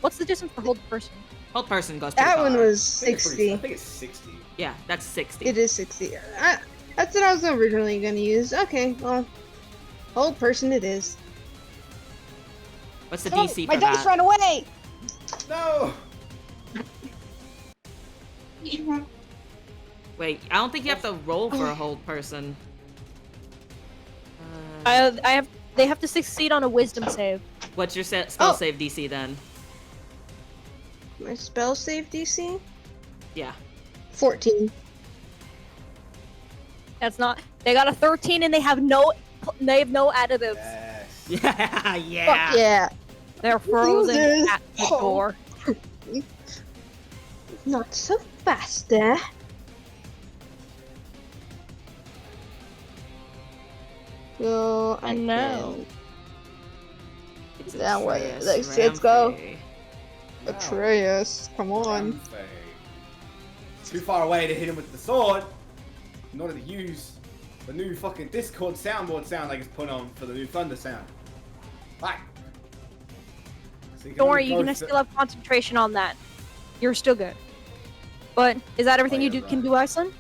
what's the distance for hold person? Hold person goes pretty That far. one was I think it's pretty- 60. I think it's 60. Yeah, that's 60. It is 60. That's what I was originally gonna use. Okay, well, hold person it is. What's the Oh, DC my for dice that? ran away! No! Wait, I don't think you have to roll for a hold person. They have to succeed on a wisdom save. What's your spell Oh. save DC then? My spell save DC? Yeah. 14. That's not. They got a 13 and they have no additives. Yes. Yeah, yeah. Fuck yeah. They're frozen Losers. at the door. Not so fast there. So, I know. It's That way, Atreus let's go. Ramphe. Atreus, come on. Ramphe. Too far away to hit him with the sword. In order to use the new fucking Discord soundboard sound like it's put on for the new Thunder sound. Right. So you can Don't worry, only you go can th- still have concentration on that. You're still good. But is that everything Oh, you yeah, can right. do, Iceland?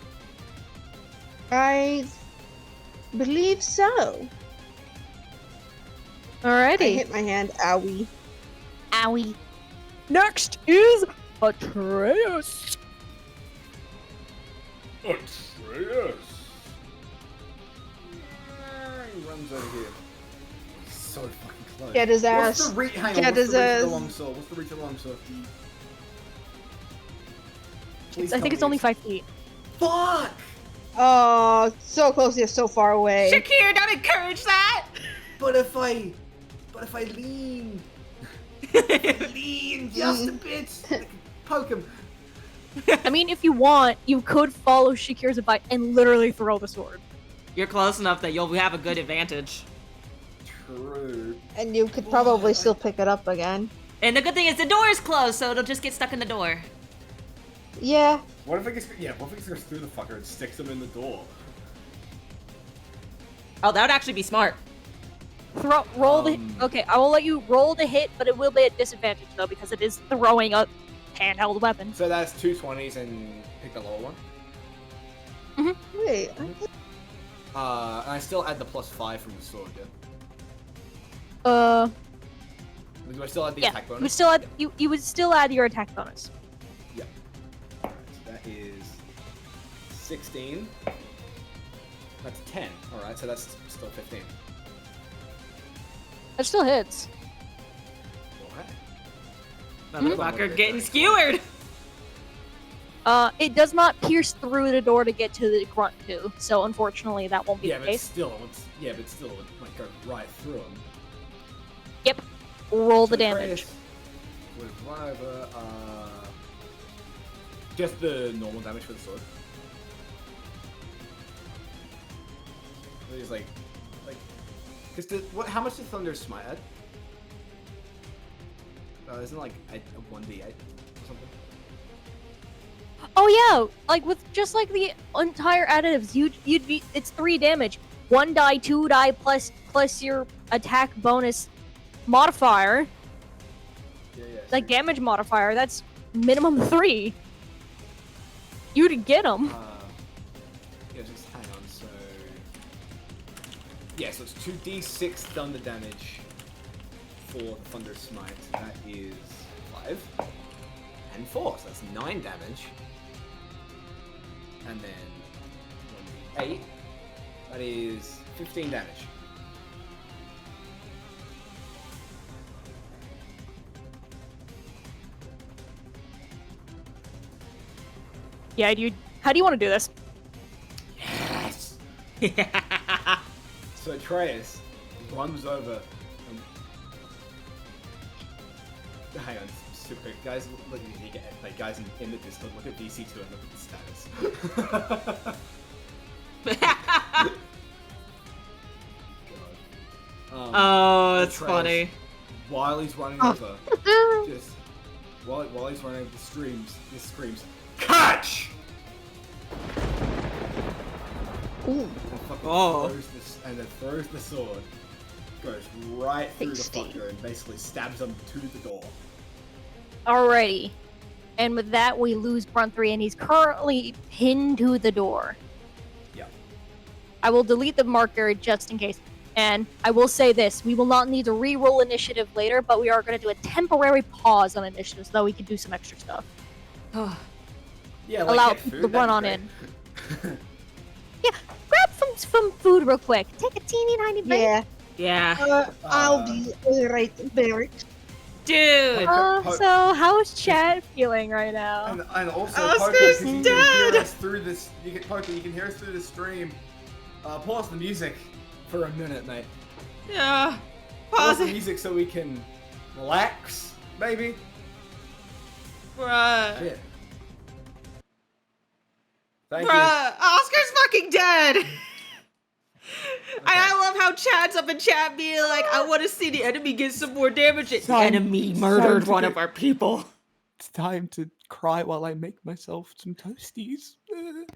I believe so. I Alrighty. hit my hand, owie. Owie. Next is Atreus. Atreus. He runs over here. He's so fucking close. Get his What's ass. the reach? Hang on. Get What's his the reach of the ass. longsword? What's the reach of the longsword? Please I tell think me it's only 5 feet. Fuck! Oh, so close yet so far away. Shakir, don't encourage that! But if I lean, lean just a bit, I could poke him. I mean, if you want, you could follow Shakir's advice and literally throw the sword. You're close enough that you'll have a good advantage. True. And you could probably still pick it up again. And the good thing is the door is closed, so it'll just get stuck in the door. Yeah. What if it just goes through the fucker and sticks him in the door? Oh, that would actually be smart. Roll the. Okay, I will let you roll the hit, but it will be at disadvantage though because it is throwing a handheld weapon. So that's 2 20s and pick the lower one. Wait. And I still add the +5 from the sword, yeah? Do I still add the Yeah, attack you would bonus? still add you would still add your attack bonus. Yeah. Alright, so that is 16. That's 10. Alright, so that's still 15. That still hits. Alright. Motherfucker getting skewered! It does not pierce through the door to get to the grunt too, so unfortunately that won't be Yeah, the but case. still, it might go right through him. Yep. Roll So the damage. Atreus would run over, just the normal damage for the sword. So he's like, cause how much did Thunder Smite add? Isn't it like a 1d8 or something? Oh yeah, like with just like the entire additives, you'd be it's 3 damage. 1 die, 2 die plus your attack bonus modifier, Yeah. like damage modifier. That's minimum 3. You'd get them. Yeah, just hang on. So yeah, so it's 2d6 thunder damage for the Thunder Smite. That is 5 and 4, so that's 9 damage. And then 1d8. That is 15 damage. Yeah, dude. How do you want to do this? Yes. So Atreus runs over. Hang on. super quick, guys. Look, like guys in the Discord, look at VC2 and look at the status. God. Oh, that's Betrayals. funny. While he's running over, just while he's running over, this screams, catch! Ooh. And fucking Oh. throws the sword, goes right through Tasty. the fucker and basically stabs him to the door. Alrighty. And with that, we lose Brunt 3, and he's currently pinned to the door. Yeah. I will delete the marker just in case. And I will say this, we will not need to re-roll initiative later, but we are going to do a temporary pause on initiative so that we can do some extra stuff. Yeah, Allow get food, people to run on that'd in. Yeah, grab some food real quick. Take a teeny tiny bite. Yeah. Yeah. I'll be right back. Dude. So how's Chad feeling right now? And also, Oscar's Poker, 'cause you can dead! hear us through this. Poker, you can hear us through the stream. Pause the music for a minute, mate. Yeah. Pause Pause the it. music so we can relax, maybe. Bruh. Yeah. Thank you. Bruh. Oscar's fucking dead. And I love how Chad's up in chat being like, I want to see the enemy get some more damage. The enemy murdered one of our people. It's time to cry while I make myself some toasties. I'm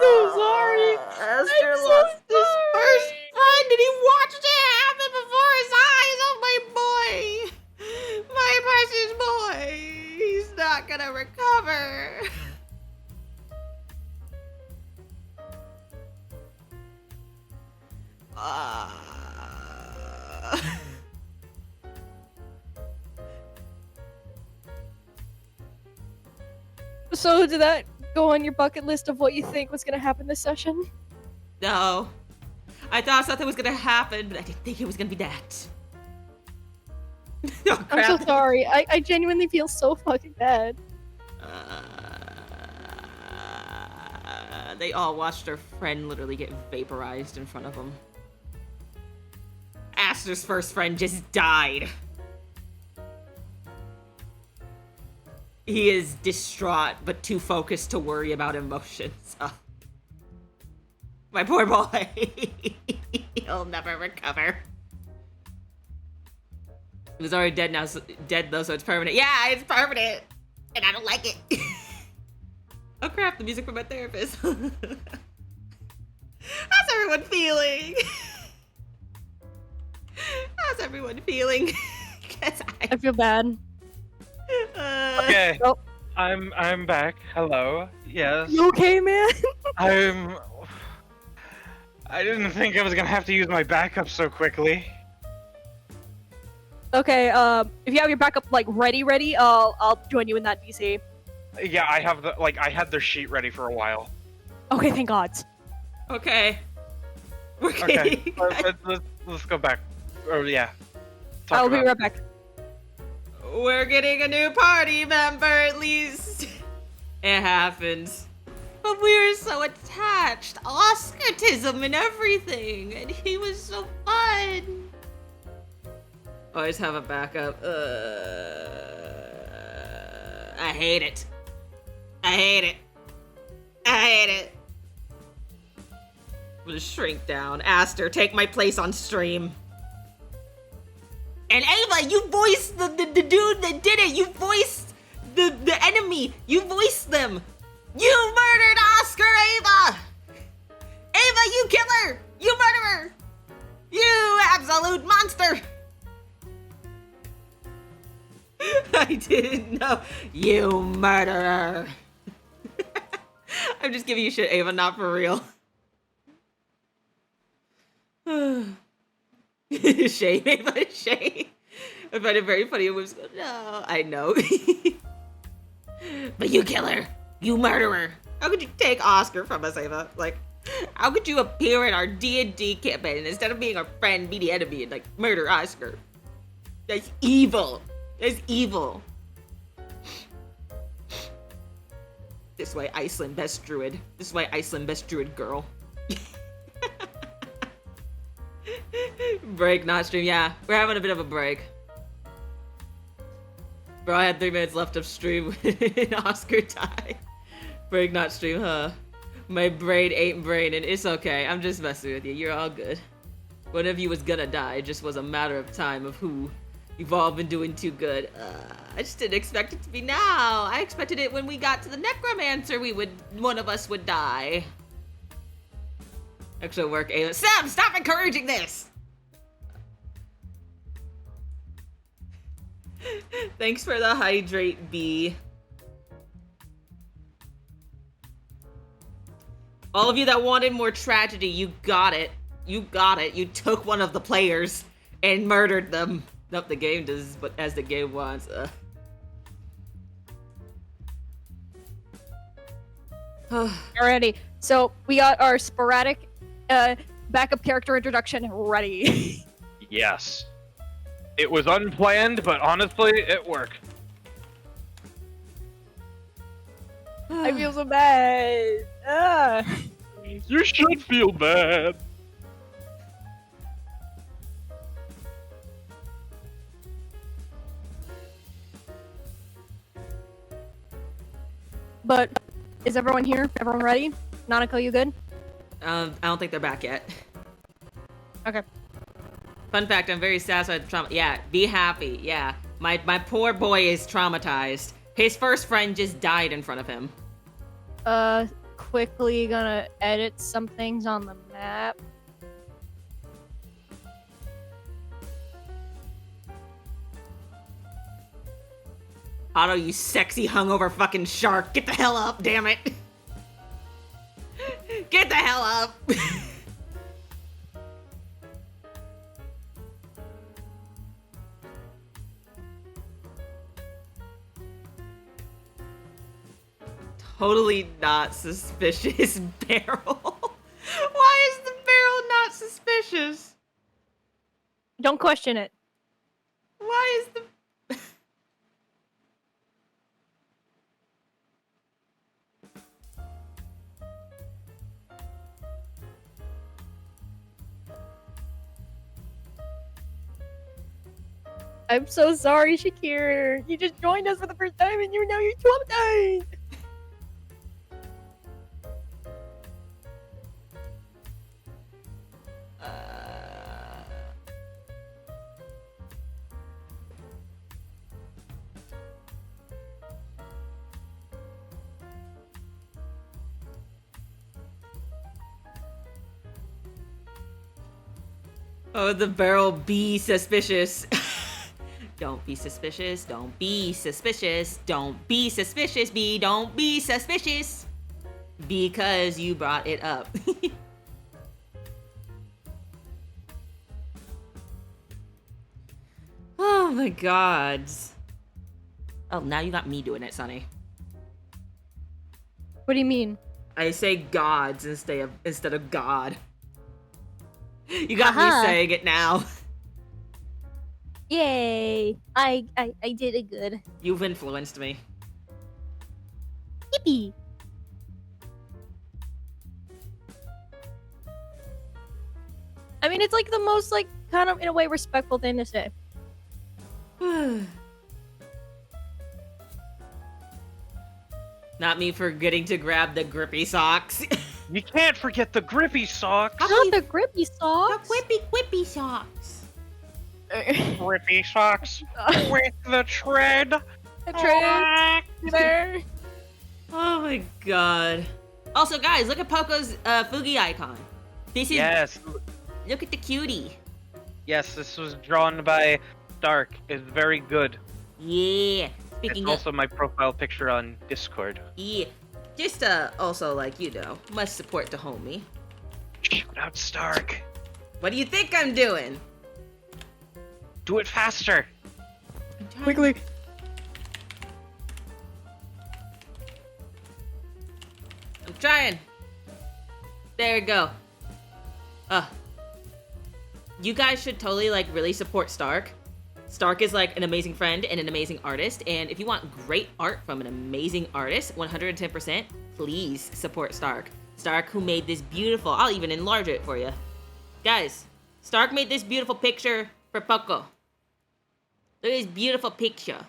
so sorry. Esther lost his first friend and he watched it happen before his eyes. Oh, my boy. My precious boy. He's not gonna recover. So did that go on your bucket list of what you think was going to happen this session? No. I thought something was gonna happen, but I didn't think it was gonna be that. Oh, I'm so crap. sorry. I genuinely feel so fucking bad. They all watched their friend literally get vaporized in front of them. Aster's first friend just died. He is distraught, but too focused to worry about emotions. Oh. My poor boy. He'll never recover. He was already dead now, dead though, so it's permanent. Yeah, it's permanent, and I don't like it. Oh crap! The music from my therapist. How's everyone feeling? How's everyone feeling? 'Cause I feel bad. Okay. Oh. I'm back. Hello. Yes. You okay, man? I didn't think I was gonna have to use my backup so quickly. Okay, if you have your backup like ready, I'll join you in that DC. Yeah, I have I had their sheet ready for a while. Okay, thank God. Okay. Okay. Let's go back. Oh yeah. Talk I'll be about right back. We're getting a new party member, at least. It happens. But we were so attached. Oscartism and everything. And he was so fun. Always have a backup. I hate it. I hate it. I hate it. I'm gonna shrink down. Aster, take my place on stream. And Ava, you voiced the dude that did it. You voiced the enemy. You voiced them. You murdered Oscar, Ava. Ava, you killer. You murderer. You absolute monster. I didn't know. You murderer. I'm just giving you shit, Ava, not for real. Shame, Ava, shame. I find it very funny. It was, no, I know. But you killer. You murderer. How could you take Oscar from us, Ava? Like, how could you appear in our D&D campaign and instead of being our friend, be the enemy and, like, murder Oscar? That's evil. That's evil. This way, Iceland, best druid. This is why Iceland, best druid girl. Break, not stream. Yeah, we're having a bit of a break. Bro, I had 3 minutes left of stream when Oscar died. Break not stream, huh? My brain ain't braining. It's okay. I'm just messing with you. You're all good. One of you was gonna die. It just was a matter of time of who. You've all been doing too good. I just didn't expect it to be now. I expected it when we got to the necromancer. One of us would die. Actually work, Ayla. Sam, stop encouraging this! Thanks for the hydrate, B. All of you that wanted more tragedy, you got it. You got it. You took one of the players and murdered them. Nope, the game does, but as the game wants. Alrighty, so we got our sporadic backup character introduction ready. Yes. It was unplanned, but honestly, it worked. I feel so bad. You should feel bad. But is everyone here? Everyone ready? Nanako, you good? I don't think they're back yet. Okay. Fun fact, I'm very satisfied with trauma. Yeah, be happy. Yeah. My poor boy is traumatized. His first friend just died in front of him. Quickly gonna edit some things on the map. Otto, you sexy hungover fucking shark. Get the hell up, damn it. Get the hell up. Totally not suspicious barrel. Why is the barrel not suspicious? Don't question it. Why is the... I'm so sorry, Shakir. You just joined us for the first time and you're traumatized. Oh, the barrel be suspicious. Don't be suspicious. Don't be suspicious. Don't be suspicious, B. Don't be suspicious. Because you brought it up. Oh my god. Oh, now you got me doing it, Sonny. What do you mean? I say gods instead of God. You got me saying it now. Yay! I did it good. You've influenced me. Yippee! I mean, it's like the most, like, kind of, in a way, respectful thing to say. Not me forgetting to grab the grippy socks. You can't forget the grippy socks. Not the grippy socks. The whippy socks. Grippy socks with the tread. There. Oh my god. Also, guys, look at Poco's Fugi icon. This is... Yes. Look at the cutie. Yes, this was drawn by Stark. It's very good. Yeah. Speaking It's also my profile picture on Discord. Yeah. Just, also, like, you know, must support the homie. Shout out Stark. What do you think I'm doing? Do it faster. Quickly. I'm trying. There you go. You guys should totally, like, really support Stark. Stark is, like, an amazing friend and an amazing artist, and if you want great art from an amazing artist, 110%, please support Stark. Stark, who made this beautiful... I'll even enlarge it for you. Guys, Stark made this beautiful picture for Poco. Look at this beautiful picture.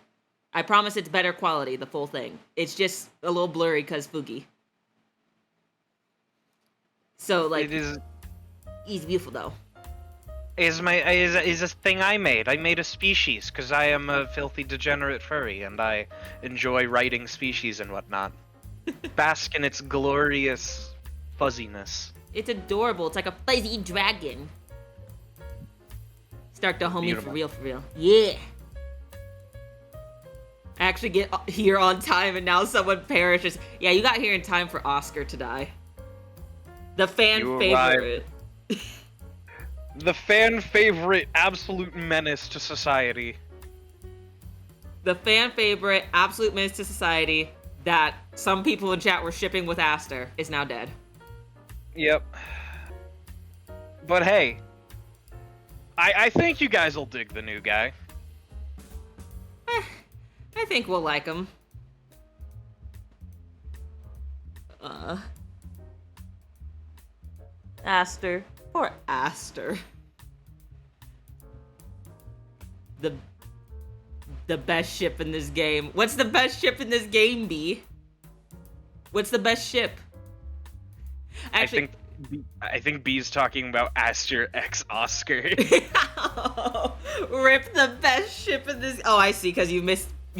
I promise it's better quality, the full thing. It's just a little blurry because Fuki. So, like, It is he's beautiful, though. is a thing I made. I made a species because I am a filthy degenerate furry and I enjoy writing species and whatnot. Bask in its glorious fuzziness. It's adorable. It's like a fuzzy dragon. Start the homie Beautiful. for real, for real. Yeah. I actually get here on time and now someone perishes. Yeah, you got here in time for Oscar to die. The fan You favorite. The fan favorite absolute menace to society. The fan favorite, absolute menace to society that some people in chat were shipping with Aster is now dead. Yep. But hey, I think you guys will dig the new guy. I think we'll like him. Aster. Or Aster. The best ship in this game. What's the best ship in this game, B? What's the best ship? Actually, I think B's talking about Aster X Oscar. Rip the best ship in this. Oh, I see, because you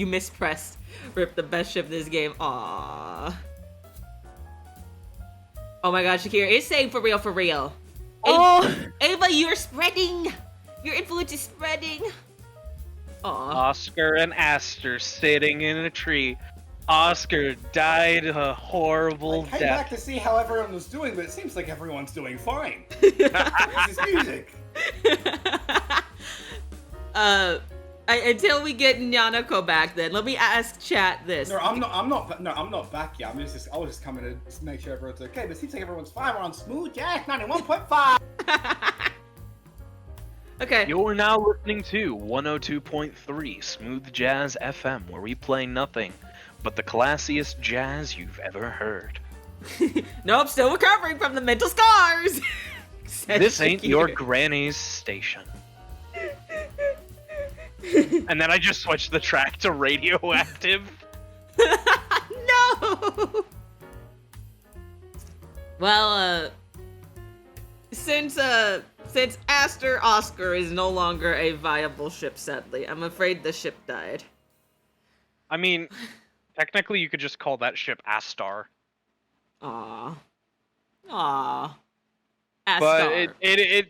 mispressed. Rip the best ship in this game. Aww. Oh my god, Shakira is saying for real, for real. Oh. Ava, you're spreading. Your influence is spreading. Aw. Oscar and Aster sitting in a tree. Oscar died a horrible I came death. back to see how everyone was doing, but it seems like everyone's doing fine. This is music. Until we get Nyanako back, then let me ask chat this. No, I'm not back yet. I was just coming to make sure everyone's okay. But it seems like everyone's fine. We're on Smooth Jazz 91.5. Okay. You're now listening to 102.3 Smooth Jazz FM, where we play nothing but the classiest jazz you've ever heard. Nope, still recovering from the mental scars. Said This ain't your Shakira. granny's station. And then I just switched the track to Radioactive. No. Well, since Aster Oscar is no longer a viable ship, sadly, I'm afraid the ship died. I mean, technically you could just call that ship Astar. Aww. Aww. Astar. But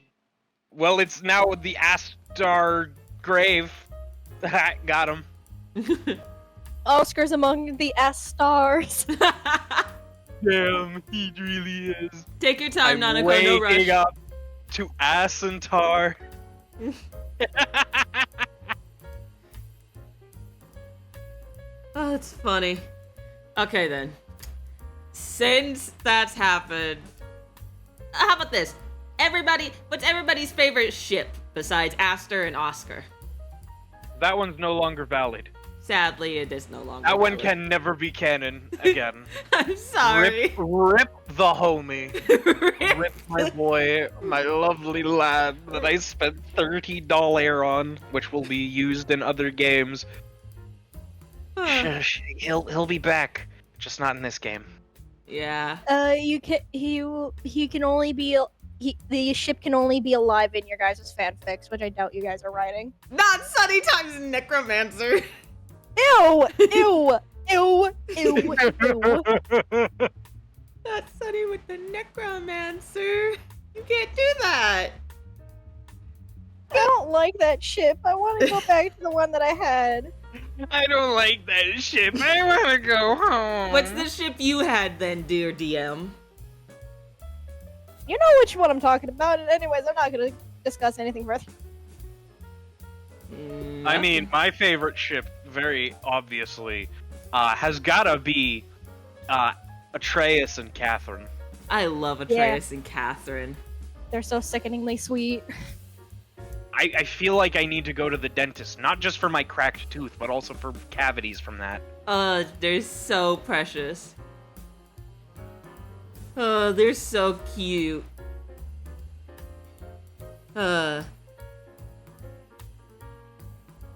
well, it's now the Astar grave. Got him. Oscar's among the S stars. Damn, he really is. Take your time, I'm Nanako, no rush. waking up to Asentar. Oh, it's funny. Okay, then. Since that's happened, how about this? What's everybody's favorite ship besides Aster and Oscar? That one's no longer valid. Sadly, it is no longer. That one valid. can never be canon again. I'm sorry. Rip the homie. Rip my boy, my lovely lad that I spent $30 on, which will be used in other games. Shush, he'll be back, just not in this game. Yeah. He can only be the ship can only be alive in your guys' fanfics, which I doubt you guys are writing. Not Sunny Times Necromancer. Ew! Ew! Ew! Ew! Ew! Not Sunny with the Necromancer. You can't do that. I don't like that ship. I want to go back to the one that I had. I don't like that ship. I want to go home. What's the ship you had then, dear DM? You know which one I'm talking about. And anyways, I'm not gonna discuss anything further. I mean, my favorite ship, very obviously, has gotta be Atreus and Catherine. I love Atreus and Catherine. They're so sickeningly sweet. I feel like I need to go to the dentist, not just for my cracked tooth, but also for cavities from that. They're so precious. Oh, they're so cute. Oh,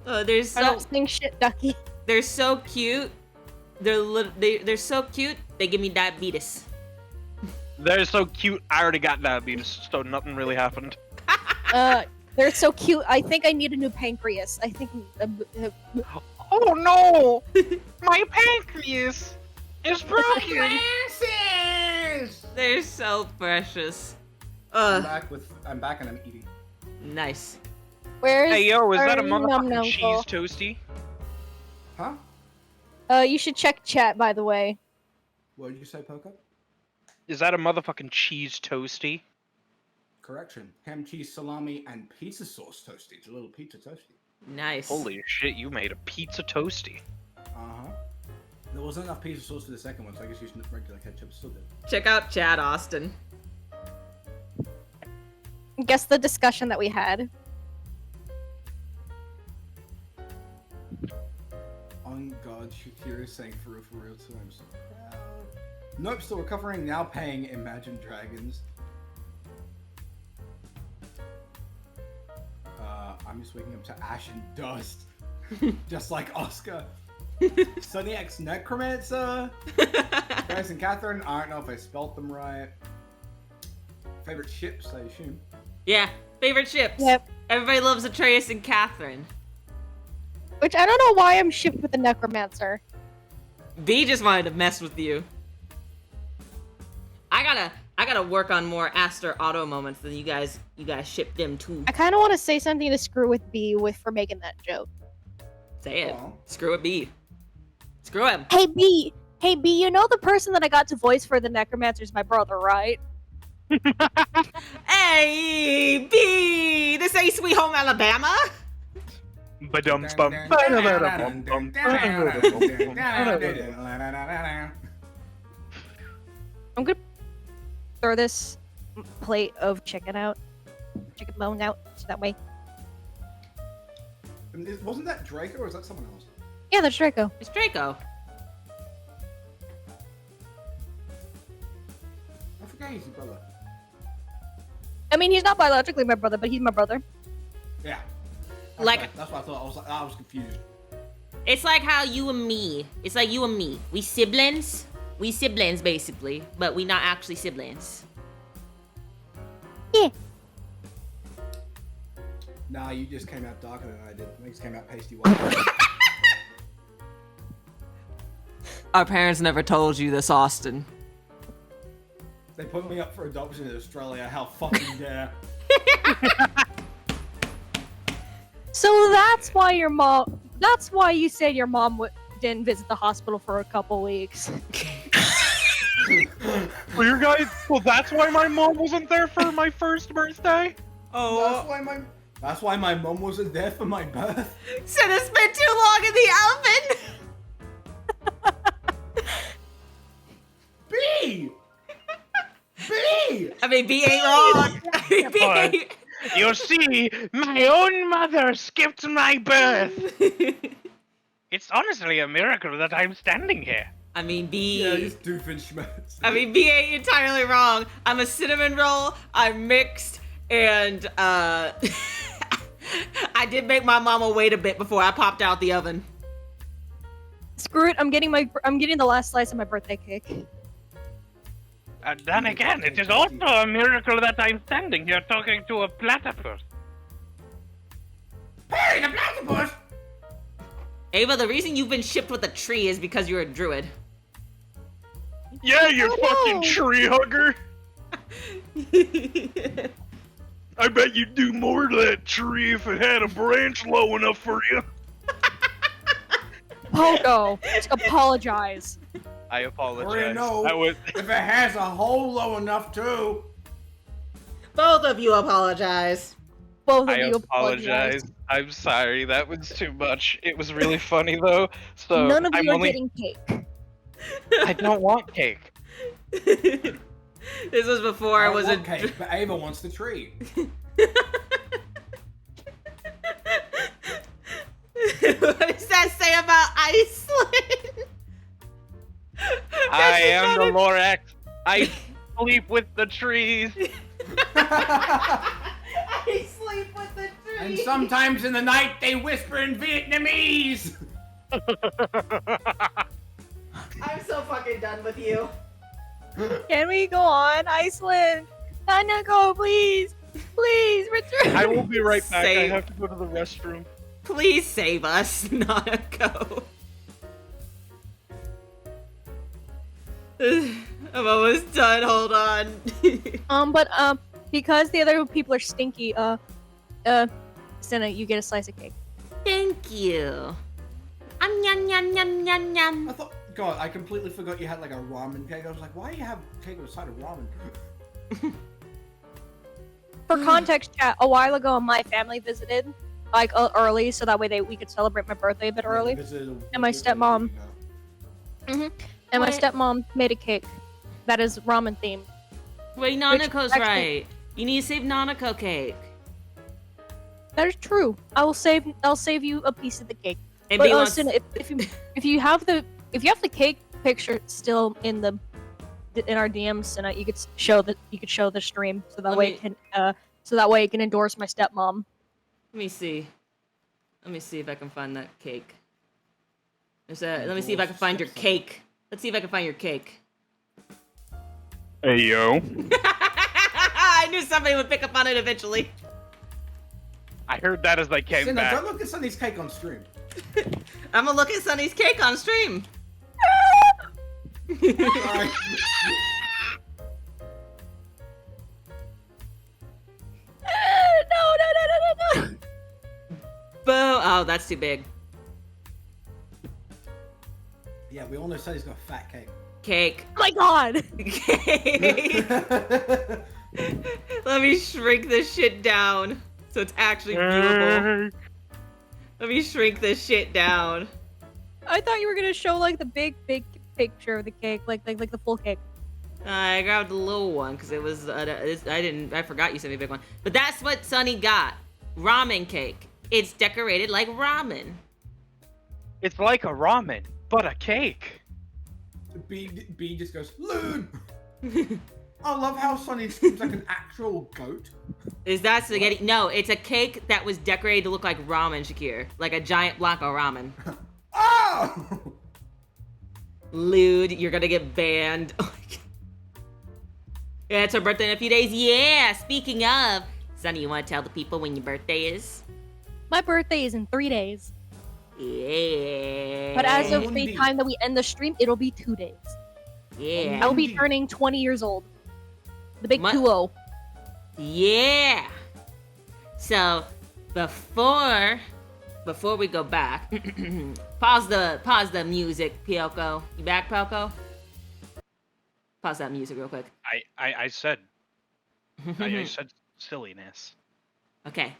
they're I so. don't sing shit, Ducky. They're so cute. They're so cute. They give me diabetes. They're so cute. I already got diabetes, so nothing really happened. They're so cute. I think I need a new pancreas. I think. Oh no! My pancreas is broken. They're so precious. I'm back and I'm eating. Nice. Where's Hey yo, is that a our motherfucking num-num cheese ball? toasty? Huh? You should check chat, by the way. What did you say, Poco? Is that a motherfucking cheese toasty? Correction. Ham, cheese, salami, and pizza sauce toasty. It's a little pizza toasty. Nice. Holy shit, you made a pizza toasty. Uh-huh. There wasn't enough pizza sauce for the second one, so I guess using regular ketchup still good. Check out Chad Austin. Guess the discussion that we had. On God, Shakira is saying for real too. I'm so proud. Nope, still recovering, now paying Imagine Dragons. I'm just waking up to ash and dust. Just like Oscar. Sunny X Necromancer. Bryce and Catherine, I don't know if I spelt them right. Favorite ships, I assume. Yeah, favorite ships. Yep. Everybody loves Atreus and Catherine. Which I don't know why I'm shipped with the necromancer. B just wanted to mess with you. I gotta work on more Aster Auto moments than you guys shipped them too. I kind of want to say something to screw with B for making that joke. Say it. Aw. Screw it, B. Screw him. Hey B, you know the person that I got to voice for the necromancer is my brother, right? Hey, B! This ain't Sweet Home Alabama? Ba-dum bum. I'm gonna throw this plate of chicken bone out, so that way. Wasn't that Draco or is that someone else? Yeah, that's Draco. It's Draco. I forget he's your brother. I mean, he's not biologically my brother, but he's my brother. Yeah. That's what I thought. I was confused. It's like how you and me. It's like you and me. We siblings. We siblings, basically. But we not actually siblings. Yeah. Nah, you just came out darker than I did. I just came out pasty white. Our parents never told you this, Austin. They put me up for adoption in Australia. How fucking dare. So that's why your mom. That's why you said your mom didn't visit the hospital for a couple weeks. Well, you guys. Well, that's why my mom wasn't there for my first birthday. Oh. That's why my mom wasn't there for my birth. Said it's been too long in the oven. B! B! I mean, B ain't wrong. I mean, B ain't... You see, my own mother skipped my birth. It's honestly a miracle that I'm standing here. I mean, B. Yeah, just doofenshmirtz. I mean, B ain't entirely wrong. I'm a cinnamon roll. I'm mixed, and I did make my mama wait a bit before I popped out the oven. Screw it! I'm getting the last slice of my birthday cake. And then again, it is also a miracle that I'm standing here talking to a platypus. Hey, the platypus! Ava, the reason you've been shipped with a tree is because you're a druid. Yeah, you fucking tree hugger! I bet you'd do more to that tree if it had a branch low enough for you. Pogo, just apologize. I apologize. Or, no, That was if it has a hole low enough too. Both of you apologize. Both of I you apologize. I'm sorry. That was too much. It was really funny though. So None of I'm you are only... getting cake. I don't want cake. This was before I was a cake, but Ava wants the tree. What does that say about Iceland? I am the Lorax. I sleep with the trees. I sleep with the tree. And sometimes in the night they whisper in Vietnamese. I'm so fucking done with you. Can we go on, Iceland? Nanako, please! Please, return! I will be right back. I Save. have to go to the restroom. Please save us, Nanako. I'm almost done. Hold on. Because the other people are stinky, Senna, you get a slice of cake. Thank you. Yum yum yum yum yum. I thought, God, I completely forgot you had like a ramen cake. I was like, why do you have cake with a side of ramen? For context, chat, a while ago, my family visited, like, early, so that way we could celebrate my birthday a bit early. And my stepmom. And my What? stepmom made a cake that is ramen themed. Wait, Nanako's actually- right. You need to save Nanako cake. That is true. I'll save you a piece of the cake. And But be wants- Austin, if you have the cake picture still in our DMs tonight, you could show the stream so that Let way me- it can endorse my stepmom. Let me see. Let me see if I can find that cake. Let me see if I can find your cake. Let's see if I can find your cake. Hey, yo. I knew somebody would pick up on it eventually. I heard that as I came Cinna, back. don't look at Sunny's cake on stream. I'm gonna look at Sunny's cake on stream. Sorry. No. Boo! Oh, that's too big. Yeah, we all know Sunny's got a fat cake. Cake. Oh my god! Cake. Let me shrink this shit down so it's actually viewable. Let me shrink this shit down. I thought you were gonna show like the big picture of the cake, like the full cake. I grabbed the little one because it was. I forgot you sent me a big one. But that's what Sunny got. Ramen cake. It's decorated like ramen. It's like a ramen, but a cake. B just goes, Loon! I love how Sunny screams like an actual goat. Is that spaghetti? No, it's a cake that was decorated to look like ramen, Shakir. Like a giant block of ramen. Oh! Lewd, you're gonna get banned. Yeah, it's her birthday in a few days. Yeah, speaking of. Sunny, you want to tell the people when your birthday is? My birthday is in 3 days, Yeah. but as of the Indeed. time that we end the stream, it'll be 2 days. Yeah. I will be turning 20 years old. The big What? 2-0. Yeah. So before we go back, pause the music, Pioko. You back, Pioko? Pause that music real quick. I said I said silliness. Okay.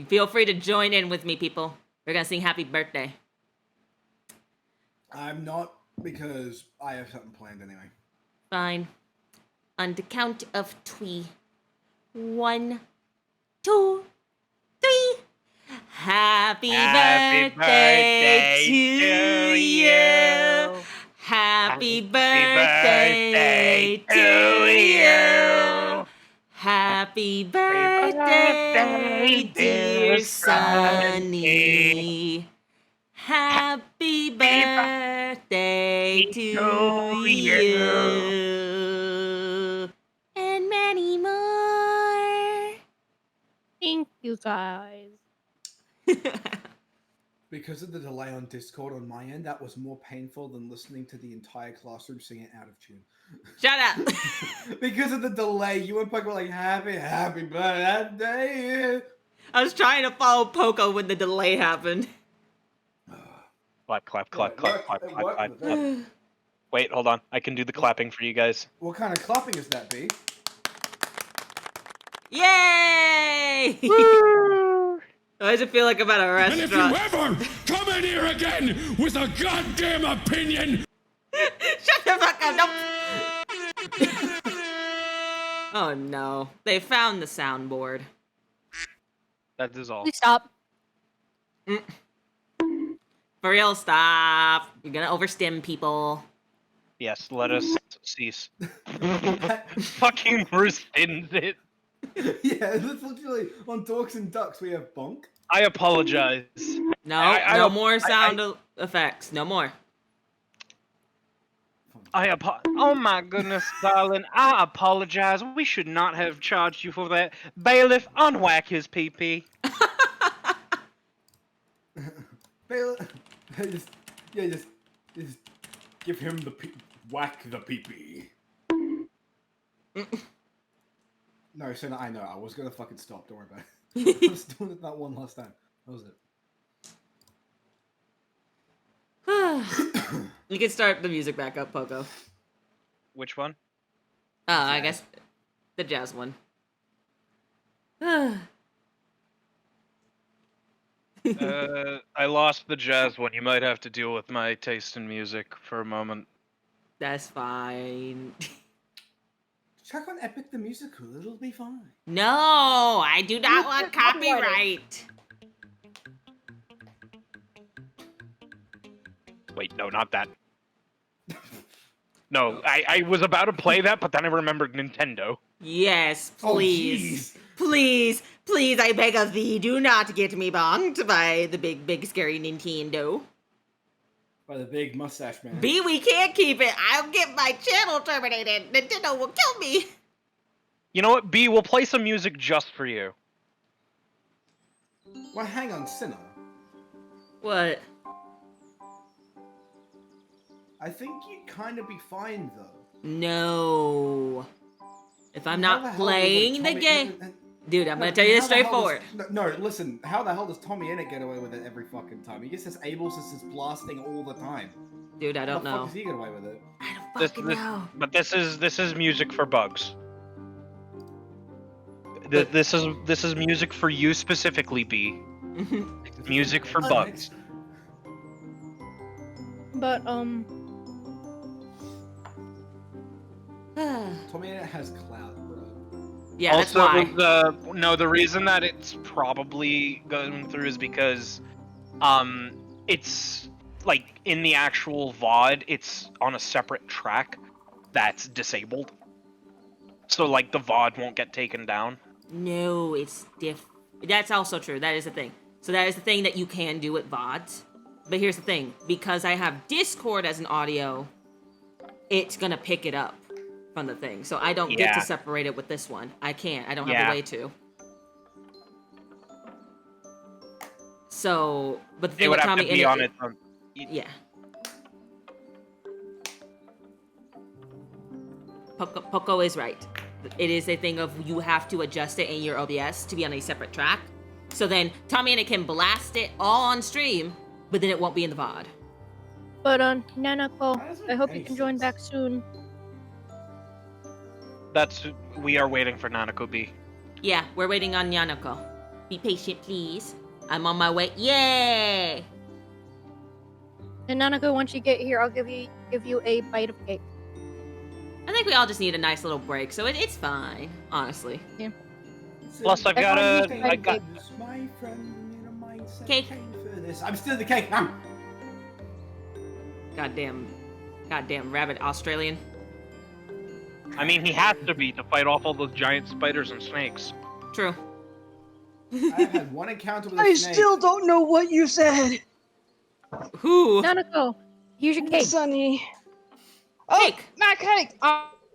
Feel free to join in with me, people. We're gonna sing happy birthday. I'm not, because I have something planned anyway. Fine. On the count of 3. 1, 2, 3. Happy birthday to you. Happy birthday to you. Happy birthday, dear Sunny. Happy birthday to you. And many more. Thank you guys. Because of the delay on Discord on my end, that was more painful than listening to the entire classroom sing it out of tune. Shut up. Because of the delay, you and Puck were like, happy birthday. I was trying to follow Poco when the delay happened. Clap, clap, clap, It clap, worked, clap, it clap, worked. clap, clap. Wait, hold on. I can do the clapping for you guys. What kind of clapping is that, B? Yay! Why does it feel like I'm at a And if you restaurant? ever come in here again with a goddamn opinion, Shut the fuck up! Don't. Oh no! They found the soundboard. That is all. Please stop. For real, stop! You're gonna overstim people. Yes, let us cease. Fucking rescind it. Yeah, that's literally on Dorks and Ducks we have Bonk. I apologize. No, I- no I- more I- sound effects. No more. Oh my goodness, darling. I apologize. We should not have charged you for that. Bailiff, unwhack his pee-pee. Bailiff, just give him the whack the pee-pee. No, Senna, I know. I was gonna fucking stop. Don't worry about it. I was doing it that one last time. That was it. You can start the music back up, Poco. Which one? I guess the jazz one. I lost the jazz one. You might have to deal with my taste in music for a moment. That's fine. Check on Epic the Musical. It'll be fine. No, I do not want copyright. Wait, no, not that. No, I was about to play that, but then I remembered Nintendo. Yes, Oh, please. jeez. Please, please, I beg of thee, do not get me bonked by the big, big, scary Nintendo. By the big mustache man. B, we can't keep it. I'll get my channel terminated. Nintendo will kill me. You know what, B, we'll play some music just for you. Well, hang on, Sinner. What? I think you'd kind of be fine, though. No. If I'm How the not hell does, playing the Tommy game... Innit- Dude, I'm No, gonna tell you this how the hell straightforward. No, listen. How the hell does Tommy Innit get away with it every fucking time? He just says Abel's just blasting all the time. Dude, I don't How the know. fuck does he get away with it? I don't This, fucking this, know. but this is music for bugs. This is music for you specifically, B. Music for bugs. But Tommy Innit has clout, bro. Yeah, that's Also, why. the reason that it's probably going through is because, it's like in the actual VOD, it's on a separate track that's disabled. So like the VOD won't get taken down. No, it's That's also true. That is the thing. So that is the thing that you can do with VODs. But here's the thing. Because I have Discord as an audio, it's gonna pick it up from the thing. So I don't get Yeah. to separate it with this one. I can't. I don't have Yeah. a way to. So, but the It thing would with have Tommy to be Innit- on its own. Yeah. Poco is right. It is a thing of you have to adjust it in your OBS to be on a separate track. So then Tommy Innit can blast it all on stream, but then it won't be in the VOD. But Nanako, How does it I hope you make can join sense? back soon. We are waiting for Nanako B. Yeah, we're waiting on Yanako. Be patient, please. I'm on my way. Yay! And Nanako, once you get here, I'll give you a bite of cake. I think we all just need a nice little break, so it's fine, honestly. Plus, I got Everyone a. needs I got. My friend in a mindset Cake. came for this. I'm still the cake. Goddamn rabbit Australian. I mean, he has to be to fight off all those giant spiders and snakes. True. I've had one encounter with a I snake. still don't know what you said. Who? Nanako, here's your cake. Sunny. Oh, Cake. my cake!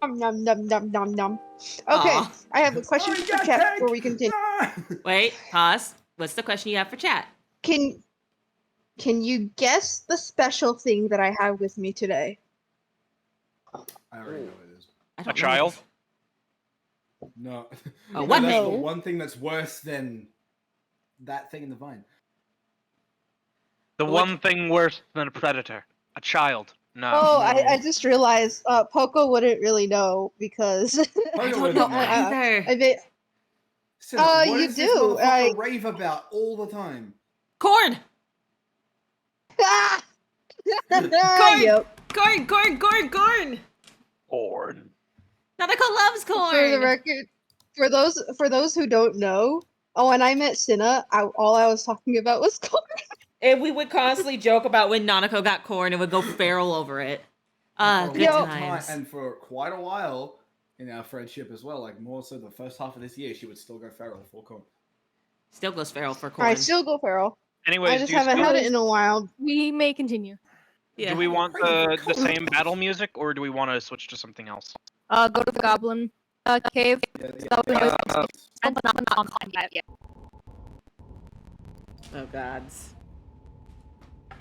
Num num num num num. Okay, Aw. I have a question Oh, for yeah, chat cake! before we continue. Ah! Wait, pause. What's the question you have for chat? Can you guess the special thing that I have with me today? I already know what it is. I A don't know. child? No. Oh, what? That's the No. one thing that's worse than that thing in the vine. The What? one thing worse than a predator. A child. No. Oh, no. I just realized Poco wouldn't really know because I Pogo don't wouldn't know know. either. I bet. Sinner, what you does this do, motherfucker rave about all the time? Corn! Ah! Corn! Yep. Corn! Corn. Nanako loves corn! For the record, for those who don't know, when I met Cinna, all I was talking about was corn. And we would constantly joke about when Nanako got corn and would go feral over it. And for a Good long times. and for quite a while in our friendship as well, like more so the first half of this year, she would still go feral for corn. Still goes feral for All corn. right, still go feral. Anyways, I just do you haven't still- had it in a while. We may continue. Yeah. Do we want the same battle music, or do we want to switch to something else? Go to the goblin cave. And not on yet. Oh gods.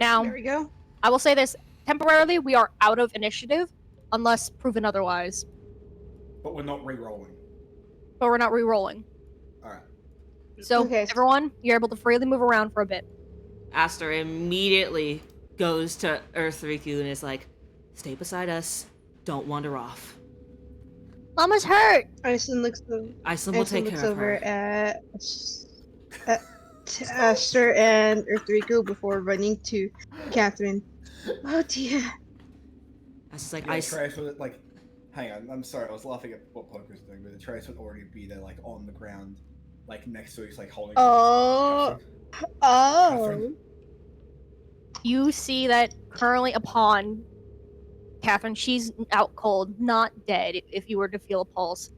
Now, There we go. I will say this: temporarily, we are out of initiative, unless proven otherwise. But we're not re-rolling. But we're not re-rolling. Alright. So, Okay. everyone, you're able to freely move around for a bit. Aster immediately goes to Earth Riku and is like, "Stay beside us. Don't wander off. Mama's hurt. Iceland looks, Iceland will Iceland take looks care of over her." at Aster and Earthrico before running to Catherine. Oh dear. Aster's like, Yeah, "I." Trace would, like, hang on, I'm sorry, I was laughing at what Poker's doing, but the Trace would already be there, like, on the ground, like, next to us, like, holding... Oh. Oh. You see that currently upon Catherine, she's out cold, not dead, if you were to feel a pulse.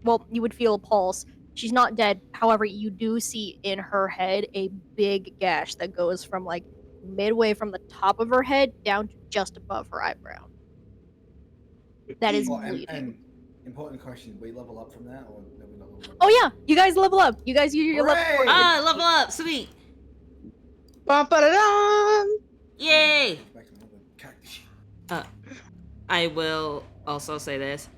Well, you would feel a pulse. She's not dead. However, you do see in her head a big gash that goes from like midway from the top of her head down to just above her eyebrow. That is bleeding. And important question, we level up from that, or no, we not level up? Oh yeah, you guys level up. You guys use your level. Hooray! Ah, level up, sweet. Bum-ba-da-dum! Yay! Back to another cactus. I will also say this.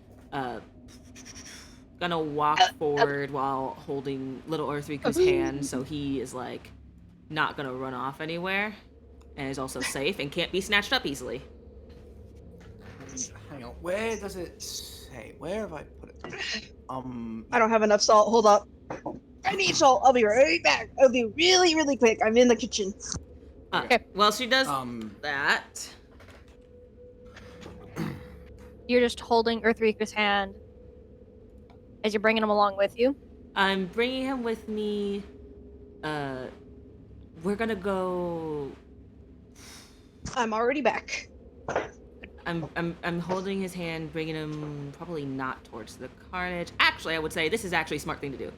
Gonna walk forward while holding little Earth Riku's hand, so he is like not gonna run off anywhere, and is also safe and can't be snatched up easily. Hang on, where does it say? Where have I put it? I don't have enough salt. Hold up. I need salt. I'll be right back. I'll be really, really quick. I'm in the kitchen. Well, she does Um, that. You're just holding Earth Riku's hand as you're bringing him along with you. I'm bringing him with me. We're gonna go. I'm already back. I'm holding his hand, bringing him probably not towards the carnage. Actually, I would say this is actually a smart thing to do.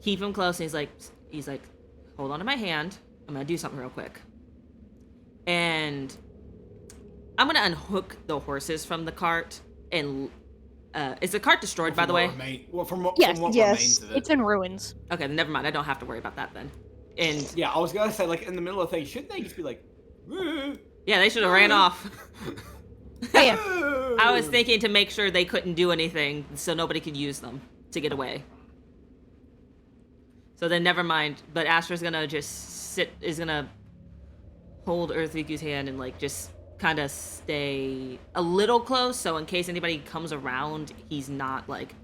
Keep him close, and he's like, hold on to my hand. I'm gonna do something real quick. And I'm gonna unhook the horses from the cart. And is the cart destroyed, by the way? From what Yes, remains of it. It's in ruins. Okay, then never mind. I don't have to worry about that then. And Yeah, I was gonna say, like, in the middle of things, shouldn't they just be like... yeah, they should have ran off. Oh, yeah. I was thinking to make sure they couldn't do anything, so nobody could use them to get away. So then never mind. But Astra's gonna just is gonna hold Earth Riku's hand and like just kind of stay a little close, so in case anybody comes around, he's not like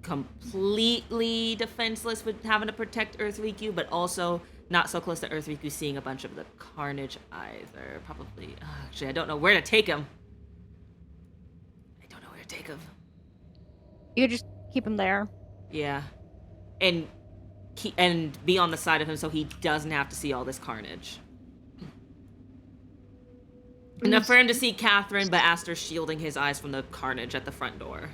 completely defenseless with having to protect Earth Riku, but also not so close to Earth Riku seeing a bunch of the carnage either. Probably, actually, I don't know where to take him. You could just keep him there. Yeah, and be on the side of him so he doesn't have to see all this carnage. Enough for him to see Catherine, but Aster shielding his eyes from the carnage at the front door.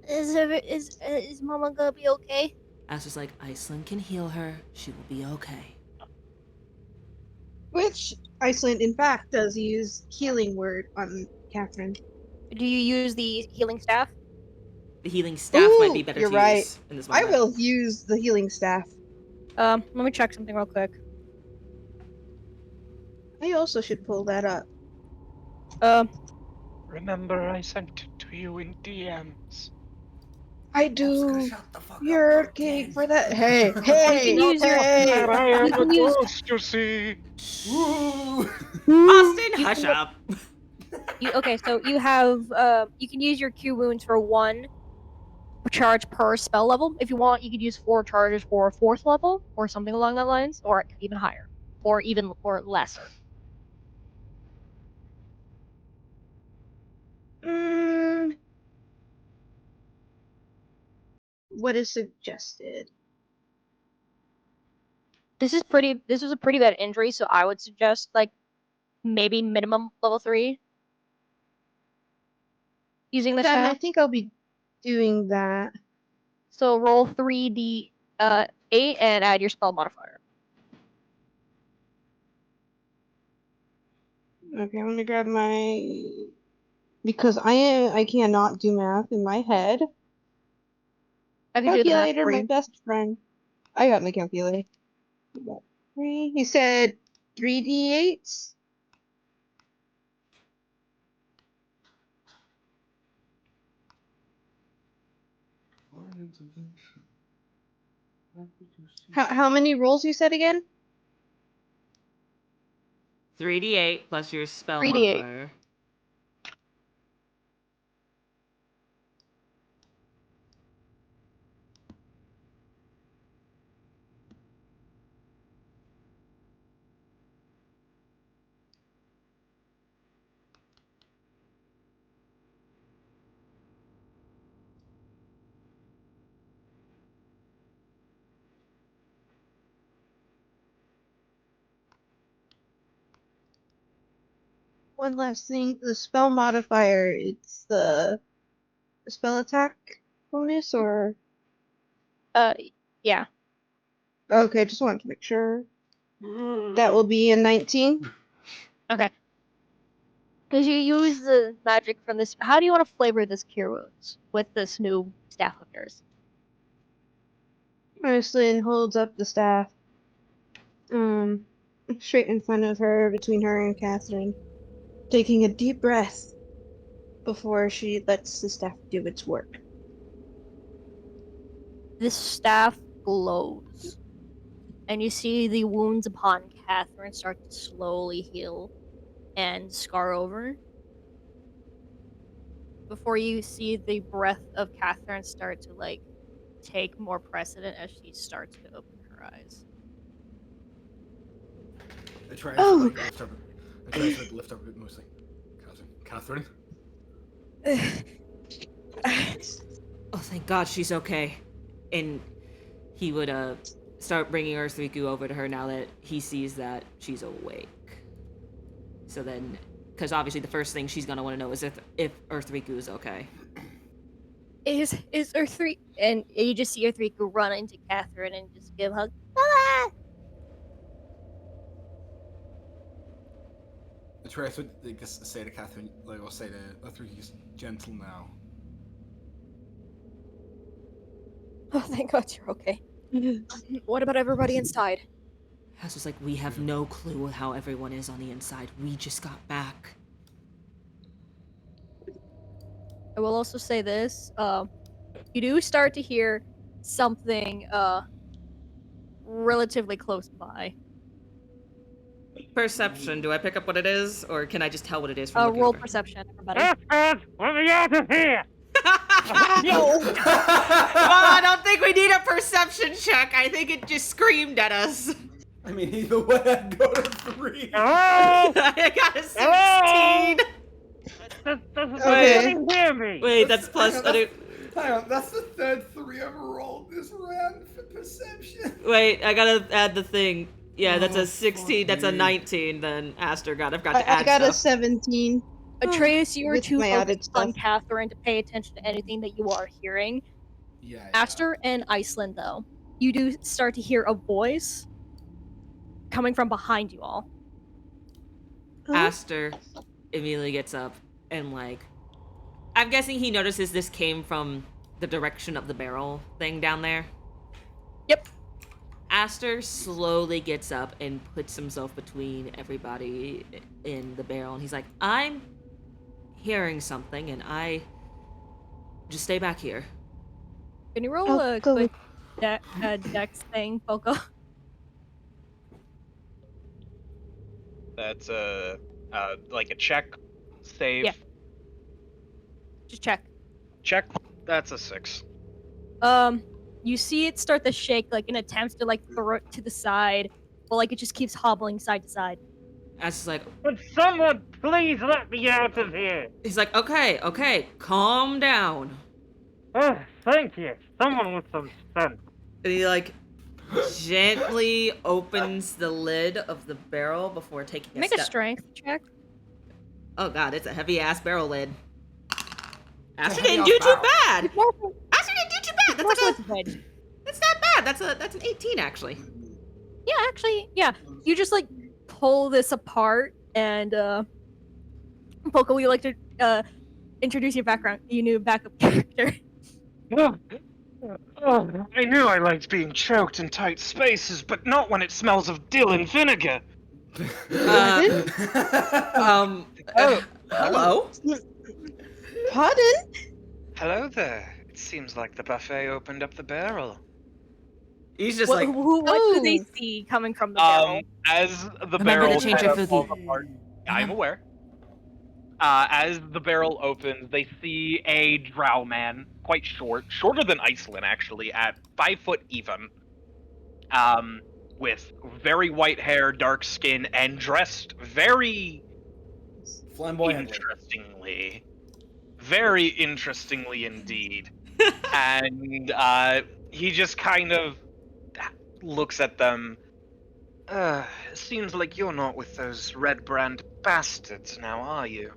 Is Mama gonna be okay? Aster's like, Iceland can heal her. She will be okay. Which Iceland, in fact, does use healing word on Catherine. Do you use the healing staff? The healing staff might be better you're to right. use in this I moment. will use the healing staff. Let me check something real quick. I also should pull that up. Remember, I sent it to you in DMs. I do. You're okay for that. Hey, hey, You can use your- hey. I am You can the use- ghost, you see. Austin, hush up. Okay, so you have you can use your Q wounds for 1 charge per spell level. If you want, you could use 4 charges for 4th level, or something along that lines, or even higher, or lesser. What is suggested? This is a pretty bad injury, so I would suggest like maybe minimum level 3. Using the Then I staff. think I'll be doing that. So roll 3d 8 and add your spell modifier. Okay, let me grab my because I cannot do math in my head. I can do the math Calculator, for my you. best friend. I got my calculator. About 3. You said 3d8s? How many rolls you said again? 3d8 plus your spell 3d8. modifier. One last thing, the spell modifier, it's the spell attack bonus or Yeah. okay, just wanted to make sure. That will be a 19. Okay. Because you use the magic from this. How do you want to flavor this cure wounds with this new staff of yours? Iceland holds up the staff. Straight in front of her, between her and Catherine, taking a deep breath before she lets the staff do its work. This staff glows, and you see the wounds upon Catherine start to slowly heal and scar over. Before you see the breath of Catherine start to like take more precedent as she starts to open her eyes. I try Oh. to like lift up mostly. Catherine. Oh, thank God she's okay. And he would start bringing Earthriku over to her now that he sees that she's awake. So then, because obviously the first thing she's gonna want to know is if Earthriku is okay. Is Earthriku, and you just see Earthriku run into Catherine and just give a hug. Ah! I try to like, just say to Catherine, like, I'll say to Earthriku, gentle now. Oh, thank God you're okay. What about everybody inside? I was just like, we have no clue how everyone is on the inside. We just got back. I will also say this. You do start to hear something relatively close by. Perception. Do I pick up what it is, or can I just tell what it is from looking Roll over? perception, everybody. Let me out of here! Well, I don't think we need a perception check. I think it just screamed at us. I mean, either way, I'd go to 3. Hello? I got a 16. Doesn't Okay. anybody hear me? Wait, that's plus. Hang on, that's the third 3 I've rolled this round for perception. Wait, I gotta add the thing. Yeah, that's Oh, a 16. fuck That's a me. 19. Then Aster got. I've got to add I got a stuff. 17. Atreus, you are With too my added focused on stuff. Catherine to pay attention to anything that you are hearing. Yeah. Aster and Iceland, though, you do start to hear a voice coming from behind you all. Aster immediately gets up and like, I'm guessing he notices this came from the direction of the barrel thing down there. Yep. Aster slowly gets up and puts himself between everybody in the barrel, and he's like, I'm hearing something, and I just stay back here. Can you roll I'll a go quick dex thing, Poco? That's like a check, save. Yeah. Just check. Check. That's a 6. You see it start to shake, like in attempts to like throw it to the side, but like it just keeps hobbling side to side. Aster's like, Would someone please let me out of here? he's like, okay, calm down. Oh, thank you. Someone with some sense. And he like gently opens the lid of the barrel before taking a Make step. a strength check. Oh god, it's a heavy ass barrel lid. Aster heavy didn't ass do too barrel. bad. Aster didn't do too bad. that's More so like it's his head. that's not bad. That's an 18 actually. Yeah, actually, yeah. You just like pull this apart, and Poco, would you like to introduce your background, your new backup character? I knew I liked being choked in tight spaces, but not when it smells of dill and vinegar. Pardon? Oh, Hello. Pardon? hello there. It seems like the buffet opened up the barrel. He's just What, like, what do they Oh. see coming from the barrel? As the remember to barrel change kind your of food. falls apart, I'm aware. As the barrel opens, they see a drow man, quite short, shorter than Iceland actually, at 5 foot even, with very white hair, dark skin, and dressed very Flamboyantly. interestingly, very interestingly indeed. And he just kind of looks at them. Seems like you're not with those red brand bastards now, are you?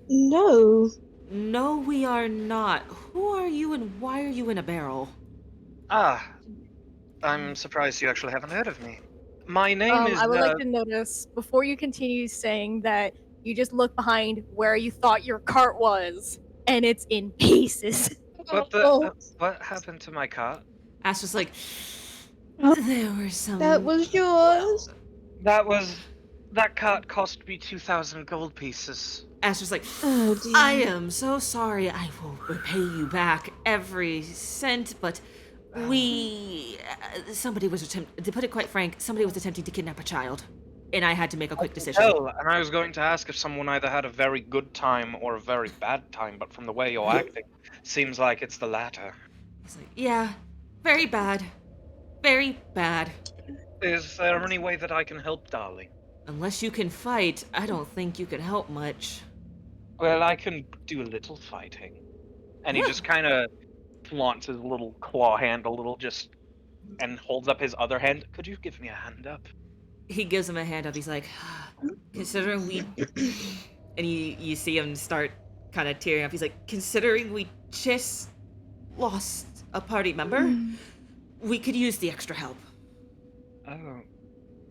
No. no, we are not. Who are you and why are you in a barrel? Ah, I'm surprised you actually haven't heard of me. My name is. I would like to notice before you continue saying that you just look behind where you thought your cart was, and it's in pieces. What the? Oh, What happened to my cart? Astra's like, Oh, there were some. that was yours. That cart cost me 2,000 gold pieces. Astra's like, Oh dear. I am so sorry. I will repay you back every cent, but somebody was to put it quite frank, somebody was attempting to kidnap a child, and I had to make a quick decision. Hell, and I was going to ask if someone either had a very good time or a very bad time, but from the way you're acting, seems like it's the latter. He's like, yeah, very bad, very bad. Is there any way that I can help, darling? Unless you can fight, I don't think you can help much. Well, I can do a little fighting. And he just kind of flaunts his little claw hand a little, and holds up his other hand. Could you give me a hand up? He gives him a hand up. He's like, considering we, and you see him start kind of tearing up. He's like, considering we just lost a party member, we could use the extra help. Oh,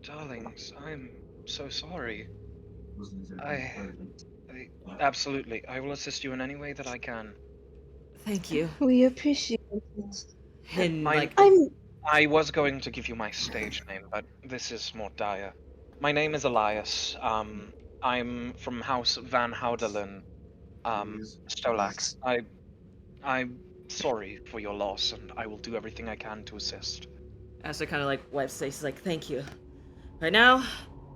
darlings, I'm so sorry. I absolutely. I will assist you in any way that I can. Thank you. We appreciate it. And like, I was going to give you my stage name, but this is more dire. My name is Elias. I'm from House Van Houdelen. Stolax. I'm sorry for your loss, and I will do everything I can to assist. Astra kind of like wipes his face. He's like, thank you. Right now,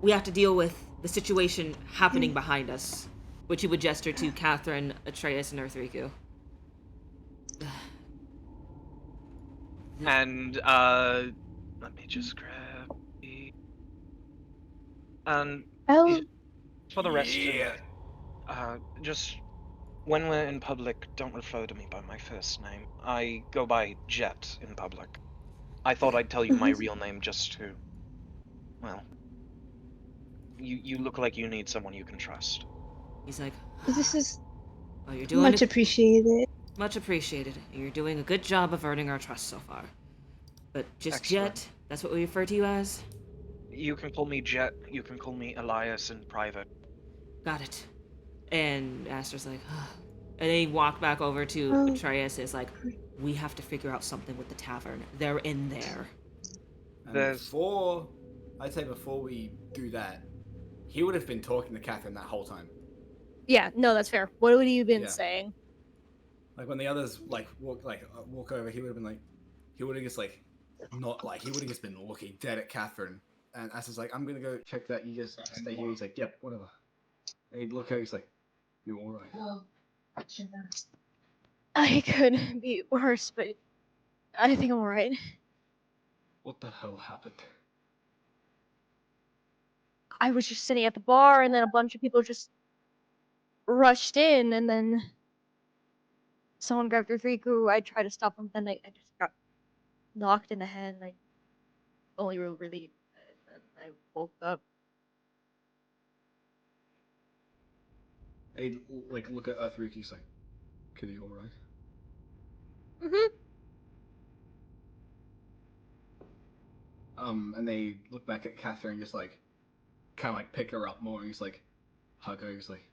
we have to deal with the situation happening behind us, which he would gesture to Catherine, Atreus, and Earthriku. And let me just grab the. And Oh, for the rest of it, just when we're in public, don't refer to me by my first name. I go by Jet in public. I thought I'd tell you my real name just to. Well, you look like you need someone you can trust. He's like, this is oh, you're doing much appreciated. much appreciated. You're doing a good job of earning our trust so far. But just Excellent. Jet, that's what we refer to you as? You can call me Jet. You can call me Elias in private. Got it. And Astra's like, and then he walked back over to Oh. Atreus. Is like, we have to figure out something with the tavern. They're in there. And There's- I'd say before we do that, he would have been talking to Catherine that whole time. Yeah, no, that's fair. What would you been Yeah. saying? Like when the others walk over, he would have been like, he would have just like, not like, he would have just been looking dead at Catherine. And Asta's like, I'm gonna go check that. You just stay here. He's like, yep, whatever. And he'd look at her, he's like, you alright? I could be worse, but I think I'm alright. What the hell happened? I was just sitting at the bar, and then a bunch of people just rushed in, and then someone grabbed Riku. I tried to stop him, then I just got knocked in the head. I only real relief. And I woke up. And he'd like look at Earthriku, he's like, kid, you alright? Mm-hmm. And they look back at Catherine, just like, kind of like pick her up more, and he's like, hug her, he's like,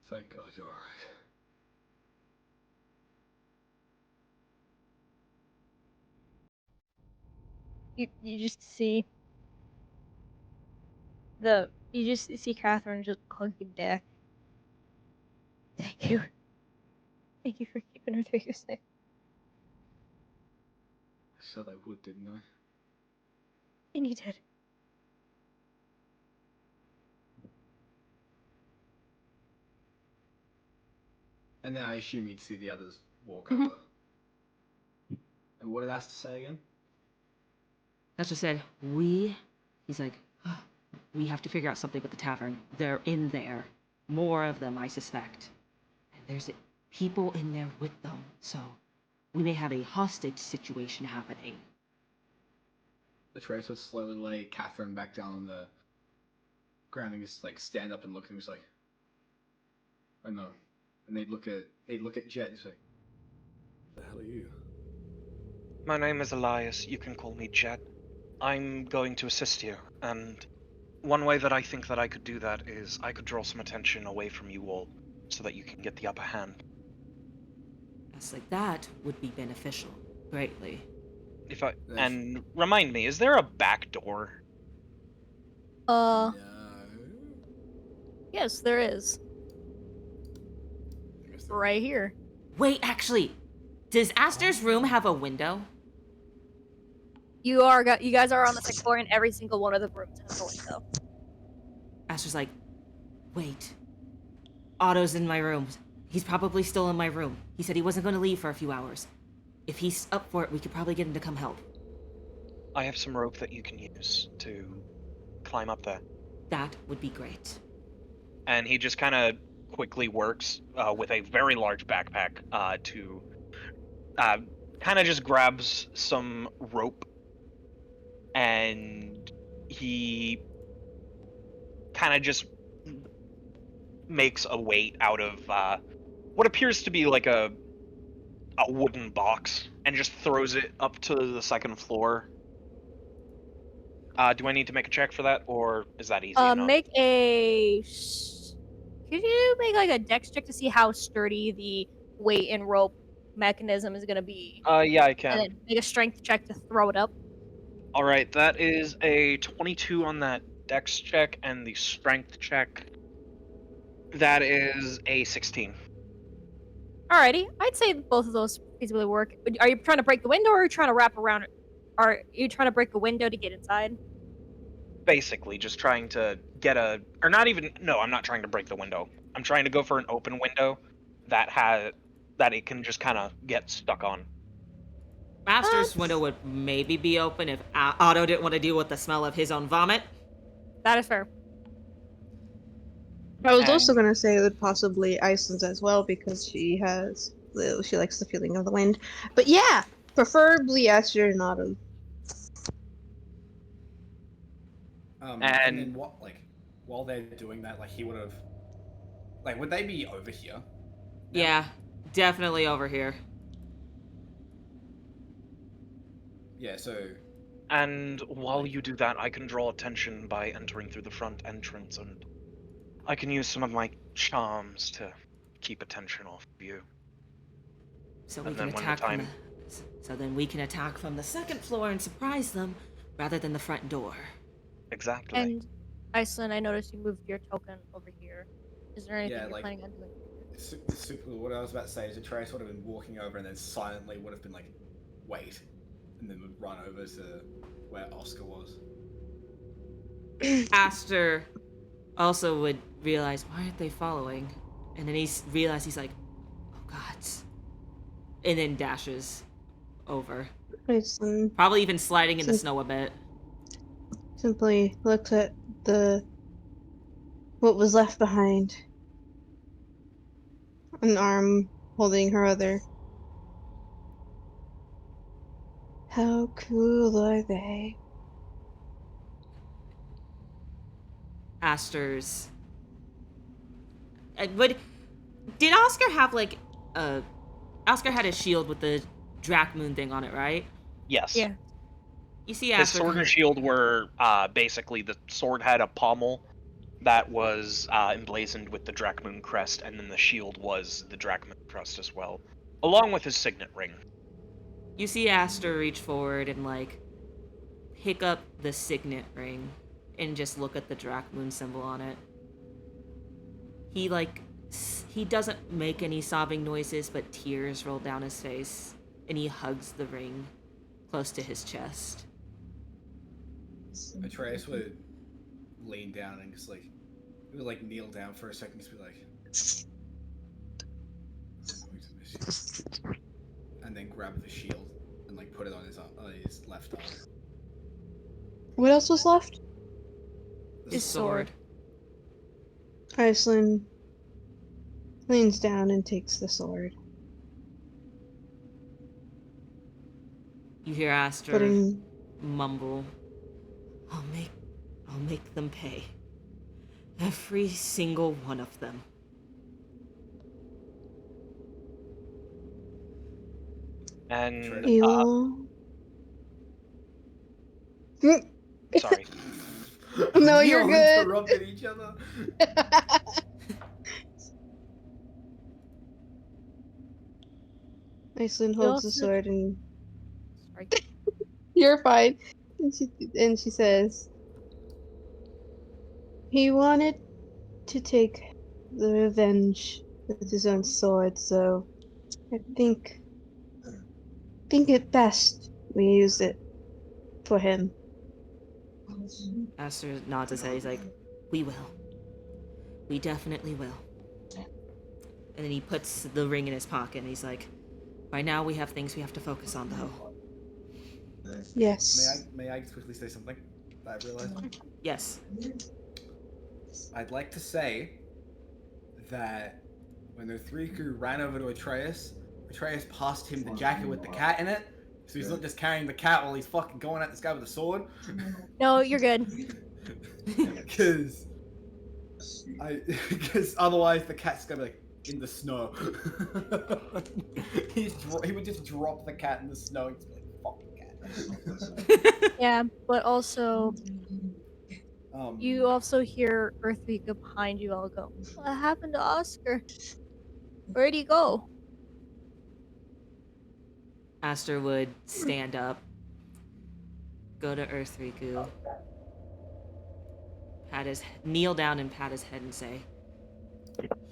thank God you're alright. You just see Catherine just hugging Dak. Thank you. Thank you for keeping her to safe. I said I would, didn't I? And you did. And then I assume you'd see the others walk Mhm. over. And what did Asta say again? That's just said, he's like, we have to figure out something with the tavern. They're in there. More of them, I suspect. And there's people in there with them, so we may have a hostage situation happening. The Trace would slowly lay Catherine back down on the ground and just like stand up and look at him. He's like, I know. And they'd look at Jet and say, the hell are you? My name is Elias. You can call me Jet. I'm going to assist you, and one way that I think that I could do that is I could draw some attention away from you all so that you can get the upper hand. That's like that would be beneficial greatly. And remind me, is there a back door? No. Yes, there is. Right here. Wait, actually, does Aster's room have a window? You guys are on the 6th floor, and every single one of the rooms has a window. Aster's like, wait. Otto's in my room. He's probably still in my room. He said he wasn't going to leave for a few hours. If he's up for it, we could probably get him to come help. I have some rope that you can use to climb up there. That would be great. And he just kind of quickly works with a very large backpack to kind of just grabs some rope, and he kind of just makes a weight out of what appears to be like a wooden box, and just throws it up to the 2nd floor. Do I need to make a check for that, or is that easy enough? Could you make like a dex check to see how sturdy the weight and rope mechanism is gonna be? Yeah, I can. And then make a strength check to throw it up. All right, that is a 22 on that dex check, and the strength check, that is a 16. Alrighty, I'd say both of those feasibly work. Are you trying to break the window, or are you trying to wrap around it? Are you trying to break the window to get inside? Basically, just trying to get or not even. No, I'm not trying to break the window. I'm trying to go for an open window that it can just kind of get stuck on. Aster's window would maybe be open if Otto didn't want to deal with the smell of his own vomit. That is fair. I was also gonna say it would possibly Iceland's as well because she likes the feeling of the wind. But yeah, preferably Aster and Autumn. And then what, like, while they're doing that, like, he would have, like, would they be over here? Yeah, definitely over here. Yeah, so. And while you do that, I can draw attention by entering through the front entrance, and I can use some of my charms to keep attention off of you. So we And can then when attack the time- so then we can attack from the 2nd floor and surprise them rather than the front door. Exactly. And Iceland, I noticed you moved your token over here. Is there anything you're planning on doing? Super. What I was about to say is that Trace would have been walking over and then silently would have been like, wait, and then would run over to where Oscar was. Aster also would realize, why aren't they following? And then he's like, oh god. And then dashes over. Iceland Probably even sliding in the snow a bit. simply looks at what was left behind. An arm holding her other. How cool are they? Oscar had his shield with the Drakmoon thing on it, right? Yes. Yeah. You see His Aster. sword and shield were basically the sword had a pommel that was emblazoned with the Drakmoon crest, and then the shield was the Drakmoon crest as well, along with his signet ring. You see Aster reach forward and like pick up the signet ring and just look at the Drakmoon symbol on it. He doesn't make any sobbing noises, but tears roll down his face, and he hugs the ring close to his chest. Atreus would lean down and just like, he would like kneel down for a second, just be like, and then grab the shield and like put it on his left arm. What else was left? His sword. Iceland leans down and takes the sword. You hear Aster Putting mumble, I'll make them pay. Every single one of them. And Elon. sorry. No, We you're all good. interrupted each other. Iceland You holds the also- sword and Sorry. you're fine. And she says, he wanted to take the revenge with his own sword, so I think it best we use it for him. Aster nods his head. He's like, we will. We definitely will. And then he puts the ring in his pocket and he's like, right now we have things we have to focus on, though. Yes. May I quickly say something that I realized? Yes. I'd like to say that when the three crew ran over to Atreus passed him the jacket with the cat in it, so he's not just carrying the cat while he's fucking going at this guy with a sword. No, you're good. Because otherwise the cat's gonna be like in the snow. He would just drop the cat in the snow and just be like, fuck the cat. Yeah, but also Um, you also hear Earthvika behind you all go, what happened to Oscar? Where'd he go? Aster would stand up, go to Earthriku, kneel down and pat his head and say,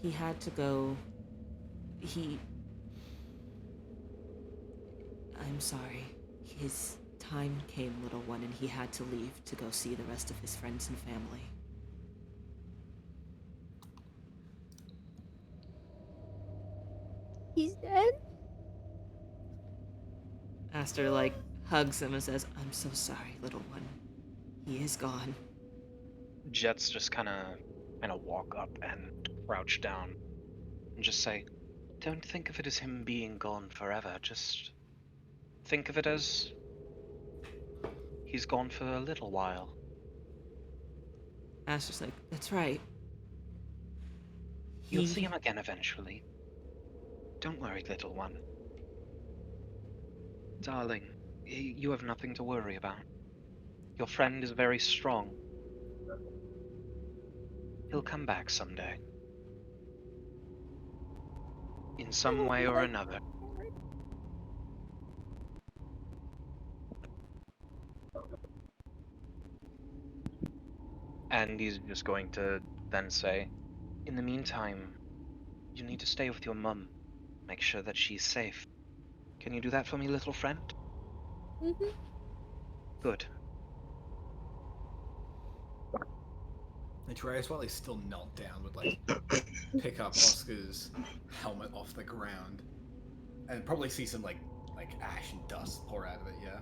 he had to go. I'm sorry. His time came, little one, and he had to leave to go see the rest of his friends and family. He's dead? Aster, hugs him and says, I'm so sorry, little one. He is gone. Jets just kind of walk up and crouch down and just say, don't think of it as him being gone forever. Just think of it as he's gone for a little while. Aster's like, that's right. You'll see him again eventually. Don't worry, little one. Darling, you have nothing to worry about. Your friend is very strong. He'll come back someday. In some way or another. And he's just going to then say, in the meantime, you need to stay with your mum. Make sure that she's safe. Can you do that for me, little friend? Mm-hmm. Good. Atreus, while he's still knelt down, would pick up Oscar's helmet off the ground and probably see some like ash and dust pour out of it. Yeah.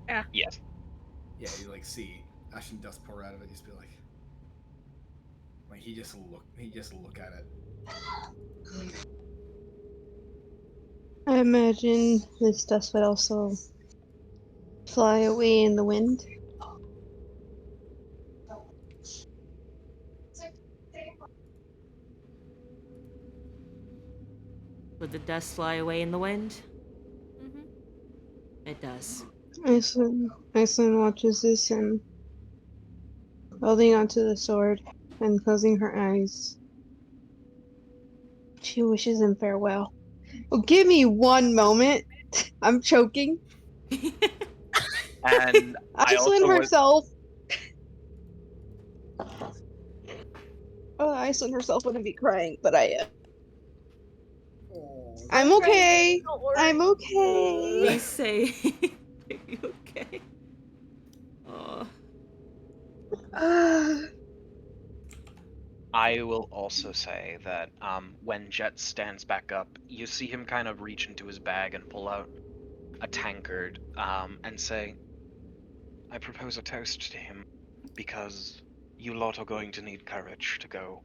Yeah. Yes. Yeah, you see ash and dust pour out of it. Just be he just look at it. I imagine this dust would also fly away in the wind. Would the dust fly away in the wind? Mm-hmm. It does. Iceland watches this and holding onto the sword and closing her eyes. She wishes him farewell. Oh, give me one moment. I'm choking. And I Iceland also was, herself. Oh, Iceland herself wouldn't be crying, but I am. I'm okay. Don't worry. I'm okay. Please say, are you okay? Oh. I will also say that when Jet stands back up, you see him kind of reach into his bag and pull out a tankard and say, I propose a toast to him because you lot are going to need courage to go.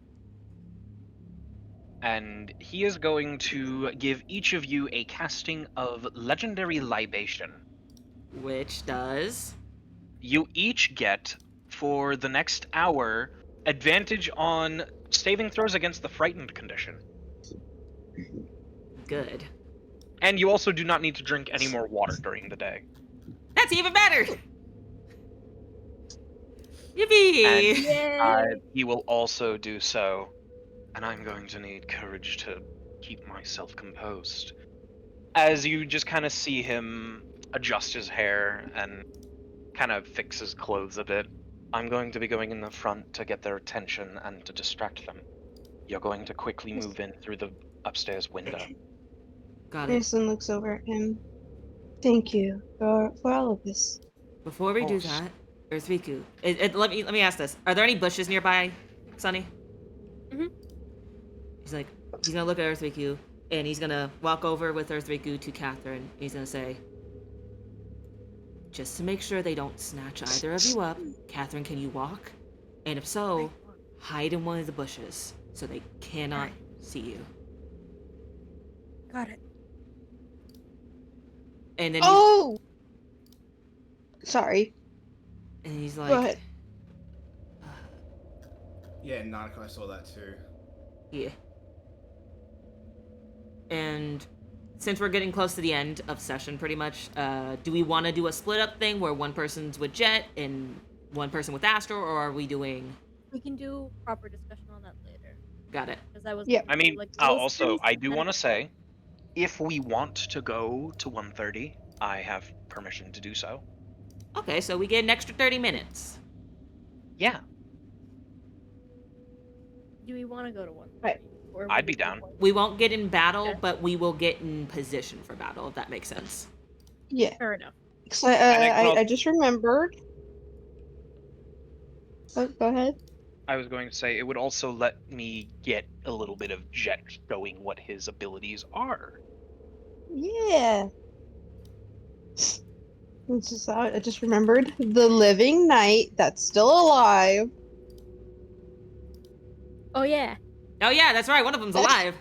And he is going to give each of you a casting of Legendary Libation. Which does? You each get, for the next hour, advantage on saving throws against the frightened condition. Good. And you also do not need to drink any more water during the day. That's even better! Yippee! And he will also do so. And I'm going to need courage to keep myself composed. As you just kind of see him adjust his hair and kind of fix his clothes a bit. I'm going to be going in the front to get their attention and to distract them. You're going to quickly move in through the upstairs window. Got it. Iceland looks over at him. Thank you for all of this. Before we do that, Earthriku, let me ask this: are there any bushes nearby, Sunny? Mhm. He's gonna look at Earthriku, and he's gonna walk over with Earthriku to Catherine. He's gonna say, just to make sure they don't snatch either of you up, Catherine, can you walk? And if so, hide in one of the bushes so they cannot see you. Got it. And then Oh! Sorry. and he's Go like, ahead. Yeah, Narco, I saw that too. yeah. And since we're getting close to the end of session, pretty much, do we want to do a split up thing where one person's with Jet and one person with Astro, or are we doing? We can do proper discussion on that later. Got it. Because I was. Yeah. I mean, like, also, I do kind want to of- say, if we want to go to 1:30, I have permission to do so. Okay, so we get an extra 30 minutes. Yeah, Do we want to go to one? Right. Or I'd we be go down. one? We won't get in battle, Okay. but we will get in position for battle, if that makes sense. Yeah. Fair enough. So, And I can I just remembered. Oh, go ahead. I was going to say, it would also let me get a little bit of Jet showing what his abilities are. Yeah. I just remembered the living knight that's still alive. Oh yeah, Oh yeah, that's right. One of them's alive.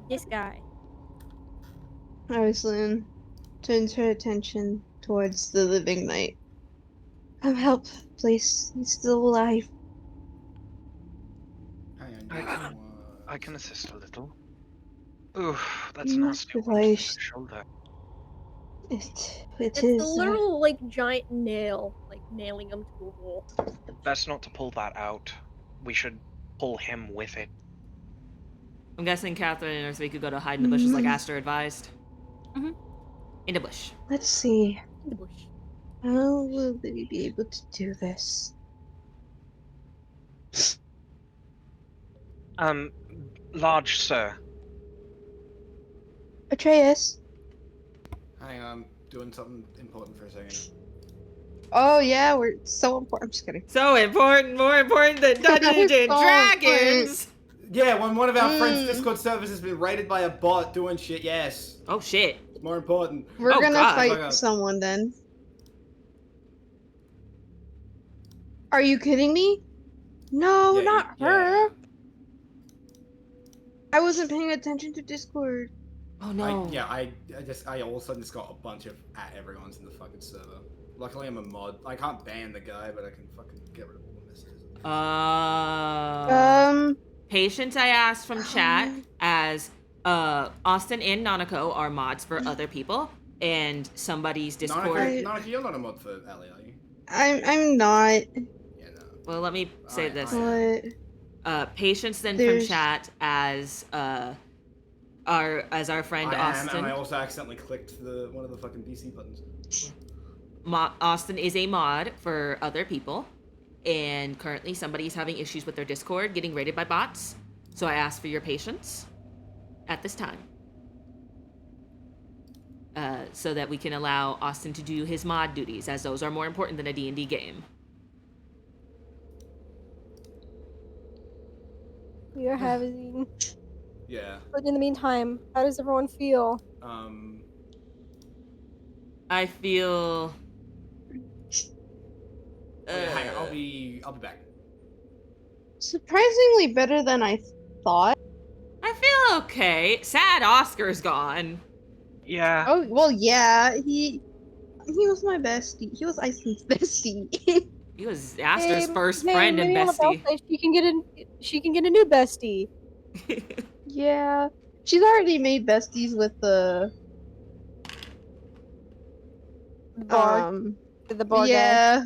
this guy. Iceland turns her attention towards the living knight. Come help, please. He's still alive. Hang I on, can- I can assist a little. Oof, that's You nasty. must Wound to advise- the shoulder. It It's is. a literal like giant nail, like nailing him to a wall. Best not to pull that out. We should pull him with it. I'm guessing Catherine and Earthriku go to hide in the bushes like Aster advised. Mhm. In the bush. Let's see. In the bush. How will we be able to do this? Large sir. Atreus. Hang on, I'm doing something important for a second. Oh yeah, we're so important. I'm just kidding. So important, more important than Dungeons and So Dragons. Yeah, when one of our friends' Mm. Discord servers has been raided by a bot doing shit, yes. Oh shit. It's more important. We're Oh, gonna God. fight Fuck up. someone then. Are you kidding me? No, Yeah, not yeah. her. I wasn't paying attention to Discord. Oh no. I all of a sudden just got a bunch of everyone's in the fucking server. Luckily I'm a mod. I can't ban the guy, but I can fucking get rid of all the messages. Patience I asked from chat as as Austin and Nanako are mods for other people, and somebody's Discord. Nanako, you're not a mod for Ali, are you? I'm not. Yeah, no. Well, let me say I- this. I- But Patience then There's- from chat as our friend Austin. and I also accidentally clicked one of the fucking BC buttons. Austin is a mod for other people, and currently somebody's having issues with their Discord getting raided by bots. So I ask for your patience at this time, so that we can allow Austin to do his mod duties, as those are more important than a D&D game. We are having. Yeah. But in the meantime, how does everyone feel? I feel. Hang on, I'll be back. surprisingly better than I thought. I feel okay. Sad Oscar's gone. Yeah. Oh well, yeah. He was my bestie. He was Iceland's bestie. He was Aster's first Hey, friend and maybe on the bestie. birthday she can get a new bestie. Yeah, she's already made besties with the The bar guy. yeah.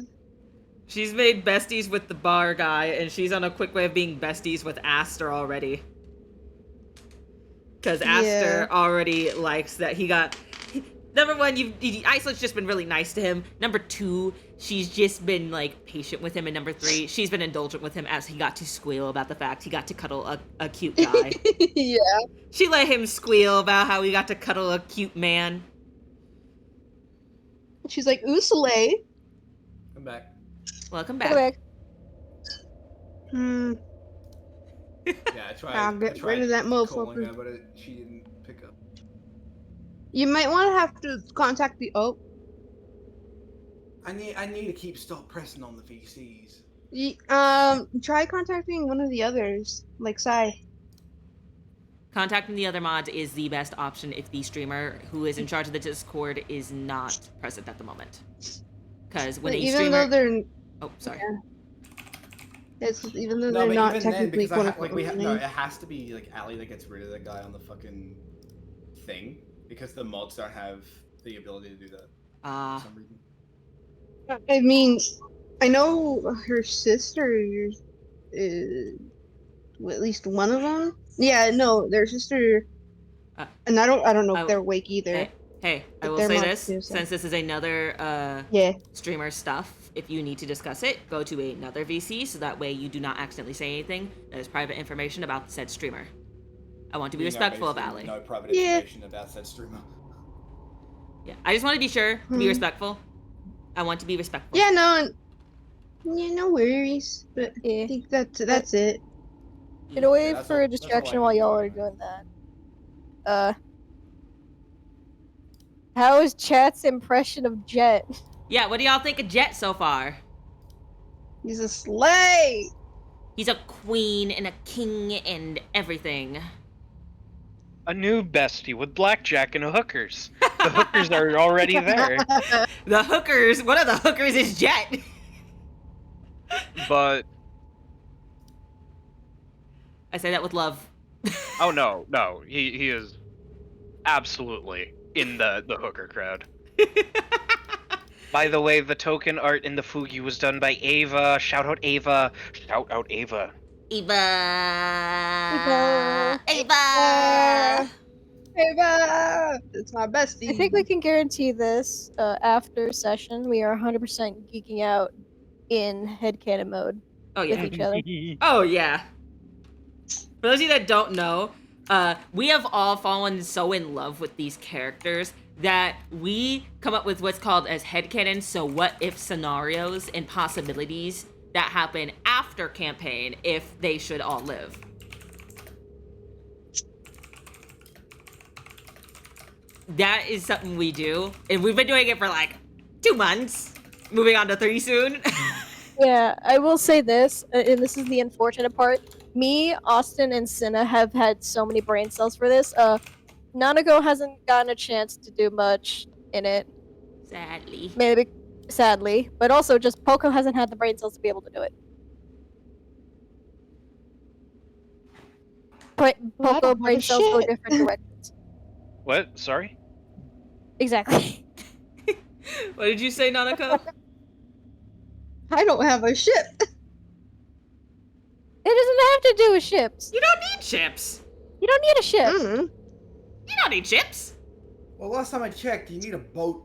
She's made besties with the bar guy, and she's on a quick way of being besties with Aster already. Because Aster already likes that he got... Number one, Iceland's just been really nice to him. Number two, she's just been, like, patient with him. And number three, she's been indulgent with him as he got to squeal about the fact he got to cuddle a cute guy. Yeah. She let him squeal about how he got to cuddle a cute man. She's like, Usule. I'm back. Welcome Go back. back. Hmm. Yeah, I tried. I'll get I tried rid of that calling motherfucker. her, but she didn't pick up. You might want to have to contact the I need to stop pressing on the VCs. try contacting one of the others, like Sai. Contacting the other mods is the best option if the streamer who is in charge of the Discord is not present at the moment. Because when But a even streamer... though they're Oh, sorry. even though No, they're but not even then, technically because quote unquote no, related. it has to be like Ali that gets rid of that guy on the fucking thing because the mods don't have the ability to do that for some reason. I mean, I know her sister is at least one of them. Yeah, no, their sister, and I don't know if they're awake either. Hey, I But will they're say mods this, too, so- since this is another Yeah. streamer stuff, if you need to discuss it, go to another VC so that way you do not accidentally say anything that is private information about said streamer. I want to be You know, respectful of basically Ali. No private Yeah. information about said streamer. Yeah, I just want to be sure to be Hmm. respectful. I want to be respectful. Yeah, no, no worries. But I think that's it. Get away that's for all- a that's all I distraction can while do y'all are right now. doing that. How is chat's impression of Jet? Yeah, what do y'all think of Jet so far? He's a slay. He's a queen and a king and everything. A new bestie with blackjack and hookers. The hookers are already there. The hookers, one of the hookers is Jet. But I say that with love. oh no, he is absolutely in the hooker crowd. By the way, the token art in the Fugi was done by Ava. Shout out Ava. Shout out Ava. Eva. Ava. It's my bestie. I think we can guarantee this. After session, we are 100% geeking out in headcanon mode Oh with yeah. each other. Oh yeah. For those of you that don't know, we have all fallen so in love with these characters that we come up with what's called as headcanon, so what if scenarios and possibilities that happen after campaign if they should all live. That is something we do, and we've been doing it for like 2 months. Moving on to 3 soon. Yeah, I will say this, and this is the unfortunate part. Me, Austin, and Cinna have had so many brain cells for this. Nanako hasn't gotten a chance to do much in it, Sadly. maybe sadly, but also just Poco hasn't had the brain cells to be able to do it. Well, I Poco don't have brain a cells go shit. different directions. What? Sorry? Exactly. What did you say, Nanako? I don't have a ship. It doesn't have to do with ships. You don't need chips. You don't need a ship. Mm. You don't need chips. Well, last time I checked, you need a boat.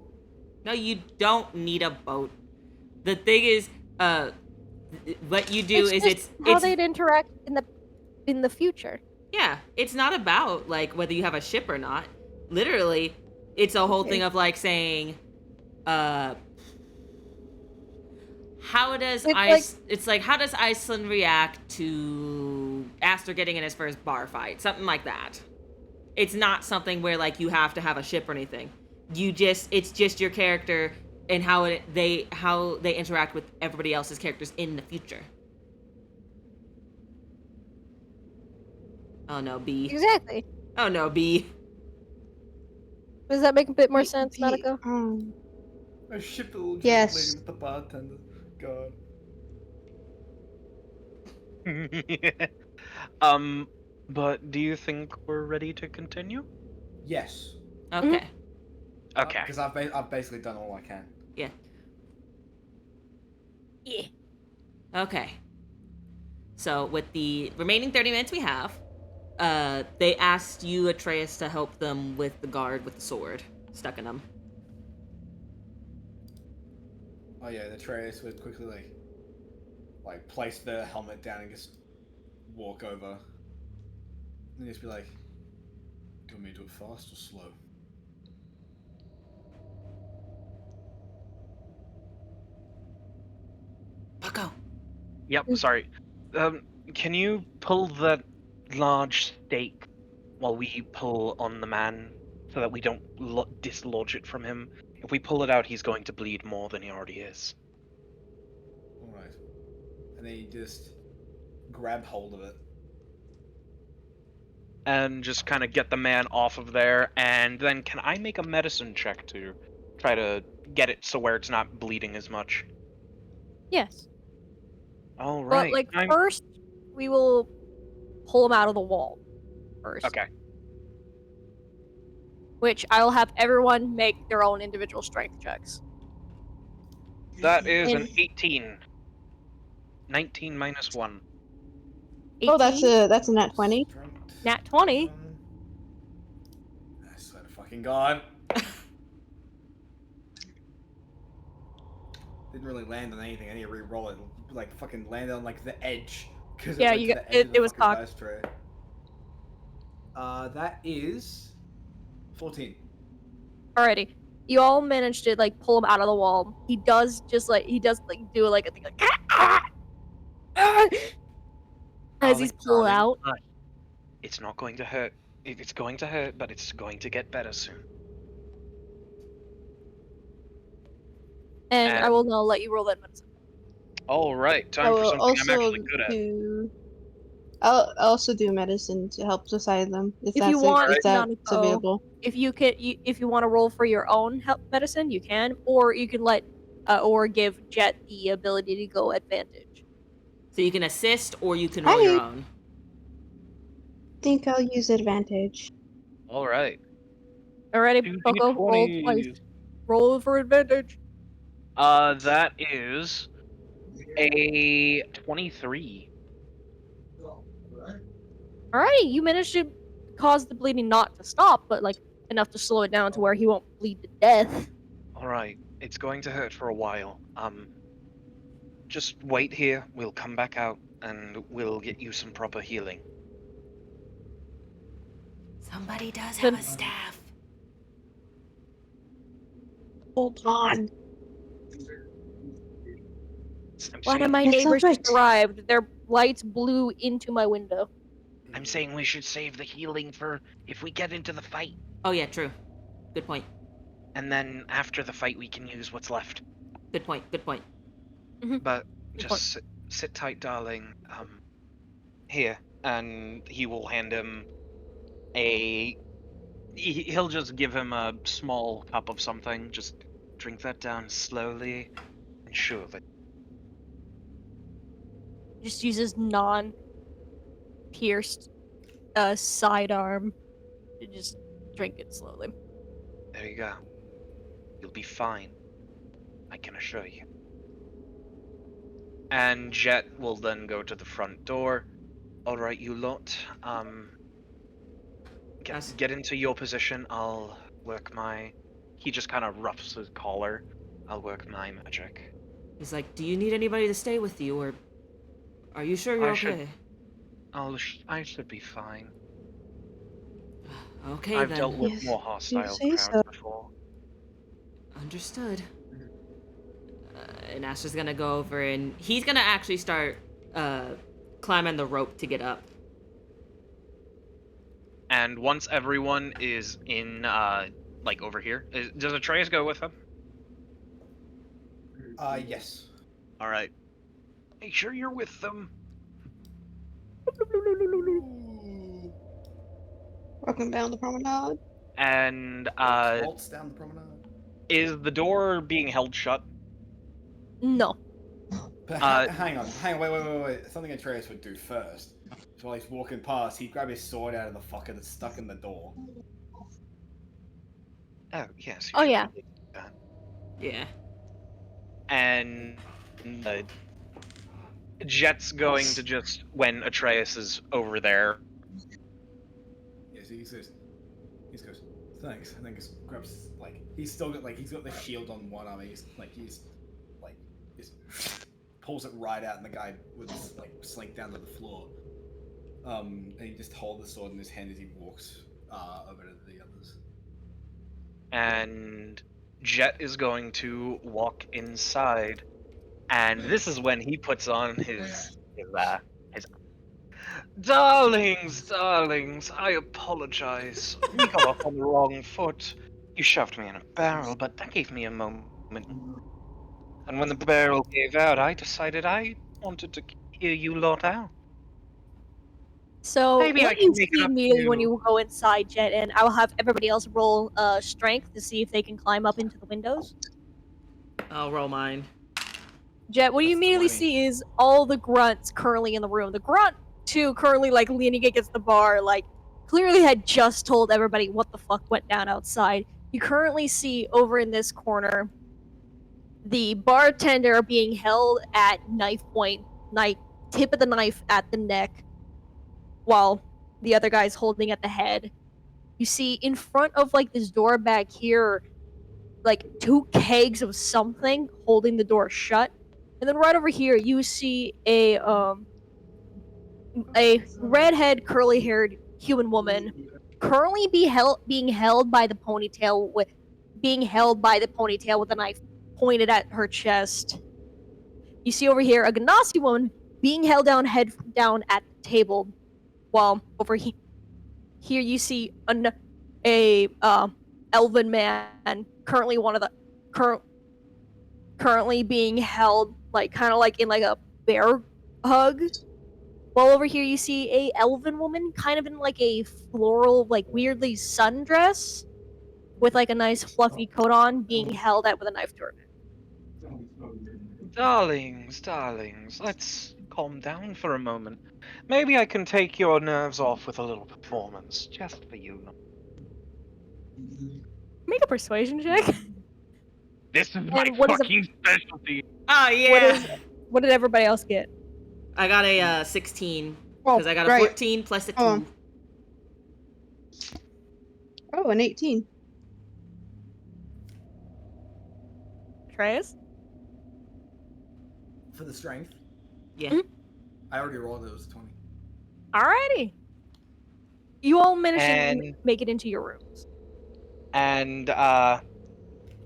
No, you don't need a boat. The thing is, what you do is just how it's they'd interact in the future. yeah, it's not about like whether you have a ship or not. Literally, it's a whole thing of like saying, how does how does Iceland react to Aster getting in his first bar fight? Something like that. It's not something where like you have to have a ship or anything. It's just your character and how they interact with everybody else's characters in the future. Oh no, B. Exactly. Oh no, B. Does that make a bit more Wait, sense, the, Nanako? A ship that will just Yes. lady with the bartender. God. But do you think we're ready to continue? Yes. Okay. Okay. Because I've basically done all I can. Yeah. Yeah. Okay. So with the remaining 30 minutes we have, they asked you, Atreus, to help them with the guard with the sword stuck in them. Oh yeah, the Atreus would quickly like place the helmet down and just walk over. And just be like, do you want me to do it fast or slow? Bucko. Yep, sorry. Can you pull that large stake while we pull on the man so that we don't dislodge it from him? If we pull it out, he's going to bleed more than he already is. Alright. And then you just grab hold of it. And just kind of get the man off of there, and then can I make a medicine check to try to get it so where it's not bleeding as much? Yes. All right. But first, we will pull him out of the wall. First. Okay. Which I will have everyone make their own individual strength checks. That is an And- 18. 19 minus 1. 18, Oh, that's a nat 20. nat 20. I swear to fucking God. Didn't really land on anything. I need to re-roll it. Like fucking landed on like the edge. Cause Yeah, went you to got- the edge of the it was fucking cocked. dice tray. That is 14. Alrighty. You all managed to pull him out of the wall. He does do a thing as he's pulled Darling, out. It's not going to hurt. It's going to hurt, but it's going to get better soon. And I will now let you roll that medicine. All right, I time for will something I'm actually also good at. I'll also do medicine to help decide them if If that's you want, if that's Nanako, available. If you want to roll for your own help medicine, you can, or you can let or give Jet the ability to go advantage. So you can assist or you can roll your I- own. Think I'll use advantage. All right. Alrighty, Poco, roll twice. Roll for advantage. That is a 23. Alrighty, you managed to cause the bleeding not to stop, but enough to slow it down to where he won't bleed to death. All right, it's going to hurt for a while. Just wait here. We'll come back out and we'll get you some proper healing. Somebody does have a staff. Hold on. One of my It's neighbors alright. just arrived. Their lights blew into my window. I'm saying we should save the healing for if we get into the fight. Oh yeah, true. Good point. And then after the fight, we can use what's left. Good point. Good point. But Good just sit tight, darling. Here. And he will hand him he'll just give him a small cup of something. Just drink that down slowly and surely. Just uses non-pierced sidearm to just drink it slowly. There you go. You'll be fine. I can assure you. And Jet will then go to the front door. All right, you lot. Get into your position. I'll work my. He just kind of roughs his collar. I'll work my magic. He's like, do you need anybody to stay with you, or are you sure you're I should- okay? I should be fine. Okay, I've then. dealt with Yes, more you hostile say crowds so. before. Understood. And Asher's gonna go over and he's gonna actually start climbing the rope to get up. And once everyone is in, like over here, does Atreus go with him? Yes. All right. Make sure you're with them. Walking down the promenade. And Waltz down the promenade. is the door being held shut? No. But hang on, wait. Something Atreus would do first. So while he's walking past, he'd grab his sword out of the fucker that's stuck in the door. Oh yes. Oh yeah. Yeah. And Jet's going to just, when Atreus is over there, Yes, he goes, thanks. And then just grabs, like, he's still got, like, he's got the shield on one arm. He's pulls it right out, and the guy would, like, slink down to the floor. And he just holds the sword in his hand as he walks over to the others. and Jet is going to walk inside, and this is when he puts on his darlings, I apologize. We got off on the wrong foot. You shoved me in a barrel, but that gave me a moment. And when the barrel gave out, I decided I wanted to hear you lot out. So Maybe I what can you make it see up to immediately when you. you go inside, Jet, and I will have everybody else roll strength to see if they can climb up into the windows. I'll roll mine. Jet, what you That's immediately 20. see is all the grunts currently in the room. The grunt, too, currently, like, leaning against the bar, like, clearly had just told everybody what the fuck went down outside. You currently see over in this corner the bartender being held at knife point, tip of the knife at the neck, while the other guy's holding at the head. You see in front of, like, this door back here, like, 2 kegs of something holding the door shut. And then right over here, you see a redhead, curly-haired human woman currently being held by the ponytail with a knife pointed at her chest. You see over here a Ganassi woman being held down, head down at the table, while over here you see a elven man currently being held, like, kind of like in like a bear hug. While over here you see a elven woman kind of in like a floral, like, weirdly sundress with like a nice fluffy coat on, being held at with a knife to her neck. Darlings, let's calm down for a moment. Maybe I can take your nerves off with a little performance, just for you. Make a persuasion check. This is my And what is fucking specialty. Oh yeah. What did everybody else get? I got a 16 Oh, because I got a right. 14 plus a 2. Oh. Oh, an 18. Atreus? For the strength, Yeah. Mhm. I already rolled it, it was 20. Alrighty. You all managed to And- make it into your rooms. And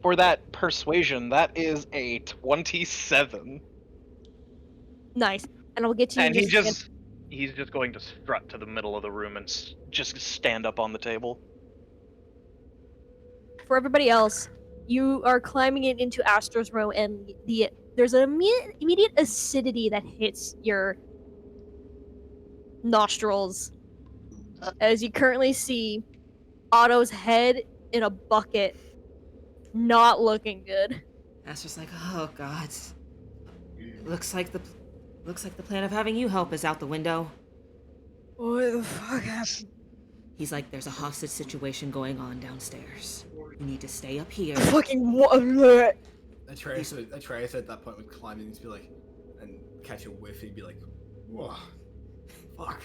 for that persuasion, that is a 27. Nice. And I'll get to you And in just a second. he's just going to strut to the middle of the room and just stand up on the table. For everybody else, you are climbing it into Astro's room, and there's an immediate acidity that hits your nostrils as you currently see Otto's head in a bucket, not looking good. That's just like, oh god. Looks like the plan of having you help is out the window. What the fuck happened? He's like, there's a hostage situation going on downstairs. You need to stay up here. Fucking what? Atreus at that point would climb in and be like, and catch a whiff and be like, whoa, fuck.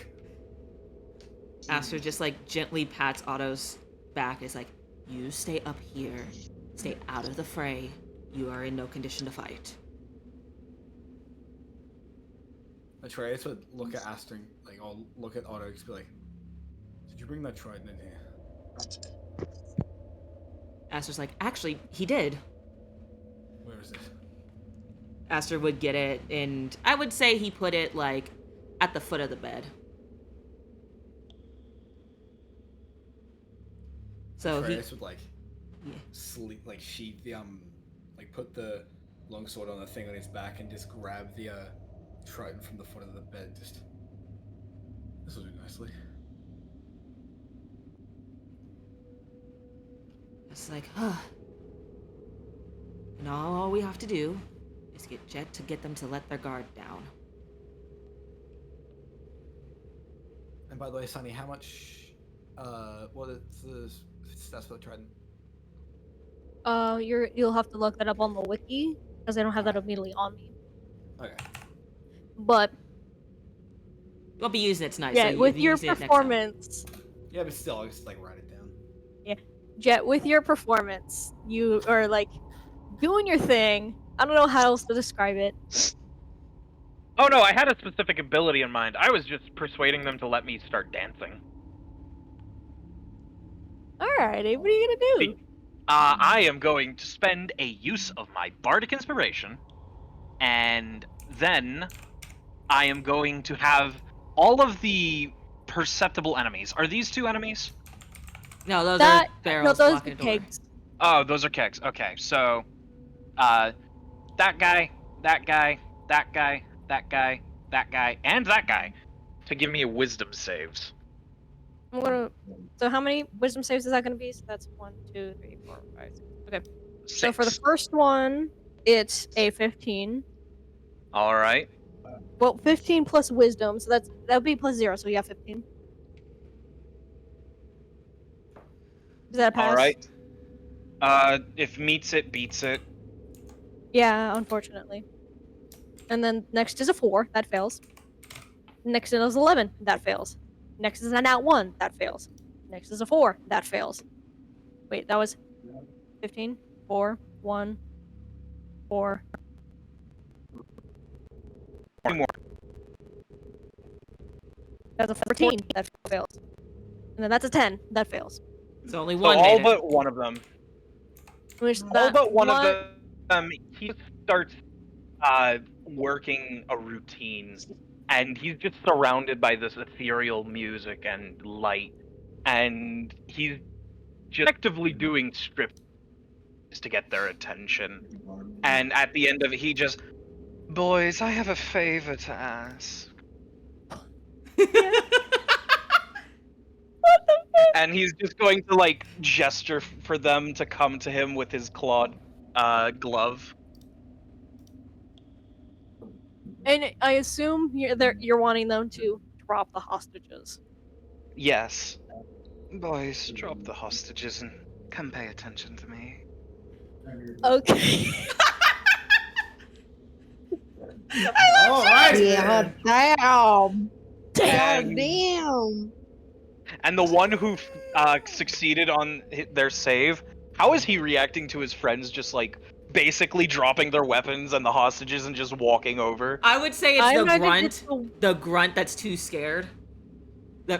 Aster just like gently pats Otto's back. Is like, you stay up here. Stay out of the fray. You are in no condition to fight. Atreus would look at Aster, like, I'll look at Otto and be like, did you bring that trident in here? Aster's like, actually, he did. Where is it? Aster would get it, and I would say he put it, like, at the foot of the bed. So Atreus would, like, yeah. like, sheath the, like, put the longsword on the thing on his back and just grab the, trident from the foot of the bed, just... This will do nicely. It's like, huh. Now all we have to do is get Jet to get them to let their guard down. And by the way, Sunny, how much, what is the stats for the trident? You'll have to look that up on the wiki, because I don't have that immediately on me. Okay. But We'll be using it tonight. yeah, so with you your use it next time. performance, Yeah, but still, I'll just, like, write it down. Jet, with your performance, you are like doing your thing. I don't know how else to describe it. Oh no, I had a specific ability in mind. I was just persuading them to let me start dancing. Alrighty, what are you gonna do? I am going to spend a use of my bardic inspiration, and then I am going to have all of the perceptible enemies. Are these two enemies? No, those That are barrels no, those blocking are the door. kegs. Oh, those are kegs. Okay, so, that guy, that guy, that guy, that guy, that guy, and that guy, to give me a wisdom saves. I'm gonna. So how many wisdom saves is that gonna be? So that's 1, 2, 3, 4, 5, 6. Okay. So for the Six. first one, it's a 15. All right. Well, 15 plus wisdom, so that would be plus 0, so you have 15. Is that a pass? All right. If meets it, beats it. Yeah, unfortunately. And then next is a 4, that fails. Next is 11, that fails. Next is a nat 1, that fails. Next is a 4, that fails. Wait, that was 15, 4, 1, 4. Two more. That's a 14, that fails. And then that's a 10, that fails. It's only So one. all made it. but one of them. Which All that but one of them. He starts working a routine, and he's just surrounded by this ethereal music and light, and he's just actively doing strips to get their attention. And at the end of it, he just, boys, I have a favor to ask. And he's just going to like gesture for them to come to him with his clawed glove. And I assume you're wanting them to drop the hostages. Yes. Boys, drop the hostages and come pay attention to me. Okay. Alright! Yeah, damn. And, Damn. and the one who succeeded on their save, how is he reacting to his friends just like basically dropping their weapons and the hostages and just walking over? I would say it's I the imagine grunt. it's The grunt that's too scared.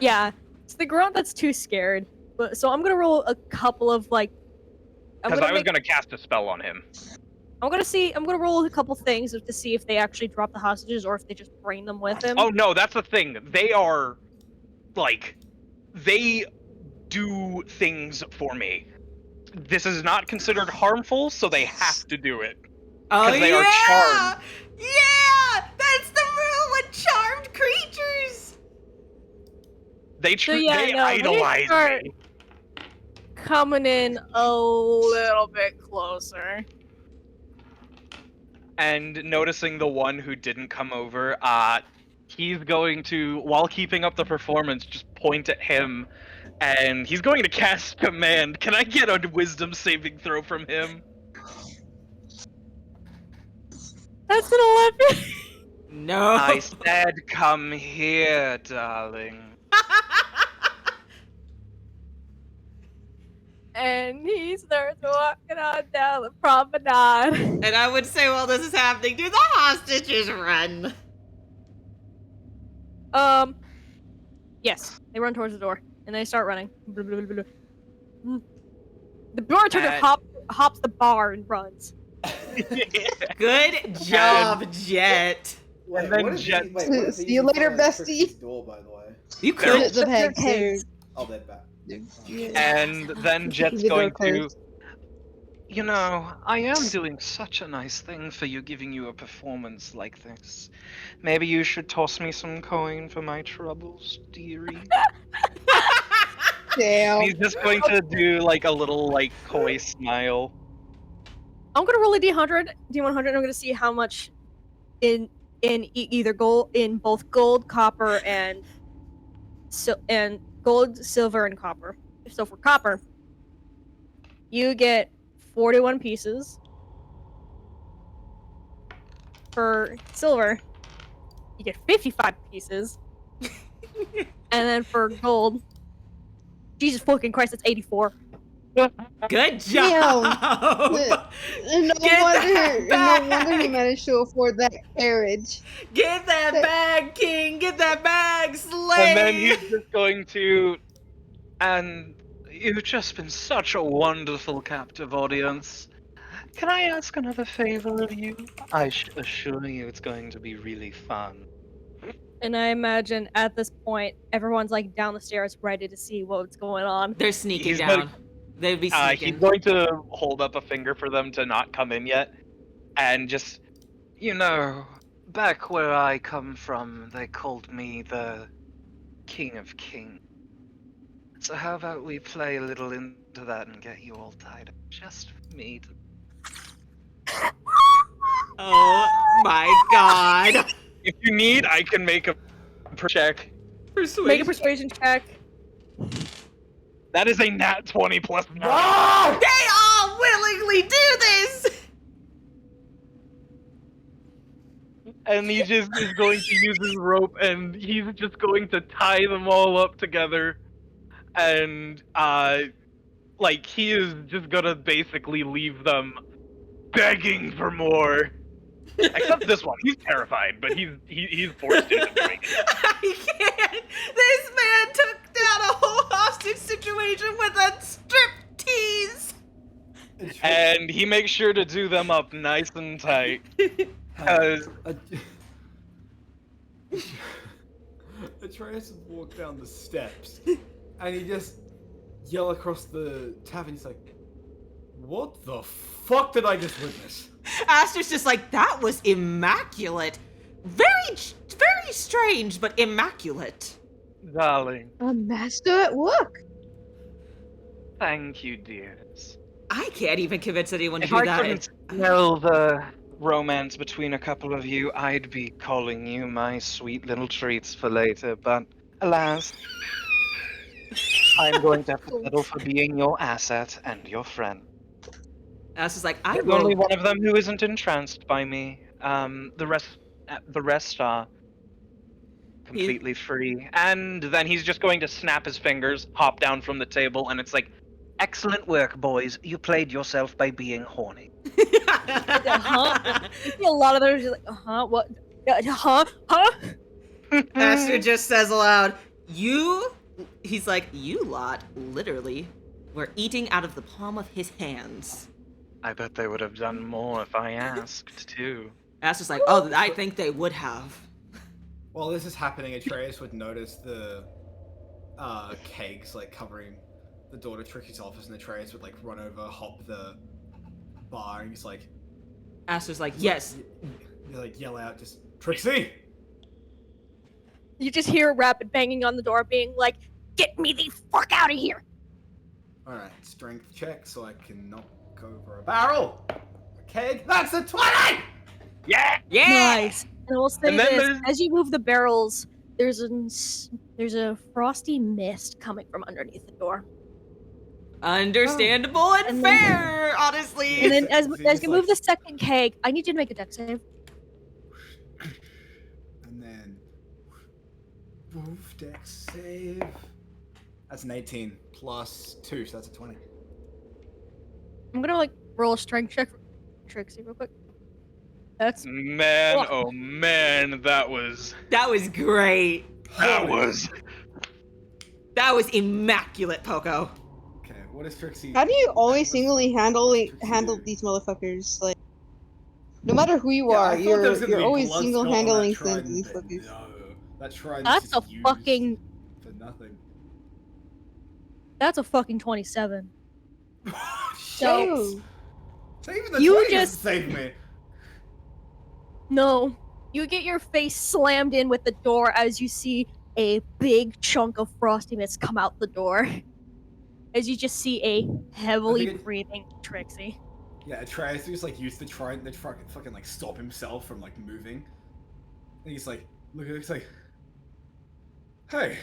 Yeah, it's the grunt that's too scared. But so I'm gonna roll a couple of like. Because I was gonna cast a spell on him. I'm gonna roll a couple things to see if they actually drop the hostages or if they just bring them with him. Oh no, that's the thing. They are, like, they do things for me. This is not considered harmful, so they have to do it. Oh they yeah! are charmed. Yeah, that's the rule with charmed creatures. They So yeah, they no, they idolize start- me. Coming in a little bit closer. And noticing the one who didn't come over, he's going to, while keeping up the performance, just point at him, and he's going to cast command. Can I get a wisdom saving throw from him? That's an 11. No. I said, come here, darling. And he starts walking on down the promenade. And I would say while this is happening, do the hostages run? Yes, they run towards the door and they start running. The bartender hops the bar and runs. Good job, Jet. And then Jet. See you later, bestie. Duel, by the way. You could. The pancakes. Oh, that back. And then Jet's The door going to. closed. You know, I am doing such a nice thing for you, giving you a performance like this. Maybe you should toss me some coin for my troubles, dearie. Damn. He's just going to do like a little like coy smile. I'm gonna roll a D100, and I'm gonna see how much either gold, in both gold, copper, and gold, silver, and copper. So for copper, you get 41 pieces. For silver, you get 55 pieces. And then for gold, Jesus fucking Christ, it's 84. Good job. No wonder he managed to afford that carriage. Get that bag, King. Get that bag, Slay. And then he's just going to. And you've just been such a wonderful captive audience. Can I ask another favor of you? I assure you it's going to be really fun. And I imagine at this point, everyone's like down the stairs ready to see what's going on. They're sneaking He's down. gonna- They'd be He's sneaking. going to hold up a finger for them to not come in yet, and just. You know, back where I come from, they called me the King of Kings. So how about we play a little into that and get you all tied up just for me to... Oh my god. If you need, I can make a check. Persuasion. Make a persuasion check. That is a nat 20 plus 9. They all willingly do this. And he just is going to use his rope, and he's just going to tie them all up together. And, like, he is just gonna basically leave them begging for more. Except this one. He's terrified, but he's forced into doing it. I can't. This man took down a whole hostage situation with a striptease. And he makes sure to do them up nice and tight. Because Atreus would walk down the steps, and he just yell across the tavern. He's like, "What the fuck did I just witness?" Aster's just like, that was immaculate. Very strange, but immaculate. darling, A master at work. Thank you, dears. I can't even convince anyone to If do I that. couldn't smell the romance between a couple of you, I'd be calling you my sweet little treats for later, but alas, I'm going to have to settle for being your asset and your friend. Aster's like, I There's will. only one of them who isn't entranced by me. The rest are completely free. and then he's just going to snap his fingers, hop down from the table, and it's like, Excellent work, boys. You played yourself by being horny. Uh-huh. You see a lot of those, you're like, uh-huh, what? Huh? Aster just says aloud, he's like, you lot, literally, were eating out of the palm of his hands. I bet they would have done more if I asked, too. Aster's like, oh, I think they would have. While this is happening, Atreus would notice the kegs like covering the door to Trixie's office, and Atreus would like run over, hop the bar, and he's like, Aster's like, yes. You like yell out, just Trixie. You just hear rapid banging on the door, being like, "Get me the fuck out of here!" All right, strength check so I can knock over a barrel. A keg. That's a 20. yeah, Yeah. Nice. And I will say And then this: there's- as you move the barrels, there's a frosty mist coming from underneath the door. Understandable and, And then- fair, honestly. And then as So you as just, you move like- the second keg, I need you to make a dex save. And then Wolf Dex save. That's an 18 plus 2, so that's a 20. I'm gonna like roll a strength check for Trixie real quick. That's Man, Ugh. oh man, that was That was great. that was That was immaculate, Poco. Okay, what is Trixie? How do you always what's singly Trixie handle do? these motherfuckers? Like, no matter who you Yeah, I are, thought there was you're gonna be always blood single spilled on that handling trident, these but fuckers. No, that trident that's a just used fucking for nothing. 27. So, So even the You 20 just- doesn't save me. No, you get your face slammed in with the door as you see a big chunk of frosty mist come out the door. As you just see a heavily it- breathing Trixie. Yeah, tries to just like use the trident to fucking like stop himself from like moving. And he's like, look at it, he's like, hey,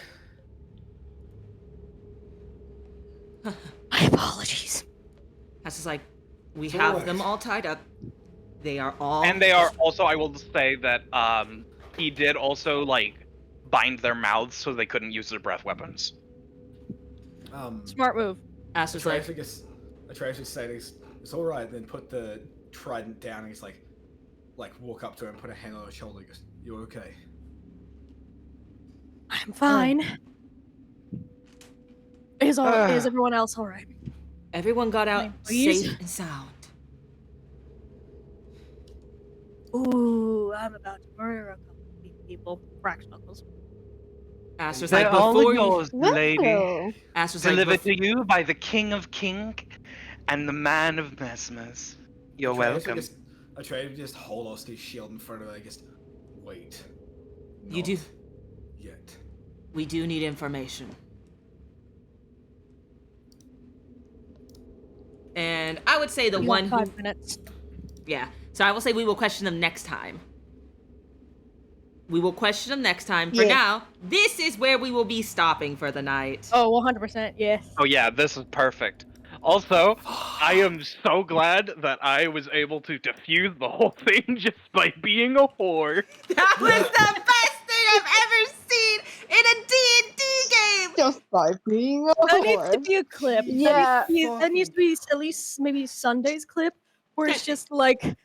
My apologies. That's just like, we It's have alright. them all tied up. They are all. and they are also I will say that he did also like bind their mouths so they couldn't use their breath weapons. Smart move. Ass was like, I try to say it's all right. Then put the trident down, and he's like walk up to him, put a hand on his shoulder, and goes, "You okay?" I'm fine. Is everyone else alright? everyone got out Fine, please. safe and sound. Ooh, I'm about to murder a couple of people. Crack knuckles. Ass was They're like, all before you. yours, lady. Whoa. Ass was like, Delivered bef- to you by the King of King and the Man of Mesmers. You're welcome. I try to just hold Oski's shield in front of her. I just wait. You do. Not yet. We do need information. And I would say the You one got who. 5 minutes. Yeah. So I will say we will question them next time. We will question them next time. For Yeah. now, this is where we will be stopping for the night. Oh, 100%, yes. Oh yeah, this is perfect. Also, I am so glad that I was able to defuse the whole thing just by being a whore. That was the best thing I've ever seen in a D&D game! Just by being a That needs to whore. be a clip. Yeah. That needs to be at least maybe Sunday's clip, where it's just like, Fuck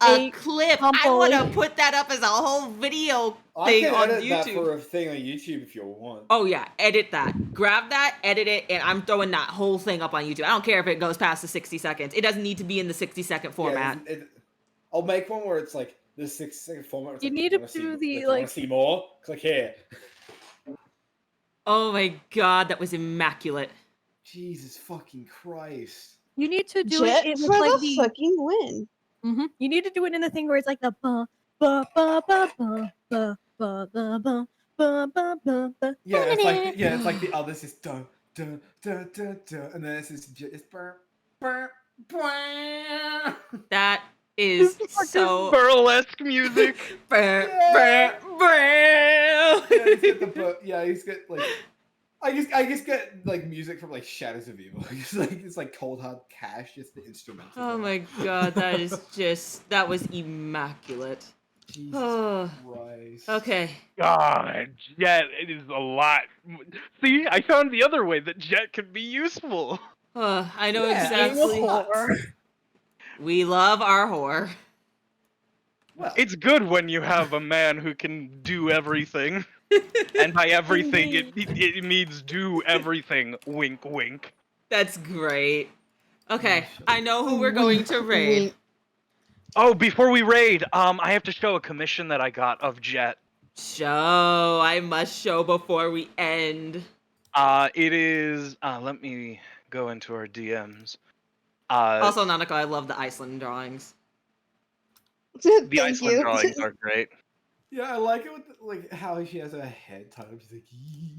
a clip. I want to compilation. put that up as a whole video I thing can on edit that YouTube. for a thing on YouTube if you want. Oh yeah, edit that. Grab that, edit it, and I'm throwing that whole thing up on YouTube. I don't care if it goes past the 60 seconds. It doesn't need to be in the 60-second format. Yeah, I'll make one where it's like the 6-second format. It's You like, need to wanna see- do the, you wanna like- see more? Click here. Oh my god, that was immaculate. Jesus fucking Christ. You need to do Jet it for with like the the. fucking win. You need to do it in the thing where it's like the ba ba ba ba ba ba ba ba ba ba ba ba ba. Yeah, it's like the others is dun dun dun dun dun, and then it's burr burr burr. That is so burlesque music. Brr, Yeah. brr, brr. Yeah, he's got the he's got like I just get like music from like Shadows of Evil. It's like Cold Hard Cash, just the instrumental. Oh my god, that was immaculate. Jesus Oh. Christ. Okay. God, Jet, it is a lot. See, I found the other way that Jet could be useful. I know Yeah, exactly. We love our whore. Well, It's good when you have a man who can do everything. And by everything, it means do everything. Wink, wink. That's great. Okay, I know who we're going to raid. Oh, before we raid, I have to show a commission that I got of Jet. Show. I must show before we end. It is. Let me go into our DMs. Also, Nanako, I love the Iceland drawings. The Thank Iceland you. drawings are great. yeah, I like it with like how she has her head tied up. She's like, yee.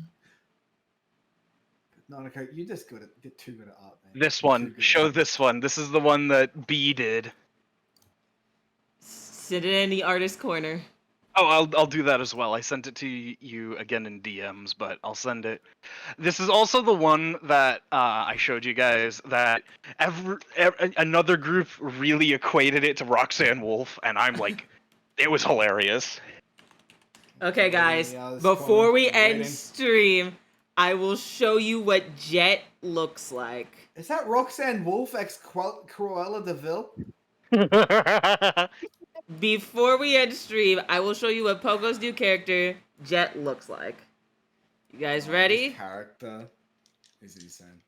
Nanako, you just get too good at art, man. This You're too one. good at Show art. this one. This is the one that B did. Send it in the artist corner. Oh, I'll do that as well. I sent it to you again in DMs, but I'll send it. This is also the one that I showed you guys that another group really equated it to Roxanne Wolf, and I'm like, it was hilarious. Okay, guys. Yeah, this Before corner, we I'm end waiting. stream, I will show you what Jet looks like. Is that Roxanne Wolf ex Cruella de Vil? Before we end stream, I will show you what Poco's new character, Jet, looks like. You guys ready? This character is insane.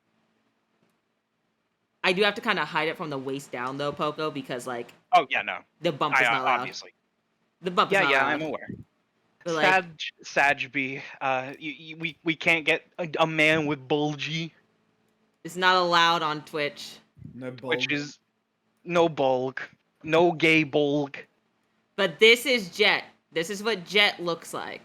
I do have to kind of hide it from the waist down, though, Poco, because, like, Oh yeah, no. the bump is not loud. Obviously. The bump is Yeah, not yeah, loud. I'm aware. But, like, Sajby, we can't get a man with bulgy, it's not allowed on Twitch. No bulb. which is no bulk, no gay bulk. But this is Jet. This is what Jet looks like.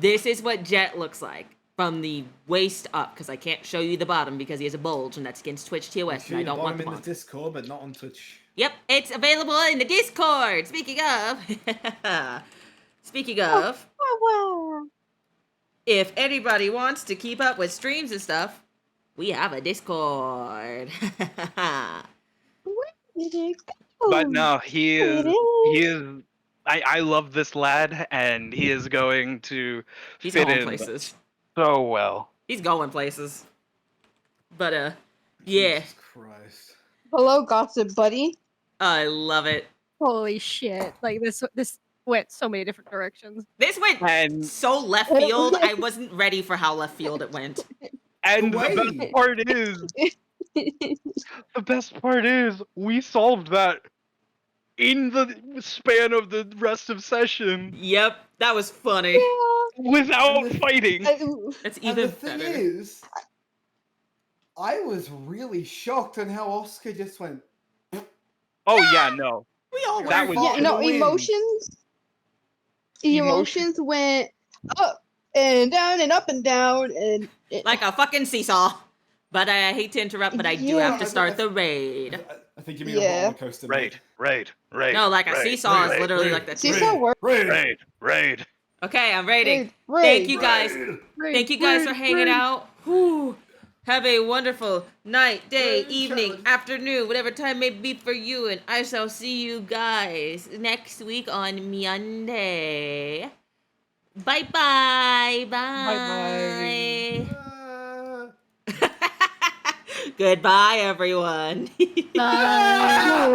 This is what Jet looks like from the waist up, because I can't show you the bottom because he has a bulge, and that's against Twitch TOS, and I don't want him them in on. the Discord, but not on Twitch. Yep, it's available in the Discord. Speaking of, speaking of, if anybody wants to keep up with streams and stuff, we have a Discord. But no, he is. I love this lad, and he is going to He's fit going in places. so well. He's going places. But yeah, Jesus Christ. Hello, gossip buddy. I love it. Holy shit! Like this went so many different directions. This went And so left field. I wasn't ready for how left field it went. and the Wait. best part is we solved that in the span of the rest of session Yep, that was funny. without fighting. It's And even the thing better. is, I was really shocked on how Oscar just went. Oh yeah, no. We all That were. was- Yeah, no, Win. emotions. Emotion- Emotions went up and down and up and down and Like a fucking seesaw. But I hate to interrupt, but I do have to start the raid. I think you mean a Yeah. roller coaster. mate. Right. No, like a seesaw is literally like that. seesaw work. Raid. Raid. Okay, I'm raiding. Raid. Thank you guys. Raid. Thank you guys for hanging out. Whew. Have a wonderful night, day, Raid evening, challenge. afternoon, whatever time may be for you. And I shall see you guys next week on Monday. Bye-bye. Bye. Uh, Goodbye, everyone. Bye.